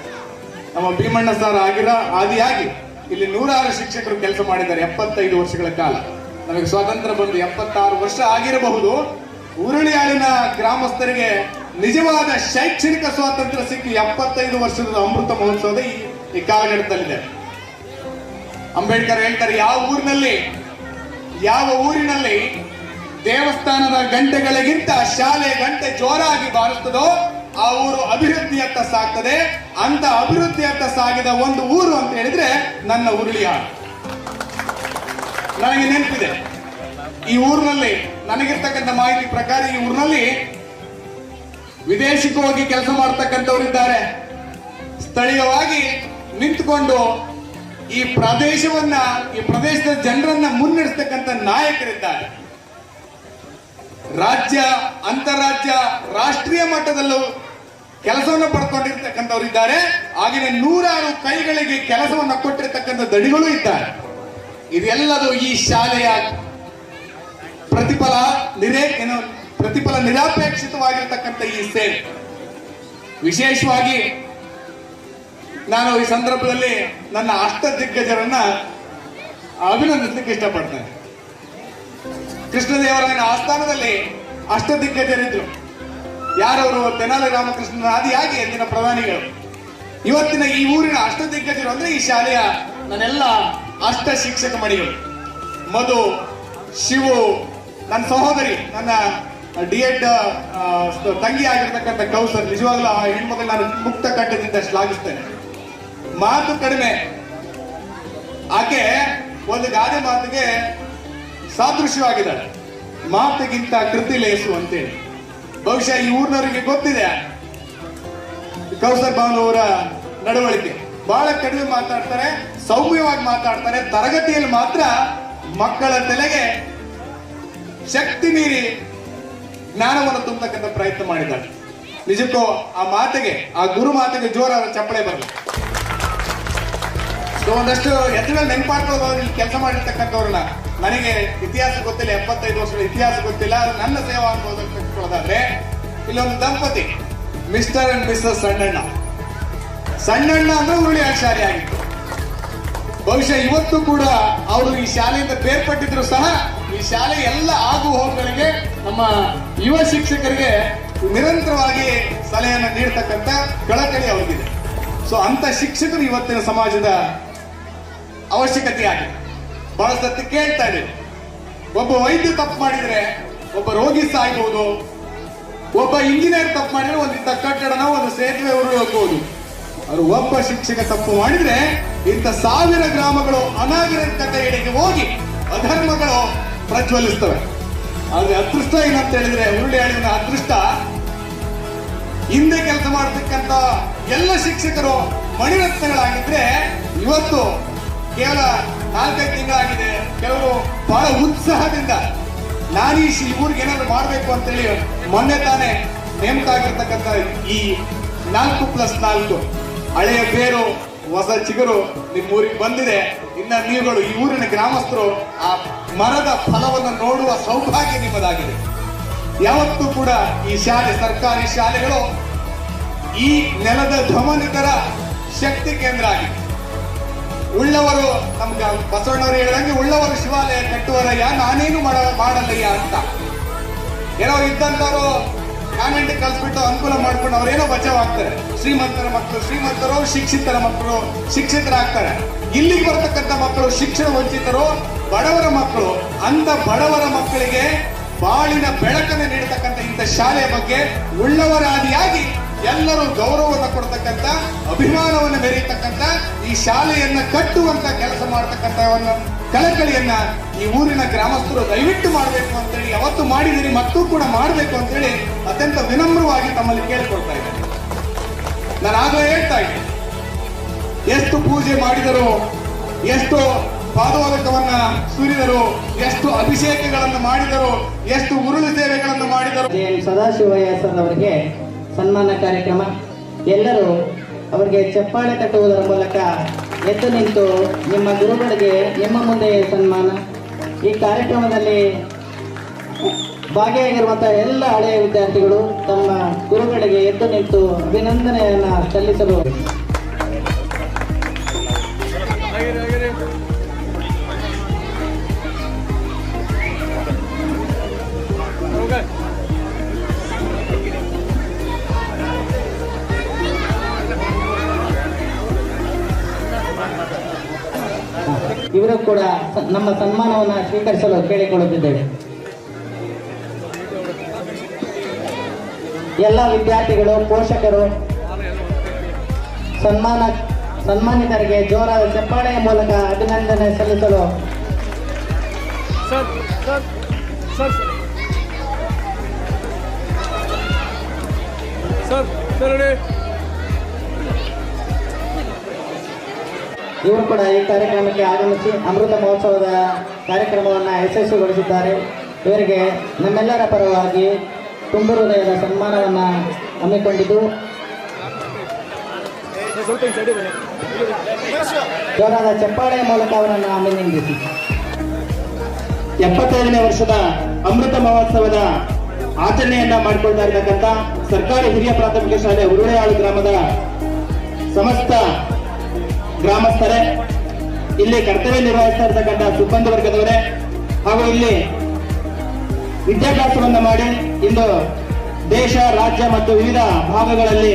Speaker 12: ನಮ್ಮ ಭೀಮಣ್ಣ ಸರ್ ಆದಿಯಾಗಿ ಇಲ್ಲಿ 106 ಶಿಕ್ಷಕರು ಕೆಲಸ ಮಾಡಿದ್ದಾರೆ 75 ವರ್ಷಗಳ ಕಾಲ. ನಮಗೆ ಸ್ವಾತಂತ್ರ್ಯ ಬಂದು 76 ವರ್ಷ ಆಗಿರಬಹುದು. ಉರುಳಿಯಾಳಿನ ಗ್ರಾಮಸ್ಥರಿಗೆ ನಿಜವಾದ ಶೈಕ್ಷಣಿಕ ಸ್ವಾತಂತ್ರ್ಯ ಸಿಕ್ಕಿ 75 ವರ್ಷದ ಅಮೃತ ಮಹೋತ್ಸವದ ಈ ಕಾಲಘಟ್ಟದಲ್ಲಿದೆ. ಅಂಬೇಡ್ಕರ್ ಹೇಳ್ತಾರೆ, ಯಾವ ಊರಿನಲ್ಲಿ ದೇವಸ್ಥಾನದ ಗಂಟೆಗಳಿಗಿಂತ ಶಾಲೆ ಗಂಟೆ ಜೋರಾಗಿ ಬಾರಿಸ್ತದೋ ಆ ಊರು ಅಭಿವೃದ್ಧಿಯತ್ತ ಸಾಗ್ತದೆ. ಅಂತ ಅಭಿವೃದ್ಧಿಯತ್ತ ಸಾಗಿದ ಒಂದು ಊರು ಅಂತ ಹೇಳಿದ್ರೆ ನನ್ನ ಉರುಳಿಯಾಳು. ನನಗೆ ನೆನಪಿದೆ. ಈ ಊರಿನಲ್ಲಿ ನನಗಿರ್ತಕ್ಕಂಥ ಮಾಹಿತಿ ಪ್ರಕಾರ ಈ ಊರಿನಲ್ಲಿ ವಿದೇಶಕ್ಕೆ ಹೋಗಿ ಕೆಲಸ ಮಾಡ್ತಕ್ಕಂಥವರಿದ್ದಾರೆ, ಸ್ಥಳೀಯವಾಗಿ ನಿಂತುಕೊಂಡು ಈ ಪ್ರದೇಶದ ಜನರನ್ನ ಮುನ್ನಡೆಸ್ತಕ್ಕಂಥ ನಾಯಕರಿದ್ದಾರೆ. ರಾಜ್ಯ, ಅಂತಾರಾಜ್ಯ, ರಾಷ್ಟ್ರೀಯ ಮಟ್ಟದಲ್ಲೂ ಕೆಲಸವನ್ನು ಪಡ್ಕೊಂಡಿರ್ತಕ್ಕಂಥವರಿದ್ದಾರೆ. ಹಾಗೆಯೇ ನೂರಾರು ಕೈಗಳಿಗೆ ಕೆಲಸವನ್ನು ಕೊಟ್ಟಿರ್ತಕ್ಕಂಥ ದಣಿಗಳು ಇದ್ದಾರೆ. ಇದೆಲ್ಲದು ಈ ಶಾಲೆಯ ಪ್ರತಿಫಲ ನಿರಾಪೇಕ್ಷಿತವಾಗಿರ್ತಕ್ಕಂಥ ಈ ಸೇವೆ. ವಿಶೇಷವಾಗಿ ನಾನು ಈ ಸಂದರ್ಭದಲ್ಲಿ ನನ್ನ ಅಷ್ಟ ದಿಗ್ಗಜರನ್ನ ಅಭಿನಂದಿಸಲಿಕ್ಕೆ ಇಷ್ಟಪಡ್ತೇನೆ. ಕೃಷ್ಣದೇವರಾಯನ ಆಸ್ಥಾನದಲ್ಲಿ ಅಷ್ಟ ದಿಗ್ಗಜರಿದ್ರು. ಯಾರವರು? ತೆನಾಲಿ ರಾಮಕೃಷ್ಣನ ಆದಿಯಾಗಿ ಎಂದಿನ ಪ್ರಧಾನಿಗಳು. ಇವತ್ತಿನ ಈ ಊರಿನ ಅಷ್ಟ ದಿಗ್ಗಜರು ಅಂದ್ರೆ ಈ ಶಾಲೆಯ ನನ್ನೆಲ್ಲ ಅಷ್ಟ ಶಿಕ್ಷಕ ಮಣಿಗಳು. ಮಧು, ಶಿವು, ನನ್ನ ಸಹೋದರಿ, ನನ್ನ ಡಿಎಡ್ ತಂಗಿ ಆಗಿರ್ತಕ್ಕಂಥ ಕೌಸರ್. ನಿಜವಾಗ್ಲೂ ಆ ಹೆಣ್ಮಕ್ಳು ನಾನು ಮುಕ್ತ ಕಂಠದಿಂದ ಶ್ಲಾಘಿಸ್ತೇನೆ. ಮಾತು ಕಡಿಮೆ, ಆಕೆ ಒಂದು ಗಾದೆ ಮಾತಿಗೆ ಸಾದೃಶ್ಯವಾಗಿದ್ದಾಳೆ. ಮಾತಿಗಿಂತ ಕೃತಿ ಲೇಸು ಅಂತೇಳಿ. ಬಹುಶಃ ಈ ಊರಿನವರಿಗೆ ಗೊತ್ತಿದೆ ಕೌಸರ್ ಬಾನು ಅವರ ನಡವಳಿಕೆ. ಬಹಳ ಕಡಿಮೆ ಮಾತಾಡ್ತಾರೆ, ಸೌಮ್ಯವಾಗಿ ಮಾತಾಡ್ತಾರೆ. ತರಗತಿಯಲ್ಲಿ ಮಾತ್ರ ಮಕ್ಕಳ ತಲೆಗೆ ಶಕ್ತಿ ಮೀರಿ ಜ್ಞಾನವನ್ನು ತುಂಬತಕ್ಕಂಥ ಪ್ರಯತ್ನ ಮಾಡಿದ್ದಾರೆ. ನಿಜಕ್ಕೂ ಆ ಮಾತಿಗೆ, ಆ ಗುರು ಮಾತಿಗೆ ಜೋರಾದ ಚಪ್ಪಳೆ ಬರಲಿ. ಒಂದಷ್ಟು ಎತ್ತುಗಳು ನೆನಪಾಡ್ಕೊಳ್ಳೋದು ಇಲ್ಲಿ ಕೆಲಸ ಮಾಡಿರ್ತಕ್ಕಂಥವ್ರನ್ನ. ನನಗೆ ಇತಿಹಾಸ ಗೊತ್ತಿಲ್ಲ, 75 ವರ್ಷಗಳ ಇತಿಹಾಸ ಗೊತ್ತಿಲ್ಲ. ನನ್ನ ಸೇವಾ ಅನುಭವದಲ್ಲಿ ತೆಗೆದುಕೊಳ್ಳೋದಾದ್ರೆ ಇಲ್ಲೊಂದು ದಂಪತಿ, ಮಿಸ್ಟರ್ ಅಂಡ್ ಮಿಸ್ಸಸ್ ಸಣ್ಣಣ್ಣ. ಸಣ್ಣಣ್ಣ ಅಂದ್ರೆ ಉರುಳಿ ಶಾಲೆ ಆಗಿತ್ತು. ಬಹುಶಃ ಇವತ್ತು ಕೂಡ ಅವರು ಈ ಶಾಲೆಯಿಂದ ಬೇರ್ಪಟ್ಟಿದ್ರು ಸಹ ಈ ಶಾಲೆ ಎಲ್ಲ ಆಗು ಹೋಗುಗಳಿಗೆ ನಮ್ಮ ಯುವ ಶಿಕ್ಷಕರಿಗೆ ನಿರಂತರವಾಗಿ ಸಲಹೆಯನ್ನು ನೀಡತಕ್ಕಂಥ ಕಳಕಳಿ ಅವ್ರಿಗಿದೆ. ಸೊ ಅಂತ ಶಿಕ್ಷಕರು ಇವತ್ತಿನ ಸಮಾಜದ ಅವಶ್ಯಕತೆ ಆಗಿದೆ. ಬಹಳ ಸತ್ಯ ಕೇಳ್ತಾ ಇದೆ. ಒಬ್ಬ ವೈದ್ಯ ತಪ್ಪು ಮಾಡಿದ್ರೆ ಒಬ್ಬ ರೋಗಿ ಸಾಯ್ಬಹುದು, ಒಬ್ಬ ಇಂಜಿನಿಯರ್ ತಪ್ಪು ಮಾಡಿದ್ರೆ ಒಂದಿಂತ ಕಟ್ಟಡನ, ಒಂದು ಸೇತುವೆ ಉರುಳಿ ಹೋಗ್ಬಹುದು. ಅವರು ಒಬ್ಬ ಶಿಕ್ಷಕ ತಪ್ಪು ಮಾಡಿದ್ರೆ ಇಂಥ 1000 ಗ್ರಾಮಗಳು ಅನಾಗರಿಕತೆಯೆಡೆಗೆ ಹೋಗಿ ಅಧರ್ಮಗಳು ಪ್ರಜ್ವಲಿಸ್ತವೆ. ಆದ್ರೆ ಅದೃಷ್ಟ ಏನಂತ ಹೇಳಿದ್ರೆ, ಉರುಳಿ ಅಳಿವಿನ ಅದೃಷ್ಟ, ಹಿಂದೆ ಕೆಲಸ ಮಾಡತಕ್ಕಂತ ಎಲ್ಲ ಶಿಕ್ಷಕರು ಮಣಿರತ್ನಗಳಾಗಿದ್ರೆ ಇವತ್ತು ಕೇವಲ 4-5 ತಿಂಗಳಾಗಿದೆ. ಕೆಲವರು ಬಹಳ ಉತ್ಸಾಹದಿಂದ ನಾನು ಈ ಊರಿಗೆ ಏನಾದ್ರು ಮಾಡಬೇಕು ಅಂತೇಳಿ ಮೊನ್ನೆ ತಾನೇ ನೇಮಕ ಆಗಿರ್ತಕ್ಕಂಥ ಈ 4+4 ಹಳೆಯ ಬೇರು ಹೊಸ ಚಿಗುರು ನಿಮ್ಮ ಊರಿಗೆ ಬಂದಿದೆ. ಇನ್ನ ನೀವುಗಳು ಈ ಊರಿನ ಗ್ರಾಮಸ್ಥರು ಆ ಮರದ ಫಲವನ್ನು ನೋಡುವ ಸೌಭಾಗ್ಯ ನಿಮ್ಮದಾಗಿದೆ. ಯಾವತ್ತೂ ಕೂಡ ಈ ಶಾಲೆ, ಸರ್ಕಾರಿ ಶಾಲೆಗಳು ಈ ನೆಲದ ಧಮನಿತರ ಶಕ್ತಿ ಕೇಂದ್ರ ಆಗಿದೆ. ಉಳ್ಳವರು, ನಮ್ಗೆ ಬಸವಣ್ಣವರು ಹೇಳಿದಂಗೆ ಉಳ್ಳವರು ಶಿವಾಲಯ ಕಟ್ಟುವರಯ್ಯ, ನಾನೇನು ಮಾಡಲ್ಲಯ್ಯ ಅಂತ. ಏನೋ ಇದ್ದಂಥವ್ರು ಕಾನ್ವೆಂಟ್ ಕಲ್ಸ್ಬಿಟ್ಟು ಅನುಕೂಲ ಮಾಡ್ಕೊಂಡು ಅವ್ರೇನೋ ಬಚಾವಾಗ್ತಾರೆ. ಶ್ರೀಮಂತರ ಮಕ್ಕಳು ಶ್ರೀಮಂತರು, ಶಿಕ್ಷಿತರ ಮಕ್ಕಳು ಶಿಕ್ಷಿತರಾಗ್ತಾರೆ. ಇಲ್ಲಿಗೆ ಬರ್ತಕ್ಕಂಥ ಮಕ್ಕಳು ಶಿಕ್ಷಣ ವಂಚಿತರು, ಬಡವರ ಮಕ್ಕಳು. ಅಂತ ಬಡವರ ಮಕ್ಕಳಿಗೆ ಬಾಳಿನ ಬೆಳಕನ್ನು ನೀಡತಕ್ಕಂಥ ಇಂಥ ಶಾಲೆಯ ಬಗ್ಗೆ ಉಳ್ಳವರಾದಿಯಾಗಿ ಎಲ್ಲರೂ ಗೌರವವನ್ನು ಕೊಡ್ತಕ್ಕಂಥ, ಅಭಿಮಾನವನ್ನು ಮೆರೆಯತಕ್ಕಂಥ, ಈ ಶಾಲೆಯನ್ನ ಕಟ್ಟುವಂತ ಕೆಲಸ ಮಾಡತಕ್ಕಂಥ ಕಳಕಳಿಯನ್ನ ಈ ಊರಿನ ಗ್ರಾಮಸ್ಥರು ದಯವಿಟ್ಟು ಮಾಡಬೇಕು ಅಂತೇಳಿ, ಯಾವತ್ತು ಮಾಡಿದಿರಿ ಮತ್ತೂ ಕೂಡ ಮಾಡಬೇಕು ಅಂತೇಳಿ ಅತ್ಯಂತ ವಿನಮ್ರವಾಗಿ ತಮ್ಮಲ್ಲಿ ಕೇಳಿಕೊಳ್ತಾ ಇದ್ದೇನೆ. ನಾನು ಆಗಲೇ ಹೇಳ್ತಾ ಇದ್ದೆ, ಎಷ್ಟು ಪೂಜೆ ಮಾಡಿದರು, ಎಷ್ಟು ಪಾದೋದಕವನ್ನ ಸುರಿದರು, ಎಷ್ಟು ಅಭಿಷೇಕಗಳನ್ನು ಮಾಡಿದರು, ಎಷ್ಟು ಉರುಳು ಸೇವೆಗಳನ್ನು ಮಾಡಿದರು.
Speaker 9: ಸದಾಶಿವಯ್ಯ ಸರ್ ಅವರಿಗೆ ಸನ್ಮಾನ ಕಾರ್ಯಕ್ರಮ. ಎಲ್ಲರೂ ಅವರಿಗೆ ಚಪ್ಪಾಳೆ ತಟ್ಟುವುದರ ಮೂಲಕ ಎದ್ದು ನಿಂತು ನಿಮ್ಮ ಗುರುಗಳಿಗೆ ನಿಮ್ಮ ಮುಂದೆ ಸನ್ಮಾನ. ಈ ಕಾರ್ಯಕ್ರಮದಲ್ಲಿ ಭಾಗಿಯಾಗಿರುವಂತಹ ಎಲ್ಲ ಹಳೆಯ ವಿದ್ಯಾರ್ಥಿಗಳು ತಮ್ಮ ಗುರುಗಳಿಗೆ ಎದ್ದು ನಿಂತು ಅಭಿನಂದನೆಯನ್ನು ಸಲ್ಲಿಸಲು ಇವರು ಕೂಡ ನಮ್ಮ ಸನ್ಮಾನವನ್ನು ಸ್ವೀಕರಿಸಲು ಕೇಳಿಕೊಳ್ಳುತ್ತಿದ್ದೇವೆ. ಎಲ್ಲ ವಿದ್ಯಾರ್ಥಿಗಳು, ಪೋಷಕರು ಸನ್ಮಾನಿತರಿಗೆ ಜೋರಾದ ಚಪ್ಪಾಳೆಯ ಮೂಲಕ ಅಭಿನಂದನೆ ಸಲ್ಲಿಸಲು
Speaker 5: sir sir sir sir sir ready.
Speaker 9: ಇವರು ಕೂಡ ಈ ಕಾರ್ಯಕ್ರಮಕ್ಕೆ ಆಗಮಿಸಿ ಅಮೃತ ಮಹೋತ್ಸವದ ಕಾರ್ಯಕ್ರಮವನ್ನು ಯಶಸ್ವಿಗೊಳಿಸಿದ್ದಾರೆ. ಇವರಿಗೆ ನಮ್ಮೆಲ್ಲರ ಪರವಾಗಿ ತುಂಬು ಹೃದಯದ ಸನ್ಮಾನವನ್ನು ಹಮ್ಮಿಕೊಂಡಿದ್ದು
Speaker 5: ಸ್ವಲ್ಪ ಈ ಸೈಡಿಗೆ ಬನ್ನಿ.
Speaker 9: ಜೋರಾದ ಚಪ್ಪಾಳೆಯ ಮೂಲಕ ಅವರನ್ನು ಅಭಿನಂದಿಸಿ.
Speaker 4: 75ನೇ ವರ್ಷದ ಅಮೃತ ಮಹೋತ್ಸವದ ಆಚರಣೆಯನ್ನ ಮಾಡಿಕೊಳ್ತಾ ಇರತಕ್ಕಂಥ ಸರ್ಕಾರಿ ಹಿರಿಯ ಪ್ರಾಥಮಿಕ ಶಾಲೆ ಉರುಳೆಯಾಳು ಗ್ರಾಮದ ಸಮಸ್ತ ಗ್ರಾಮಸ್ಥರೇ, ಇಲ್ಲಿ ಕರ್ತವ್ಯ ನಿರ್ವಹಿಸ್ತಾ ಇರತಕ್ಕಂಥ ಸಿಬ್ಬಂದಿ ವರ್ಗದವರೇ ಹಾಗೂ ಇಲ್ಲಿ ವಿದ್ಯಾಭ್ಯಾಸವನ್ನ ಮಾಡಿ ಇಂದು ದೇಶ, ರಾಜ್ಯ ಮತ್ತು ವಿವಿಧ ಭಾಗಗಳಲ್ಲಿ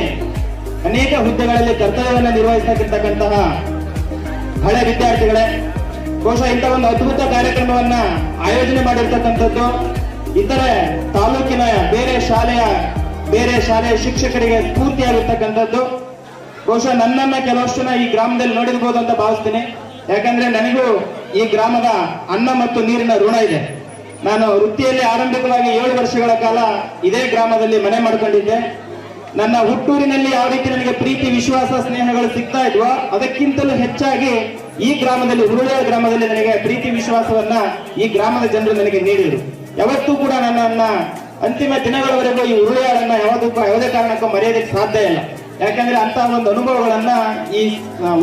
Speaker 4: ಅನೇಕ ಹುದ್ದೆಗಳಲ್ಲಿ ಕರ್ತವ್ಯವನ್ನು ನಿರ್ವಹಿಸತಕ್ಕಂತಹ ಹಳೆ ವಿದ್ಯಾರ್ಥಿಗಳೇ, ಬಹುಶಃ ಇಂಥ ಒಂದು ಅದ್ಭುತ ಕಾರ್ಯಕ್ರಮವನ್ನ ಆಯೋಜನೆ ಮಾಡಿರ್ತಕ್ಕಂಥದ್ದು ಇತರೆ ತಾಲೂಕಿನ ಬೇರೆ ಶಾಲೆಯ ಶಿಕ್ಷಕರಿಗೆ ಸ್ಫೂರ್ತಿಯಾಗಿರ್ತಕ್ಕಂಥದ್ದು. ಬಹುಶಃ ನನ್ನನ್ನ ಕೆಲವಷ್ಟು ಜನ ಈ ಗ್ರಾಮದಲ್ಲಿ ನೋಡಿರ್ಬೋದು ಅಂತ ಭಾವಿಸ್ತೀನಿ. ಯಾಕಂದ್ರೆ ನನಗೂ ಈ ಗ್ರಾಮದ ಅನ್ನ ಮತ್ತು ನೀರಿನ ಋಣ ಇದೆ. ನಾನು ವೃತ್ತಿಯಲ್ಲಿ ಆರಂಭಿಕವಾಗಿ 7 ವರ್ಷಗಳ ಕಾಲ ಇದೇ ಗ್ರಾಮದಲ್ಲಿ ಮನೆ ಮಾಡ್ಕೊಂಡಿದ್ದೆ. ನನ್ನ ಹುಟ್ಟೂರಿನಲ್ಲಿ ಯಾವ ರೀತಿ ನನಗೆ ಪ್ರೀತಿ, ವಿಶ್ವಾಸ, ಸ್ನೇಹಗಳು ಸಿಗ್ತಾ ಇದ್ವೋ ಅದಕ್ಕಿಂತಲೂ ಹೆಚ್ಚಾಗಿ ಈ ಗ್ರಾಮದಲ್ಲಿ, ಉರುಳೆಯ ಗ್ರಾಮದಲ್ಲಿ ನನಗೆ ಪ್ರೀತಿ ವಿಶ್ವಾಸವನ್ನ ಈ ಗ್ರಾಮದ ಜನರು ನನಗೆ ನೀಡಿದರು. ಯಾವತ್ತೂ ಕೂಡ ನನ್ನ ಅಂತಿಮ ದಿನಗಳವರೆಗೂ ಈ ಉರುಳೆಯಾಳನ್ನ ಯಾವುದೇ ಕಾರಣಕ್ಕೂ ಮರೆಯೋದಕ್ಕೆ ಸಾಧ್ಯ ಇಲ್ಲ. ಯಾಕಂದ್ರೆ ಅಂತ ಒಂದು ಅನುಭವಗಳನ್ನ ಈ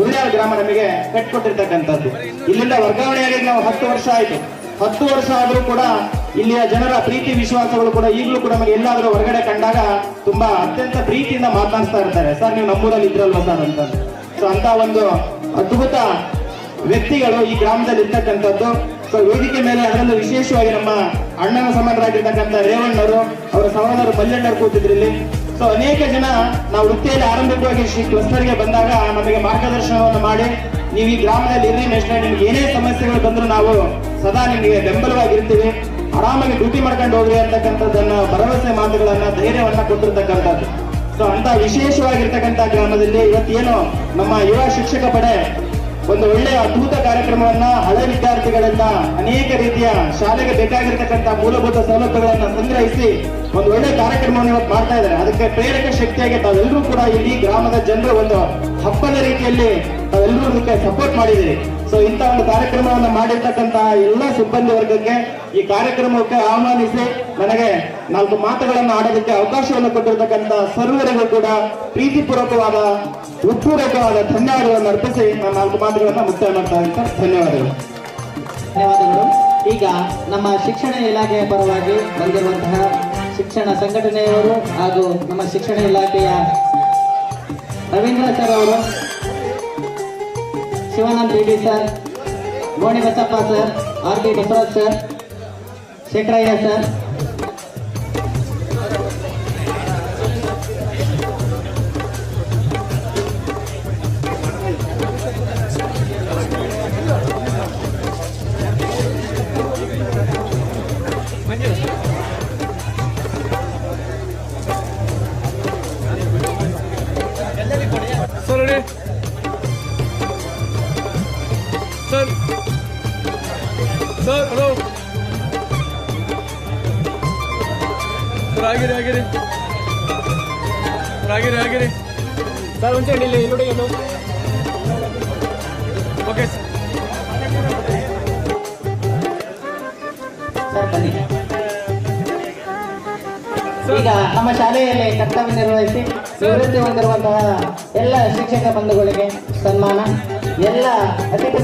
Speaker 4: ಉರುಳೆಯಾಳ ಗ್ರಾಮ ನಮಗೆ ಕಟ್ಟಿಕೊಟ್ಟಿರ್ತಕ್ಕಂಥದ್ದು. ಇಲ್ಲಿಂದ ವರ್ಗಾವಣೆಯಾಗಿ ನಾವು 10 ವರ್ಷ ಆಯ್ತು. 10 ವರ್ಷ ಆದ್ರೂ ಕೂಡ ಇಲ್ಲಿಯ ಜನರ ಪ್ರೀತಿ ವಿಶ್ವಾಸಗಳು ಕೂಡ ಈಗಲೂ ಕೂಡ ನಮಗೆ ಎಲ್ಲಾದ್ರೂ ಹೊರಗಡೆ ಕಂಡಾಗ ತುಂಬಾ ಅತ್ಯಂತ ಪ್ರೀತಿಯಿಂದ ಮಾತನಾಡ್ತಾ ಇರ್ತಾರೆ. ಸರ್, ನೀವು ನಮ್ಮೂರಲ್ಲಿ ಇದ್ರಲ್ವ ಸರ್ ಅಂತ. ಸೊ ಅಂತ ಒಂದು ಅದ್ಭುತ ವ್ಯಕ್ತಿಗಳು ಈ ಗ್ರಾಮದಲ್ಲಿ ಇರ್ತಕ್ಕಂಥದ್ದು. ಸೊ ವೇದಿಕೆ ಮೇಲೆ ಅದರಲ್ಲೂ ವಿಶೇಷವಾಗಿ ನಮ್ಮ ಅಣ್ಣನ ಸಮಾನರಾಗಿರ್ತಕ್ಕಂಥ ರೇವಣ್ಣವರು, ಅವರ ಸಹೋದರರು ಮಲ್ಲಣ್ಣರು ಕೂತಿದ್ರು ಇಲ್ಲಿ. ಸೊ ಅನೇಕ ಜನ ನಾವು ವೃತ್ತಿಯಲ್ಲಿ ಆರಂಭಿಕವಾಗಿ ಶ್ರೀ ಕ್ಲಸ್ಟರ್ಗೆ ಬಂದಾಗ ನಮಗೆ ಮಾರ್ಗದರ್ಶನವನ್ನು ಮಾಡಿ, ನೀವು ಈ ಗ್ರಾಮದಲ್ಲಿ ಇರ್ರಿ ಮೇಷ್ಟ್ರೆ, ನಿಮ್ಗೆ ಏನೇ ಸಮಸ್ಯೆಗಳು ಬಂದ್ರು ನಾವು ಸದಾ ನಿಮಗೆ ಬೆಂಬಲವಾಗಿರ್ತೀವಿ, ಆರಾಮಾಗಿ ಡ್ಯೂಟಿ ಮಾಡ್ಕೊಂಡು ಹೋಗ್ರಿ ಅಂತಕ್ಕಂಥದ್ದನ್ನ ಭರವಸೆ ಮಾತುಗಳನ್ನ, ಧೈರ್ಯವನ್ನ ಕೊಟ್ಟಿರ್ತಕ್ಕಂಥದ್ದು. ಸೊ ಅಂತ ವಿಶೇಷವಾಗಿರ್ತಕ್ಕಂಥ ಗ್ರಾಮದಲ್ಲಿ ಇವತ್ತೇನು ನಮ್ಮ ಯುವ ಶಿಕ್ಷಕ ಪಡೆ ಒಂದು ಒಳ್ಳೆಯ ಅದ್ಭುತ ಕಾರ್ಯಕ್ರಮವನ್ನ ಹಳೆ ವಿದ್ಯಾರ್ಥಿಗಳಿಂದ ಅನೇಕ ರೀತಿಯ ಶಾಲೆಗೆ ಬೇಕಾಗಿರ್ತಕ್ಕಂಥ ಮೂಲಭೂತ ಸೌಲಭ್ಯಗಳನ್ನ ಸಂಗ್ರಹಿಸಿ ಒಂದು ಒಳ್ಳೆ ಕಾರ್ಯಕ್ರಮವನ್ನು ಇವತ್ತು ಮಾಡ್ತಾ ಇದ್ದಾರೆ. ಅದಕ್ಕೆ ಪ್ರೇರಕ ಶಕ್ತಿಯಾಗಿ ತಾವೆಲ್ಲರೂ ಕೂಡ ಇಲ್ಲಿ ಗ್ರಾಮದ ಜನರು ಒಂದು ಹಬ್ಬದ ರೀತಿಯಲ್ಲಿ ತಾವೆಲ್ಲರೂ ಅದಕ್ಕೆ ಸಪೋರ್ಟ್ ಮಾಡಿದ್ದೀರಿ. ಸೊ ಇಂಥ ಒಂದು ಕಾರ್ಯಕ್ರಮವನ್ನು ಮಾಡಿರ್ತಕ್ಕಂತಹ ಎಲ್ಲ ಸಿಬ್ಬಂದಿ ವರ್ಗಕ್ಕೆ ಈ ಕಾರ್ಯಕ್ರಮಕ್ಕೆ ಆಹ್ವಾನಿಸಿ ನನಗೆ 4 ಮಾತುಗಳನ್ನು ಆಡೋದಕ್ಕೆ ಅವಕಾಶವನ್ನು ಕೊಟ್ಟಿರ್ತಕ್ಕಂಥ ಸರ್ವರಿಗೂ ಕೂಡ ಪ್ರೀತಿಪೂರ್ವಕವಾದ ಉತ್ಪೂರ್ವಕವಾದ ಧನ್ಯವಾದಗಳನ್ನು ಅರ್ಪಿಸಿ ನಾನು 4 ಮಾತುಗಳನ್ನು ಮುಕ್ತಾಯ ಮಾಡ್ತಾ ಇದ್ದೀನಿ. ಧನ್ಯವಾದಗಳು.
Speaker 9: ಈಗ ನಮ್ಮ ಶಿಕ್ಷಣ ಇಲಾಖೆಯ ಪರವಾಗಿ ಬಂದಿರುವಂತಹ ಶಿಕ್ಷಣ ಸಂಘಟನೆಯವರು ಹಾಗೂ ನಮ್ಮ ಶಿಕ್ಷಣ ಇಲಾಖೆಯ ರವೀಂದ್ರ ಸರ್ ಅವರು, ಶಿವಾನಂದ್ ರೆಡ್ಡಿ ಸರ್, ಗೋಣಿ Basappa sir, RB Basavaraj sir, Shekharaiah sir,
Speaker 5: sir ready. Sir sir hello sir, ಆಗಿರಿ ಸರ್, ಒಂದು ಸೈಡ್ ಇಲ್ಲಿ ನೋಡಿ ಅದು. Okay sir.
Speaker 9: ಈಗ ನಮ್ಮ ಶಾಲೆಯಲ್ಲಿ ಕರ್ತವ್ಯ ನಿರ್ವಹಿಸಿ ನಿವೃತ್ತಿ ಹೊಂದಿರುವಂತಹ ಎಲ್ಲ ಶಿಕ್ಷಕ ಬಂಧುಗಳಿಗೆ ಸನ್ಮಾನ. ಎಲ್ಲ ಅತಿಥಿ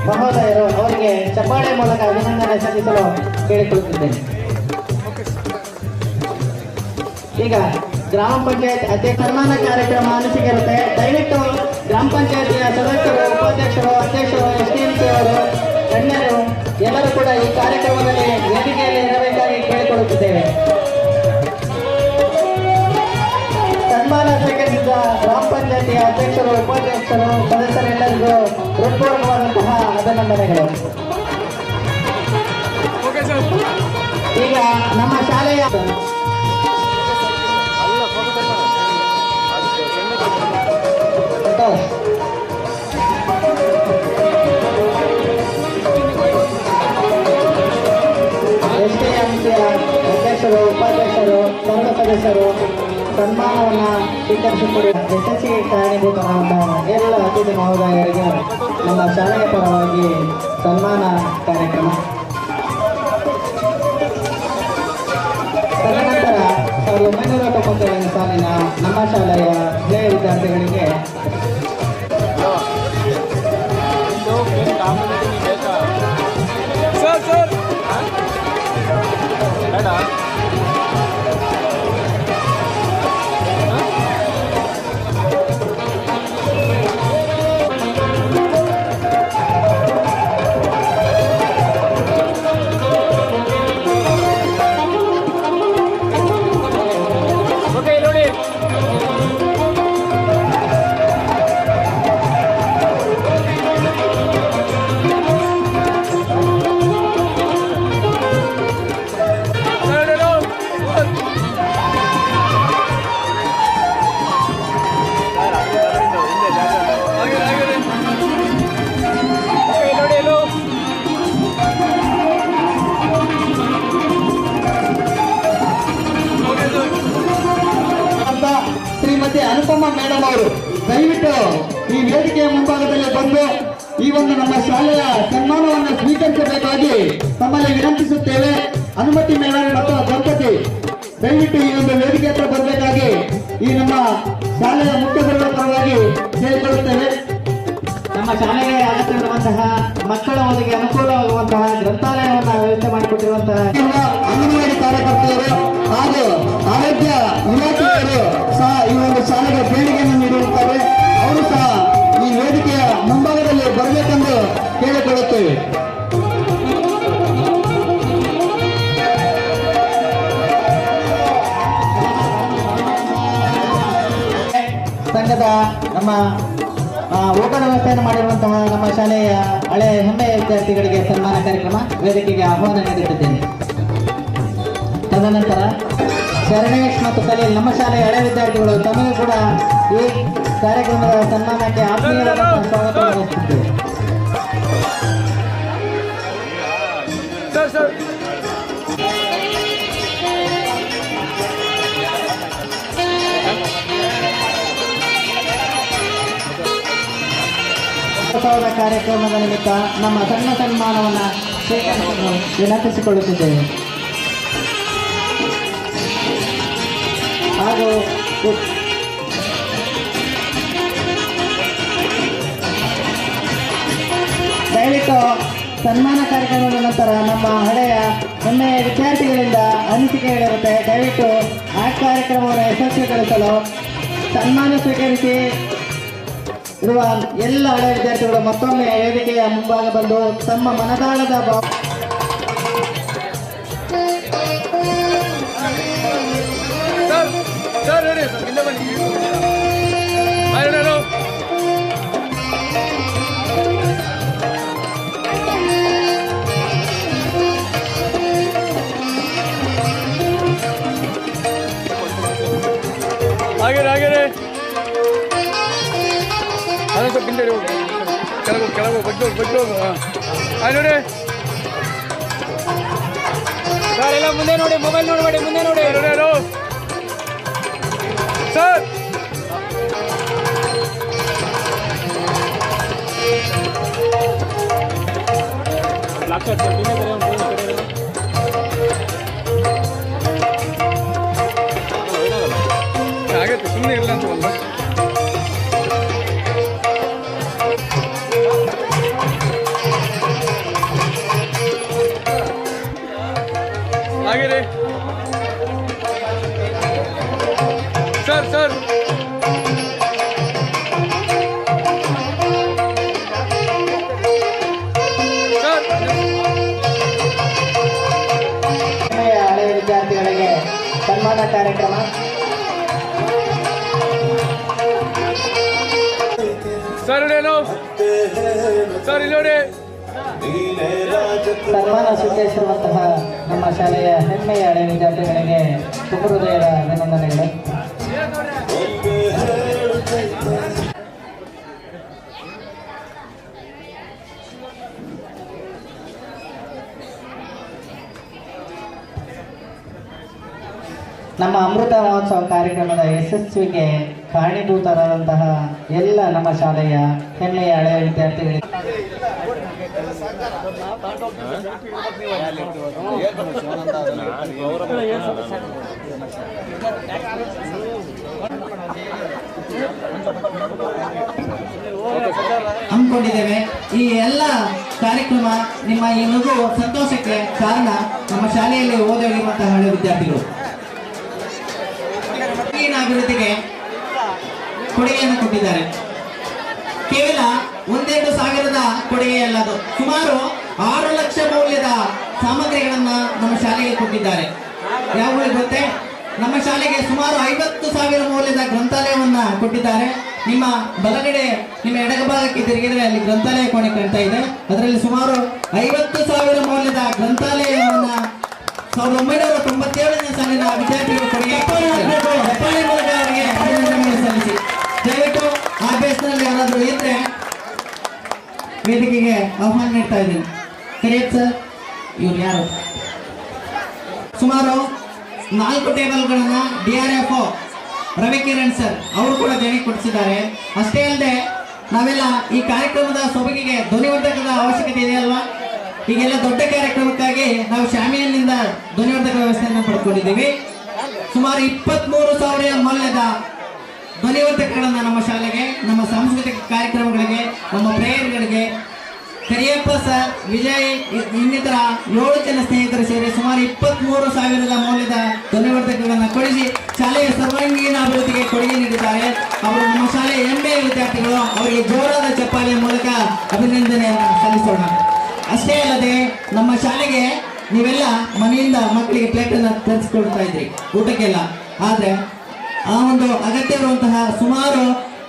Speaker 9: ಮಹೋದಯರು ಅವರಿಗೆ ಚಪ್ಪಾಳೆ ಮೂಲಕ ಅಭಿನಂದನೆ ಸಲ್ಲಿಸಲು ಕೇಳಿಕೊಳ್ಳುತ್ತಿದ್ದೇನೆ. ಈಗ ಗ್ರಾಮ ಪಂಚಾಯತ್ ಅಧ್ಯಕ್ಷ ಸನ್ಮಾನ ಕಾರ್ಯಕ್ರಮ ಅನಿಸಿಕೆ ಇರುತ್ತೆ. ದಯವಿಟ್ಟು ಗ್ರಾಮ ಪಂಚಾಯತಿಯ ಸದಸ್ಯರು, ಉಪಾಧ್ಯಕ್ಷರು, ಅಧ್ಯಕ್ಷರು, SDMC ಅವರು, ಗಣ್ಯರು ಎಲ್ಲರೂ ಕೂಡ ಈ ಕಾರ್ಯಕ್ರಮದಲ್ಲಿ ವೇದಿಕೆಯಲ್ಲಿ ಇರಬೇಕಾಗಿ ಕೇಳಿಕೊಳ್ಳುತ್ತಿದ್ದೇವೆ. ಸನ್ಮಾನ ಸ್ವೀಕರಿಸಿದ ಗ್ರಾಮ ಪಂಚಾಯತಿಯ ಅಧ್ಯಕ್ಷರು, ಉಪಾಧ್ಯಕ್ಷರು, ಸದಸ್ಯರೆಲ್ಲರಿಗೂ ಹೃತ್ಪೂರ್ವಕವಾದಂತಹ ಅಭಿನಂದನೆಗಳು. ಈಗ ನಮ್ಮ ಶಾಲೆಯ ಉಪಾಧ್ಯಕ್ಷರು, ಸರ್ವ ಸದಸ್ಯರು ಸನ್ಮಾನವನ್ನು ಸ್ವೀಕರಿಸಿಕೊಡಿ ಯಶಸ್ಸಿಗೆ ಕಾರಣೀಭೂತರಾದ ಎಲ್ಲ ಅತಿಥಿ ಮಹೋದಯರಿಗೆ ನಮ್ಮ ಶಾಲೆಯ ಪರವಾಗಿ ಸನ್ಮಾನ ಕಾರ್ಯಕ್ರಮ. ತದನಂತರ 1997ನೇ ಸಾಲಿನ ನಮ್ಮ ಶಾಲೆಯ ಹಳೆಯ ವಿದ್ಯಾರ್ಥಿಗಳಿಗೆ ಶ್ರೀಮತಿ ಅನುಪಮ ಮೇಡಮ್ ಅವರು ದಯವಿಟ್ಟು ಈ ವೇದಿಕೆಯ ಮುಂಭಾಗದಲ್ಲಿ ಬಂದು ಈ ಒಂದು ನಮ್ಮ ಶಾಲೆಯ ಸನ್ಮಾನವನ್ನು ಸ್ವೀಕರಿಸಬೇಕಾಗಿ ತಮ್ಮಲ್ಲಿ ವಿನಂತಿಸುತ್ತೇವೆ. ಅನುಮತಿ ಮೇಡಮ್ ಮತ್ತು ದಂಪತಿ ದಯವಿಟ್ಟು ಈ ಒಂದು ವೇದಿಕೆ ಹತ್ರ ಬರಬೇಕಾಗಿ ಈ ನಮ್ಮ ಶಾಲೆಯ ಮುಖ್ಯಸ್ಥರ ಪರವಾಗಿ ಕೇಳಿಕೊಳ್ಳುತ್ತೇವೆ. ನಮ್ಮ ಶಾಲೆಗೆ ಅಗತ್ಯವಿರುವಂತಹ ಮಕ್ಕಳ ಓದಿಗೆ ಅನುಕೂಲವಾಗುವಂತಹ ಗ್ರಂಥಾಲಯವನ್ನು ವ್ಯವಸ್ಥೆ ಮಾಡಿಕೊಟ್ಟಿರುವಂತಹ ಅಂಗನವಾಡಿ ಕಾರ್ಯಕರ್ತೆಯರು ಹಾಗೂ ಆರೋಗ್ಯ ಇಲಾಖೆಯವರು ಸಹ ಈ ಒಂದು ಶಾಲೆಗೆ ದೇಣಿಗೆಯನ್ನು ನೀಡಿರುತ್ತಾರೆ. ಅವರು ಸಹ ಈ ವೇದಿಕೆಯ ಮುಂಭಾಗದಲ್ಲಿ ಬರಬೇಕೆಂದು ಕೇಳಿಕೊಳ್ಳುತ್ತೇವೆ. ಸಂಘದ ನಮ್ಮ ಊಟದ ವ್ಯವಸ್ಥೆಯನ್ನು ಮಾಡಿರುವಂತಹ ನಮ್ಮ ಶಾಲೆಯ ಹಳೆಯ ಹೆಮ್ಮೆಯ ವಿದ್ಯಾರ್ಥಿಗಳಿಗೆ ಸನ್ಮಾನ ಕಾರ್ಯಕ್ರಮ ವೇದಿಕೆಗೆ ಆಹ್ವಾನ ನೀಡುತ್ತಿದ್ದೇನೆ. ತದನಂತರ ಶರಣೇಶ್ ಮತ್ತು ಕಲೀಲ್ ನಮ್ಮ ಶಾಲೆಯ ಹಳೆಯ ವಿದ್ಯಾರ್ಥಿಗಳು ತಮಗೂ ಕೂಡ ಈ ಕಾರ್ಯಕ್ರಮದ ಸನ್ಮಾನಕ್ಕೆ ಆತ್ಮೀಯವಾದ ಸ್ವಾಗತ ಬಯಸುತ್ತೇವೆ. ಕಾರ್ಯಕ್ರಮದ ನಿಮಿತ್ತ ನಮ್ಮ ಸಣ್ಣ ಸನ್ಮಾನವನ್ನು ಸ್ವೀಕರಿಸಲು ವಿನಂತಿಸಿಕೊಳ್ಳುತ್ತಿದ್ದೇವೆ. ಹಾಗೂ ದಯವಿಟ್ಟು ಸನ್ಮಾನ ಕಾರ್ಯಕ್ರಮದ ನಂತರ ನಮ್ಮ ಹಳೆಯ ಹೆಮ್ಮೆಯ ವಿದ್ಯಾರ್ಥಿಗಳಿಂದ ಅನಿಸಿಕೆಗಳಿರುತ್ತೆ. ದಯವಿಟ್ಟು ಆ ಕಾರ್ಯಕ್ರಮವನ್ನು ಯಶಸ್ವಿಗೊಳಿಸಲು ಸನ್ಮಾನ ಸ್ವೀಕರಿಸಿ ಇರುವ ಎಲ್ಲ ಹಳೆಯ ವಿದ್ಯಾರ್ಥಿಗಳು ಮತ್ತೊಮ್ಮೆ ವೇದಿಕೆಯ ಮುಂಭಾಗ ಬಂದು ತಮ್ಮ ಮನದಾಳದ
Speaker 5: ಹಾಗೆ ಅದಕ್ಕೆ ಬಿಂದಡಿ ಹೋಗಿ ಕೆಳಗೆ ಬಡ್ಡು ನೋಡಿ ಸರ್, ಎಲ್ಲ ಮುಂದೆ ನೋಡಿ, ಮೊಬೈಲ್ ನೋಡಬೇಡಿ, ಮುಂದೆ ನೋಡಿ ಸರ್. ಆಗತ್ತೆ, ಸುಮ್ಮನೆ ಇರಲ್ಲ ಅಂತ ಒಂದು ಹಾಗೆ ಸರ್ ಸರ್
Speaker 9: ಹಳೆಯ ವಿದ್ಯಾರ್ಥಿಗಳಿಗೆ ಸನ್ಮಾನ ಕಾರ್ಯಕ್ರಮ.
Speaker 5: ಸರ್ ಸರ್ ಇಲ್ಲಿ ನೋಡಿ,
Speaker 9: ಸನ್ಮಾನ ಸ್ವೀಕರಿಸಿರುವಂತಹ ನಮ್ಮ ಶಾಲೆಯ ಹೆಮ್ಮೆಯ ಹಳೆಯ ವಿದ್ಯಾರ್ಥಿಗಳಿಗೆ ತುಂಬ ಹೃದಯದ ಅಭಿನಂದನೆಗಳು. ನಮ್ಮ ಅಮೃತ ಮಹೋತ್ಸವ ಕಾರ್ಯಕ್ರಮದ ಯಶಸ್ವಿಗೆ ಕಾರಣೀಭೂತರಾದಂತಹ ಎಲ್ಲ ನಮ್ಮ ಶಾಲೆಯ ಹೆಮ್ಮೆಯ ಹಳೆಯ ವಿದ್ಯಾರ್ಥಿಗಳಿಗೆ ಹಮ್ಮಿಕೊಂಡಿದ್ದೇವೆ. ಈ ಎಲ್ಲ ಕಾರ್ಯಕ್ರಮ ನಿಮ್ಮ ಈ ಮಗು ಸಂತೋಷಕ್ಕೆ ಕಾರಣ ನಮ್ಮ ಶಾಲೆಯಲ್ಲಿ ಓದಿರುವಂತಹ ಹಳೆಯ ವಿದ್ಯಾರ್ಥಿಗಳು ಅಭಿವೃದ್ಧಿಗೆ ಕೊಡುಗೆಯನ್ನು ಕೊಟ್ಟಿದ್ದಾರೆ. ಕೇವಲ 1-2 ಸಾವಿರದ ಕೊಡುಗೆಯಲ್ಲ, ಅದು ಸುಮಾರು 6 ಲಕ್ಷ ಮೌಲ್ಯದ ಸಾಮಗ್ರಿಗಳನ್ನ ನಮ್ಮ ಶಾಲೆಗೆ ಕೊಟ್ಟಿದ್ದಾರೆ. ಯಾವಾಗ ಗೊತ್ತೇ, ನಮ್ಮ ಶಾಲೆಗೆ ಸುಮಾರು 50,000 ಮೌಲ್ಯದ ಗ್ರಂಥಾಲಯವನ್ನ ಕೊಟ್ಟಿದ್ದಾರೆ. ನಿಮ್ಮ ಬಲಗಡೆ ನಿಮ್ಮ ಎಡಗಭಾಗಕ್ಕೆ ತಿರುಗಿದರೆ ಅಲ್ಲಿ ಗ್ರಂಥಾಲಯ ಕೋಣೆ ಕಾಣ್ತಾ ಇದೆ. ಅದರಲ್ಲಿ ಸುಮಾರು 50,000 ಮೌಲ್ಯದ ಗ್ರಂಥಾಲಯವನ್ನ 1997ನೇ ಸಾಲಿನ ವಿದ್ಯಾರ್ಥಿಗಳು ಕೊಡುಗೆ ಮೂಲಕ ಅವರಿಗೆ ಅಭಿನಂದನೆ ಸಲ್ಲಿಸಿ. ದಯವಿಟ್ಟು ಆ ಬೇಸ್ನಲ್ಲಿ ಯಾರಾದರೂ ಇದ್ರೆ ವೇದಿಕೆಗೆ ಆಹ್ವಾನ ನೀಡ್ತಾ ಇದ್ದೀನಿ. ಕರಿಯತ್ ಸರ್, ಇವ್ರು ಯಾರು? ಸುಮಾರು 4 ಟೇಬಲ್ಗಳನ್ನ DRF ರವಿಕಿರಣ್ ಸರ್ ಅವರು ಕೂಡ ದೇಣಿಗೆ ಕೊಡಿಸಿದ್ದಾರೆ. ಅಷ್ಟೇ ಅಲ್ಲದೆ ನಾವೆಲ್ಲ ಈ ಕಾರ್ಯಕ್ರಮದ ಸೊಬಗಿಗೆ ಧ್ವನಿವರ್ಧಕದ ಅವಶ್ಯಕತೆ ಇದೆ ಅಲ್ವಾ? ಈಗೆಲ್ಲ ದೊಡ್ಡ ಕಾರ್ಯಕ್ರಮಕ್ಕಾಗಿ ನಾವು ಶಾಮಿಯಾನಿಂದ ಧ್ವನಿವರ್ಧಕ ವ್ಯವಸ್ಥೆಯನ್ನು ಪಡ್ಕೊಂಡಿದ್ದೀವಿ. ಸುಮಾರು 23,000 ಮೌಲ್ಯದ ಧ್ವನಿವರ್ಧಕಗಳನ್ನ ನಮ್ಮ ಶಾಲೆಗೆ, ನಮ್ಮ ಸಾಂಸ್ಕೃತಿಕ ಕಾರ್ಯಕ್ರಮಗಳಿಗೆ, ನಮ್ಮ ಪ್ರೇಯರ್ಗಳಿಗೆ ಕರಿಯಪ್ಪ ಸರ್, ವಿಜಯ್ ಇನ್ನಿತರ 7 ಜನ ಸ್ನೇಹಿತರು ಸೇರಿ ಸುಮಾರು 23,000 ಮೌಲ್ಯದ ಧ್ವನಿವರ್ಧಕಗಳನ್ನು ಕೊಡಿಸಿ ಶಾಲೆಯ ಸರ್ವಾಂಗೀಣ ಅಭಿವೃದ್ಧಿಗೆ ಕೊಡುಗೆ ನೀಡಿದ್ದಾರೆ. ಅವರು ನಮ್ಮ ಶಾಲೆಯ ಹೆಮ್ಮೆಯ ವಿದ್ಯಾರ್ಥಿಗಳು. ಅವರಿಗೆ ಜೋರಾದ ಚಪ್ಪಾಳೆಯ ಮೂಲಕ ಅಭಿನಂದನೆಯನ್ನು ಸಲ್ಲಿಸೋಣ. ಅಷ್ಟೇ ಅಲ್ಲದೆ ನಮ್ಮ ಶಾಲೆಗೆ ನೀವೆಲ್ಲ ಮನೆಯಿಂದ ಮಕ್ಕಳಿಗೆ ಪ್ಲೇಟನ್ನು ತರಿಸ್ಕೊಡ್ತಾ ಇದ್ರಿ ಊಟಕ್ಕೆಲ್ಲ. ಆದರೆ ಆ ಒಂದು ಅಗತ್ಯವಿರುವಂತಹ ಸುಮಾರು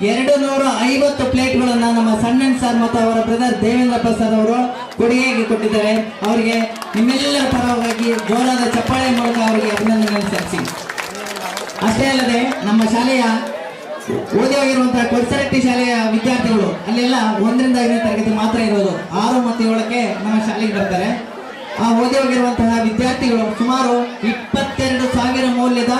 Speaker 9: 250 ಪ್ಲೇಟ್ಗಳನ್ನ ನಮ್ಮ ಸಣ್ಣನ್ ಸರ್ ಮತ್ತು ಅವರ ಬ್ರದರ್ ದೇವೇಂದ್ರಪ್ಪ ಸರ್ ಅವರು ಕೊಡುಗೆಯಾಗಿ ಕೊಟ್ಟಿದ್ದಾರೆ. ಅವರಿಗೆ ನಿಮ್ಮೆಲ್ಲರ ಪರವಾಗಿ ಜೋರಾದ ಚಪ್ಪಾಳೆ ಮೂಲಕ ಅವರಿಗೆ ಅಭಿನಂದನೆ ಸಲ್ಲಿಸಿ. ಅಷ್ಟೇ ಅಲ್ಲದೆ ನಮ್ಮ ಶಾಲೆಯ ಓದಿ ಹೋಗಿರುವಂತಹ ಕೊಡ್ಸರಟ್ಟಿ ಶಾಲೆಯ ವಿದ್ಯಾರ್ಥಿಗಳು ಅಲ್ಲೆಲ್ಲ 1ರಿಂದ 5ನೇ ತರಗತಿ ಮಾತ್ರ ಇರೋದು. 6 ಮತ್ತು 7ಕ್ಕೆ ನಮ್ಮ ಶಾಲೆಗೆ ಬರ್ತಾರೆ. ಆ ಓದಿ ಹೋಗಿರುವಂತಹ ವಿದ್ಯಾರ್ಥಿಗಳು ಸುಮಾರು 22,000 ಮೌಲ್ಯದ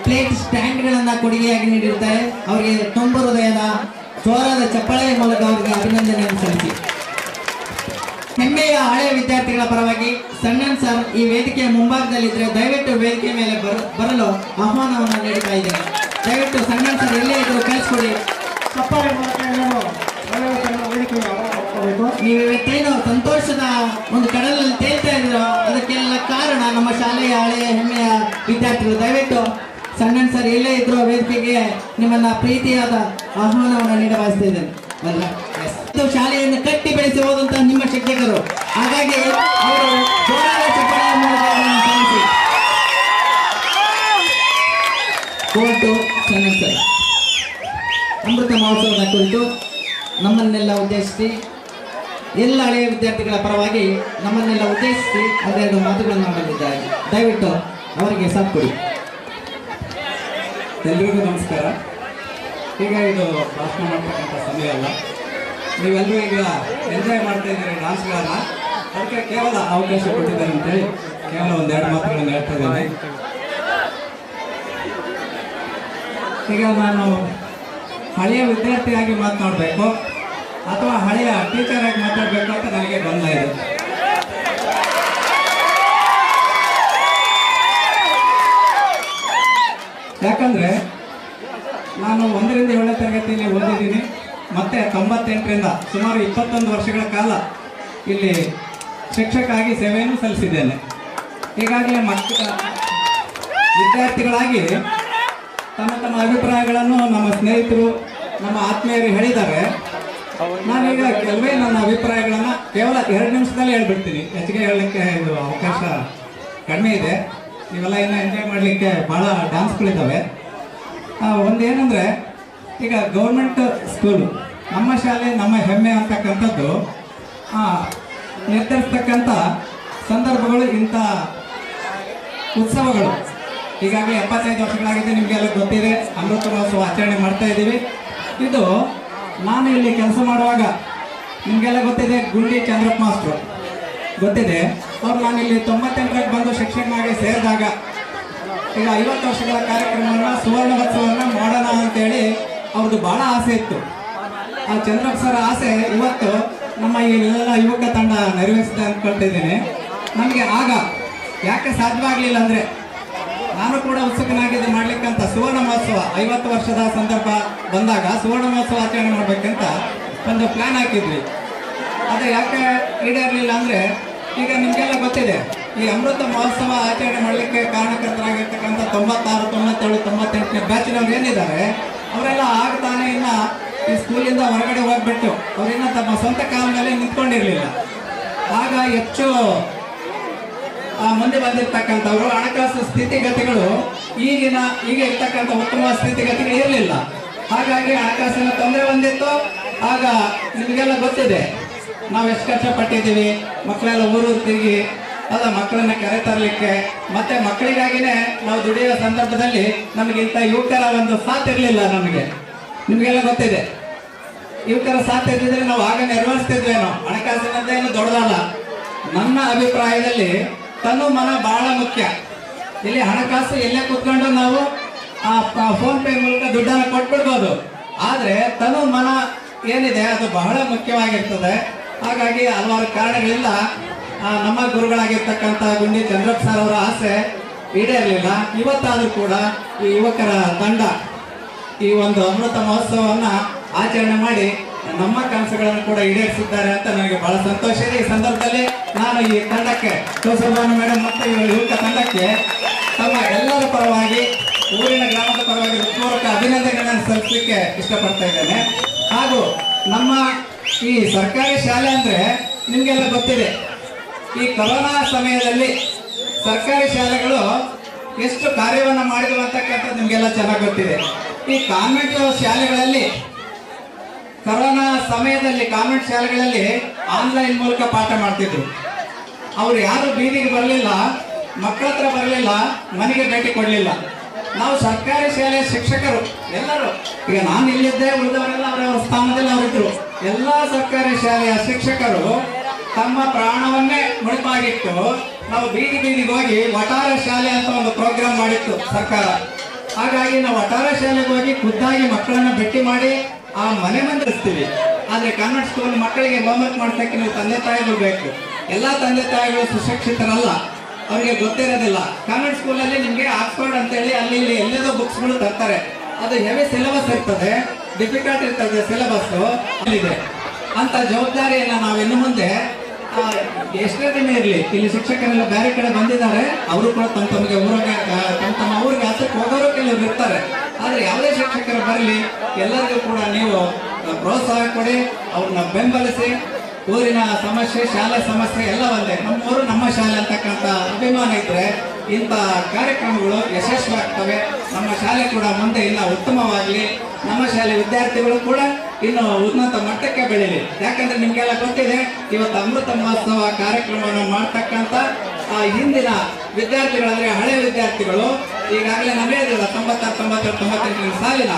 Speaker 9: ಪ್ಲೇಟ್ ಸ್ಟ್ಯಾಂಡ್ಗಳನ್ನ ಕೊಡುಗೆಯಾಗಿ ನೀಡಿರುತ್ತಾರೆ. ಅವರಿಗೆ ತುಂಬ ಹೃದಯದ ಜೋರಾದ ಚಪ್ಪಾಳೆಯ ಮೂಲಕ ಅವರಿಗೆ ಅಭಿನಂದನೆಯನ್ನು ಸಲ್ಲಿಸಿ. ಹೆಮ್ಮೆಯ ಹಳೆಯ ವಿದ್ಯಾರ್ಥಿಗಳ ಪರವಾಗಿ ಸಣ್ಣನ್ ಸರ್ ಈ ವೇದಿಕೆಯ ಮುಂಭಾಗದಲ್ಲಿದ್ದರೆ ದಯವಿಟ್ಟು ವೇದಿಕೆ ಮೇಲೆ ಬರಲು ಆಹ್ವಾನವನ್ನು ನೀಡುತ್ತಾ ಇದ್ದೇನೆ. ದಯವಿಟ್ಟು ಸಣ್ಣನ್ ಸರ್ ಎಲ್ಲೇ ಇದ್ರು ಕಳಿಸ್ಕೊಡಿ.
Speaker 7: ಚಪ್ಪಾಳೆ ಮೂಲಕ
Speaker 9: ನೀವು ಇವತ್ತೇನು ಸಂತೋಷದ ಒಂದು ಕಡಲಲ್ಲಿ ತೇಲ್ತಾ ಇದ್ದೀರೋ ಅದಕ್ಕೆಲ್ಲ ಕಾರಣ ನಮ್ಮ ಶಾಲೆಯ ಹಳೆಯ ಹೆಮ್ಮೆಯ ವಿದ್ಯಾರ್ಥಿಗಳು. ದಯವಿಟ್ಟು ಸಣ್ಣನ್ ಸರ್ ಎಲ್ಲೇ ಇದ್ರು ವೇದಿಕೆಗೆ ನಿಮ್ಮನ್ನ ಪ್ರೀತಿಯಾದ ಆಹ್ವಾನವನ್ನು ನೀಡ ಬಯಸ್ತಾ ಇದ್ದೇನೆ. ಶಾಲೆಯನ್ನು ಕಟ್ಟಿ ಬೆಳೆಸಿ ಹೋದಂತಹ ನಿಮ್ಮ ಶಿಕ್ಷಕರು, ಹಾಗಾಗಿ ಅವರು ಜೋರಾದ ಚಪ್ಪಾಳೆಯ ಮೂಲಕ ಸಲ್ಲಿಸಿ. ಕೋರ್ಟು ಸಣ್ಣನ್ ಸರ್ ಅಮೃತ ಮಹೋತ್ಸವದ ಕುರಿತು ನಮ್ಮನ್ನೆಲ್ಲ ಉದ್ದೇಶಿಸಿ, ಎಲ್ಲ ಹಳೆಯ ವಿದ್ಯಾರ್ಥಿಗಳ ಪರವಾಗಿ ನಮ್ಮನ್ನೆಲ್ಲ ಉದ್ದೇಶಿಸಿ 2 ಮಾತುಗಳನ್ನು ಆಡಲಿದ್ದಾರೆ. ದಯವಿಟ್ಟು ಅವರಿಗೆ ಸಾಥ್ ಕೊಡಿ.
Speaker 13: ಎಲ್ರಿಗೂ ನಮಸ್ಕಾರ. ಈಗ ಇದು ಭಾಷಣ ಮಾಡ್ತಕ್ಕಂಥ ಸಮಯ ಅಲ್ಲ. ನೀವೆಲ್ಲರೂ ಈಗ ಎಂಜಾಯ್ ಮಾಡ್ತಾ ಇದ್ದೀರಿ ಡಾನ್ಸ್ಗಳನ್ನ. ಅದಕ್ಕೆ ಕೇವಲ ಅವಕಾಶ ಕೊಟ್ಟಿದ್ದಾರೆ ಅಂತೇಳಿ ಕೇವಲ 1-2 ಮಾತುಗಳನ್ನು ಹೇಳ್ತಾ ಇದ್ದೇನೆ. ಈಗ ನಾನು ಹಳೆಯ ವಿದ್ಯಾರ್ಥಿಯಾಗಿ ಮಾತನಾಡಬೇಕು ಅಥವಾ ಹಳೆಯ ಟೀಚರ್ ಆಗಿ ಮಾತಾಡಬೇಕು ಅಂತ ನನಗೆ ಗೊಂದಲ ಇದೆ. ಯಾಕಂದರೆ ನಾನು 1ರಿಂದ 7ನೇ ತರಗತಿಯಲ್ಲಿ ಓದಿದ್ದೀನಿ. ಮತ್ತು 98ರಿಂದ ಸುಮಾರು 21 ವರ್ಷಗಳ ಕಾಲ ಇಲ್ಲಿ ಶಿಕ್ಷಕಾಗಿ ಸೇವೆಯನ್ನು ಸಲ್ಲಿಸಿದ್ದೇನೆ. ಈಗಾಗಲೇ ವಿದ್ಯಾರ್ಥಿಗಳಾಗಿ ತಮ್ಮ ಅಭಿಪ್ರಾಯಗಳನ್ನು ನಮ್ಮ ಸ್ನೇಹಿತರು, ನಮ್ಮ ಆತ್ಮೀಯರು ಹೇಳಿದ್ದಾರೆ. ನಾನೀಗ ಕೆಲವೇ ನನ್ನ ಅಭಿಪ್ರಾಯಗಳನ್ನು ಕೇವಲ 2 ನಿಮಿಷದಲ್ಲಿ ಹೇಳ್ಬಿಡ್ತೀನಿ. ಹೆಚ್ಚಿಗೆ ಹೇಳಲಿಕ್ಕೆ ಇದು ಅವಕಾಶ ಕಡಿಮೆ ಇದೆ. ನೀವೆಲ್ಲ ಇನ್ನೂ ಎಂಜಾಯ್ ಮಾಡಲಿಕ್ಕೆ ಭಾಳ ಡ್ಯಾನ್ಸ್ಗಳಿದ್ದಾವೆ. ಒಂದೇನೆಂದರೆ, ಈಗ ಗೌರ್ಮೆಂಟ್ ಸ್ಕೂಲು ನಮ್ಮ ಶಾಲೆ ನಮ್ಮ ಹೆಮ್ಮೆ ಅಂತಕ್ಕಂಥದ್ದು ನಿರ್ಧರಿಸ್ತಕ್ಕಂಥ ಸಂದರ್ಭಗಳು, ಇಂಥ ಉತ್ಸವಗಳು ಈಗಾಗಲೇ 75 ವರ್ಷಗಳಾಗಿದೆ. ನಿಮಗೆಲ್ಲ ಗೊತ್ತಿದೆ, ಅಮೃತ ಮಹೋತ್ಸವ ಆಚರಣೆ ಮಾಡ್ತಾ ಇದ್ದೀವಿ. ಇದು ನಾನು ಇಲ್ಲಿ ಕೆಲಸ ಮಾಡುವಾಗ ನಿಮಗೆಲ್ಲ ಗೊತ್ತಿದೆ, ಗುಂಡಿ ಚಂದ್ರಪ್ಪ ಮಾಸ್ಟ್ರು ಗೊತ್ತಿದೆ. ಅವ್ರು ನಾನಿಲ್ಲಿ 98ರಲ್ಲಿ ಬಂದು ಶಿಕ್ಷಕನಾಗಿ ಸೇರಿದಾಗ ಈಗ 50 ವರ್ಷಗಳ ಕಾರ್ಯಕ್ರಮವನ್ನು ಸುವರ್ಣ ಮಹೋತ್ಸವವನ್ನು ಮಾಡೋಣ ಅಂತೇಳಿ ಅವ್ರದ್ದು ಬಹಳ ಆಸೆ ಇತ್ತು. ಆ ಚಂದ್ರಪ್ಪ ಸರ್ ಆಸೆ ಇವತ್ತು ನಮ್ಮ ಈ ಎಲ್ಲ ಯುವಕ ತಂಡ ನೆರವೇರಿಸಿದೆ ಅಂದ್ಕೊಳ್ತಿದ್ದೀನಿ. ನಮಗೆ ಆಗ ಯಾಕೆ ಸಾಧ್ಯವಾಗಲಿಲ್ಲ ಅಂದರೆ, ನಾನು ಕೂಡ ಉತ್ಸುಕನಾಗಿದ್ದು ಮಾಡ್ಲಿಕ್ಕಂತ ಸುವರ್ಣ ಮಹೋತ್ಸವ 50 ವರ್ಷದ ಸಂದರ್ಭ ಬಂದಾಗ ಸುವರ್ಣ ಮಹೋತ್ಸವ ಆಚರಣೆ ಮಾಡ್ಬೇಕಂತ ಒಂದು ಪ್ಲಾನ್ ಹಾಕಿದ್ವಿ. ಅದು ಯಾಕೆ ಈಡೇರಲಿಲ್ಲ ಅಂದರೆ, ಈಗ ನಿಮಗೆಲ್ಲ ಗೊತ್ತಿದೆ, ಈ ಅಮೃತ ಮಹೋತ್ಸವ ಆಚರಣೆ ಮಾಡಲಿಕ್ಕೆ ಕಾರಣಕರ್ತರಾಗಿರ್ತಕ್ಕಂಥ 96, 97, 98ನೇ ಬ್ಯಾಚಿನವ್ರು ಏನಿದ್ದಾರೆ ಅವರೆಲ್ಲ ಆಗ್ತಾನೆ ಇನ್ನು ಈ ಸ್ಕೂಲಿಂದ ಹೊರಗಡೆ ಹೋಗ್ಬಿಟ್ಟು ಅವರಿನ್ನ ತಮ್ಮ ಸ್ವಂತ ಕಾಲ ಮೇಲೆ ನಿಂತ್ಕೊಂಡಿರಲಿಲ್ಲ. ಆಗ ಹೆಚ್ಚು ಮುಂದೆ ಬಂದಿರ್ತಕ್ಕಂಥವ್ರು ಹಣಕಾಸು ಸ್ಥಿತಿಗತಿಗಳು ಈಗ ಇರ್ತಕ್ಕಂಥ ಉತ್ತಮ ಸ್ಥಿತಿಗತಿಗಳು ಇರಲಿಲ್ಲ. ಹಾಗಾಗಿ ಹಣಕಾಸಿನ ತೊಂದರೆ ಬಂದಿತ್ತು. ಆಗ ನಿಮಗೆಲ್ಲ ಗೊತ್ತಿದೆ ನಾವು ಎಷ್ಟು ಕಷ್ಟಪಟ್ಟಿದ್ದೀವಿ, ಮಕ್ಕಳೆಲ್ಲ ಊರು ತಿರುಗಿ ಮಕ್ಕಳನ್ನ ಕರೆ ತರಲಿಕ್ಕೆ, ಮತ್ತೆ ಮಕ್ಕಳಿಗಾಗಿನೇ ನಾವು ದುಡಿಯುವ ಸಂದರ್ಭದಲ್ಲಿ ನಮಗಿಂತ ಯುವಕರ ಒಂದು ಸಾಥ್ ಇರಲಿಲ್ಲ. ನಿಮಗೆಲ್ಲ ಗೊತ್ತಿದೆ, ಯುವಕರ ಸಾಥ್ ಇದ್ದಿದ್ರೆ ನಾವು ಆಗ ನೆರವೇರಿಸ್ತಿದ್ವೇನೋ. ಹಣಕಾಸಿನದ್ದೇನು ದೊಡ್ಡದಲ್ಲ. ನನ್ನ ಅಭಿಪ್ರಾಯದಲ್ಲಿ ತನು ಮನ ಬಹಳ ಮುಖ್ಯ. ಇಲ್ಲಿ ಹಣಕಾಸು ಎಲ್ಲೇ ಕೂತ್ಕೊಂಡು ನಾವು ಫೋನ್ ಪೇ ಮೂಲಕ ದುಡ್ಡನ್ನು ಕೊಟ್ಬಿಡ್ಬೋದು, ಆದರೆ ತನು ಮನ ಏನಿದೆ ಅದು ಬಹಳ ಮುಖ್ಯವಾಗಿರ್ತದೆ. ಹಾಗಾಗಿ ಹಲವಾರು ಕಾರಣಗಳಿಂದ ನಮ್ಮ ಗುರುಗಳಾಗಿರ್ತಕ್ಕಂಥ ಗುಂಡಿ ಚಂದ್ರಪ್ಪ ಸರ್ ಅವರ ಆಸೆ ಈಡೇರಲಿಲ್ಲ. ಇವತ್ತಾದರೂ ಕೂಡ ಈ ಯುವಕರ ತಂಡ ಈ ಒಂದು ಅಮೃತ ಮಹೋತ್ಸವವನ್ನು ಆಚರಣೆ ಮಾಡಿ ನಮ್ಮ ಕನಸುಗಳನ್ನು ಕೂಡ ಈಡೇರಿಸಿದ್ದಾರೆ ಅಂತ ನನಗೆ ಬಹಳ ಸಂತೋಷ ಇದೆ. ಈ ಸಂದರ್ಭದಲ್ಲಿ ನಾನು ಈ ತಂಡಕ್ಕೆ ಕೌಸಲ್ಬಾನು ಮೇಡಮ್ ಮತ್ತು ಈ ಯುವಕ ತಂಡಕ್ಕೆ ತಮ್ಮ ಎಲ್ಲರ ಪರವಾಗಿ, ಊರಿನ ಗ್ರಾಮದ ಪರವಾಗಿ ಹೃತ್ಪೂರ್ವಕ ಅಭಿನಂದನೆಗಳನ್ನು ಸಲ್ಲಿಸಲಿಕ್ಕೆ ಇಷ್ಟಪಡ್ತಾ ಇದ್ದೇನೆ. ಹಾಗೂ ನಮ್ಮ ಈ ಸರ್ಕಾರಿ ಶಾಲೆ ಅಂದರೆ ನಿಮಗೆಲ್ಲ ಗೊತ್ತಿದೆ, ಈ ಕೊರೋನಾ ಸಮಯದಲ್ಲಿ ಸರ್ಕಾರಿ ಶಾಲೆಗಳು ಎಷ್ಟು ಕಾರ್ಯವನ್ನು ಮಾಡಿದವು ಅಂತಕ್ಕಂಥದ್ದು ನಿಮಗೆಲ್ಲ ಚೆನ್ನಾಗಿ ಗೊತ್ತಿದೆ. ಈ ಕಾನ್ವೆಂಟ್ ಶಾಲೆಗಳಲ್ಲಿ ಕೊರೋನಾ ಸಮಯದಲ್ಲಿ ಕಾನ್ವೆಂಟ್ ಶಾಲೆಗಳಲ್ಲಿ ಆನ್ಲೈನ್ ಮೂಲಕ ಪಾಠ ಮಾಡ್ತಿದ್ರು. ಅವ್ರು ಯಾರು ಬೀದಿಗೆ ಬರಲಿಲ್ಲ, ಮಕ್ಕಳ ಹತ್ರ ಬರಲಿಲ್ಲ, ಮನೆಗೆ ಭೇಟಿ ಕೊಡಲಿಲ್ಲ. ನಾವು ಸರ್ಕಾರಿ ಶಾಲೆಯ ಶಿಕ್ಷಕರು ಎಲ್ಲರೂ, ಈಗ ನಾನು ಇಲ್ಲಿದ್ದೆ, ಉಳಿದವರೆಲ್ಲ ಅವರವರ ಸ್ಥಾನದಲ್ಲಿ ಅವರಿದ್ರು. ಎಲ್ಲ ಸರ್ಕಾರಿ ಶಾಲೆಯ ಶಿಕ್ಷಕರು ತಮ್ಮ ಪ್ರಾಣವನ್ನೇ ಮುಡಿಪಾಗಿಟ್ಟು ನಾವು ಬೀದಿಗೆ ಹೋಗಿ ವಟಾರ ಶಾಲೆ ಅಂತ ಒಂದು ಪ್ರೋಗ್ರಾಮ್ ಮಾಡಿತ್ತು ಸರ್ಕಾರ. ಹಾಗಾಗಿ ನಾವು ವಟಾರ ಶಾಲೆಗೆ ಹೋಗಿ ಖುದ್ದಾಗಿ ಮಕ್ಕಳನ್ನ ಭೇಟಿ ಮಾಡಿ ಆ ಮನೆ ಮಂದಿರ್ತೀವಿ. ಆದರೆ ಕಾನ್ವೆಂಟ್ ಸ್ಕೂಲ್ ಮಕ್ಕಳಿಗೆ ಹೋಮ್ವರ್ಕ್ ಮಾಡ್ಸಕ್ಕೆ ನೀವು ತಂದೆ ತಾಯಿಗಳು ಬೇಕು. ಎಲ್ಲ ತಂದೆ ತಾಯಿಗಳು ಸುಶಿಕ್ಷಿತರಲ್ಲ, ಅವರಿಗೆ ಗೊತ್ತಿರೋದಿಲ್ಲ. ಕಾನ್ವೆಂಟ್ ಸ್ಕೂಲಲ್ಲಿ ನಿಮಗೆ ಆಕ್ಸ್ಫರ್ಡ್ ಅಂತೇಳಿ ಅಲ್ಲಿ ಇಲ್ಲಿ ಎಲ್ಲೇದೋ ಬುಕ್ಸ್ಗಳು ತರ್ತಾರೆ. ಅದು ಹೆವಿ ಸಿಲೆಬಸ್ ಇರ್ತದೆ, ಡಿಫಿಕಲ್ಟ್ ಇರ್ತದೆ ಸಿಲೆಬಸ್ ಇದೆ. ಅಂತ ಜವಾಬ್ದಾರಿಯನ್ನು ನಾವು ಇನ್ನು ಮುಂದೆ ಎಷ್ಟೇ ದಿನ ಇರಲಿ, ಇಲ್ಲಿ ಶಿಕ್ಷಕರೆಲ್ಲ ಬೇರೆ ಕಡೆ ಬಂದಿದ್ದಾರೆ, ಅವರು ಕೂಡ ತಮ್ಮ ಊರಿಗೆ ಹತ್ತಕ್ಕೆ ಹೋಗೋರು ಕೆಲವರು ಇರ್ತಾರೆ. ಆದರೆ ಯಾವುದೇ ಶಿಕ್ಷಕರು ಬರಲಿ, ಎಲ್ಲರಿಗೂ ಕೂಡ ನೀವು ಪ್ರೋತ್ಸಾಹ ಕೊಡಿ, ಅವ್ರನ್ನ ಬೆಂಬಲಿಸಿ. ಊರಿನ ಸಮಸ್ಯೆ, ಶಾಲೆ ಸಮಸ್ಯೆ ಎಲ್ಲ ಒಂದೇ, ನಮ್ಮೂರು ನಮ್ಮ ಶಾಲೆ ಅಂತಕ್ಕಂಥ ಅಭಿಮಾನ ಇದ್ದರೆ ಇಂಥ ಕಾರ್ಯಕ್ರಮಗಳು ಯಶಸ್ವಿಯಾಗ್ತವೆ. ನಮ್ಮ ಶಾಲೆ ಕೂಡ ಮುಂದೆ ಇನ್ನೂ ಉತ್ತಮವಾಗಲಿ, ನಮ್ಮ ಶಾಲೆ ವಿದ್ಯಾರ್ಥಿಗಳು ಕೂಡ ಇನ್ನು ಉನ್ನತ ಮಟ್ಟಕ್ಕೆ ಬೆಳೀಲಿ. ಯಾಕಂದ್ರೆ ನಿಮಗೆಲ್ಲ ಗೊತ್ತಿದೆ, ಇವತ್ತು ಅಮೃತ ಮಹೋತ್ಸವ ಕಾರ್ಯಕ್ರಮವನ್ನು ಮಾಡ್ತಕ್ಕಂಥ ಹಿಂದಿನ ವಿದ್ಯಾರ್ಥಿಗಳಂದ್ರೆ ಹಳೆ ವಿದ್ಯಾರ್ಥಿಗಳು ಈಗಾಗಲೇ ನಮಗೆ 96, 97, 98 ಸಾಲಿನ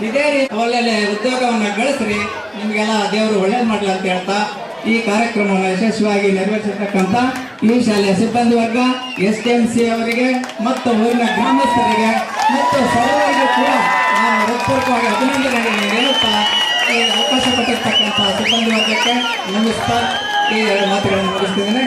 Speaker 13: ಇದೇ ರೀತಿ ಒಳ್ಳೆ ಉದ್ಯೋಗವನ್ನು ಗಳಿಸ್ರಿ, ನಿಮಗೆಲ್ಲ ದೇವರು ಒಳ್ಳೇದು ಮಾಡಲಿ ಅಂತ ಹೇಳ್ತಾ ಈ ಕಾರ್ಯಕ್ರಮವನ್ನು ಯಶಸ್ವಿಯಾಗಿ ನೆರವೇರಿಸಿರ್ತಕ್ಕಂಥ ಈ ಶಾಲೆಯ ಸಿಬ್ಬಂದಿ ವರ್ಗ, STMC ಅವರಿಗೆ ಮತ್ತು ಊರಿನ ಗ್ರಾಮಸ್ಥರಿಗೆ ಮತ್ತು ಸರ್ವರಿಗೂ ಕೂಡ ನಾನು ಹೃತ್ಪೂರ್ವಕವಾಗಿ ಅಭಿನಂದನೆಗಳನ್ನು ಹೇಳುತ್ತಾ ಈ ಅವಕಾಶ ಕೊಟ್ಟಿರ್ತಕ್ಕಂಥ ಸಿಬ್ಬಂದಿ ವರ್ಗಕ್ಕೆ ನಮಸ್ಕಾರ. ಈ 2 ಮಾತುಗಳನ್ನು ಮುಗಿಸ್ತಿದ್ದೇನೆ.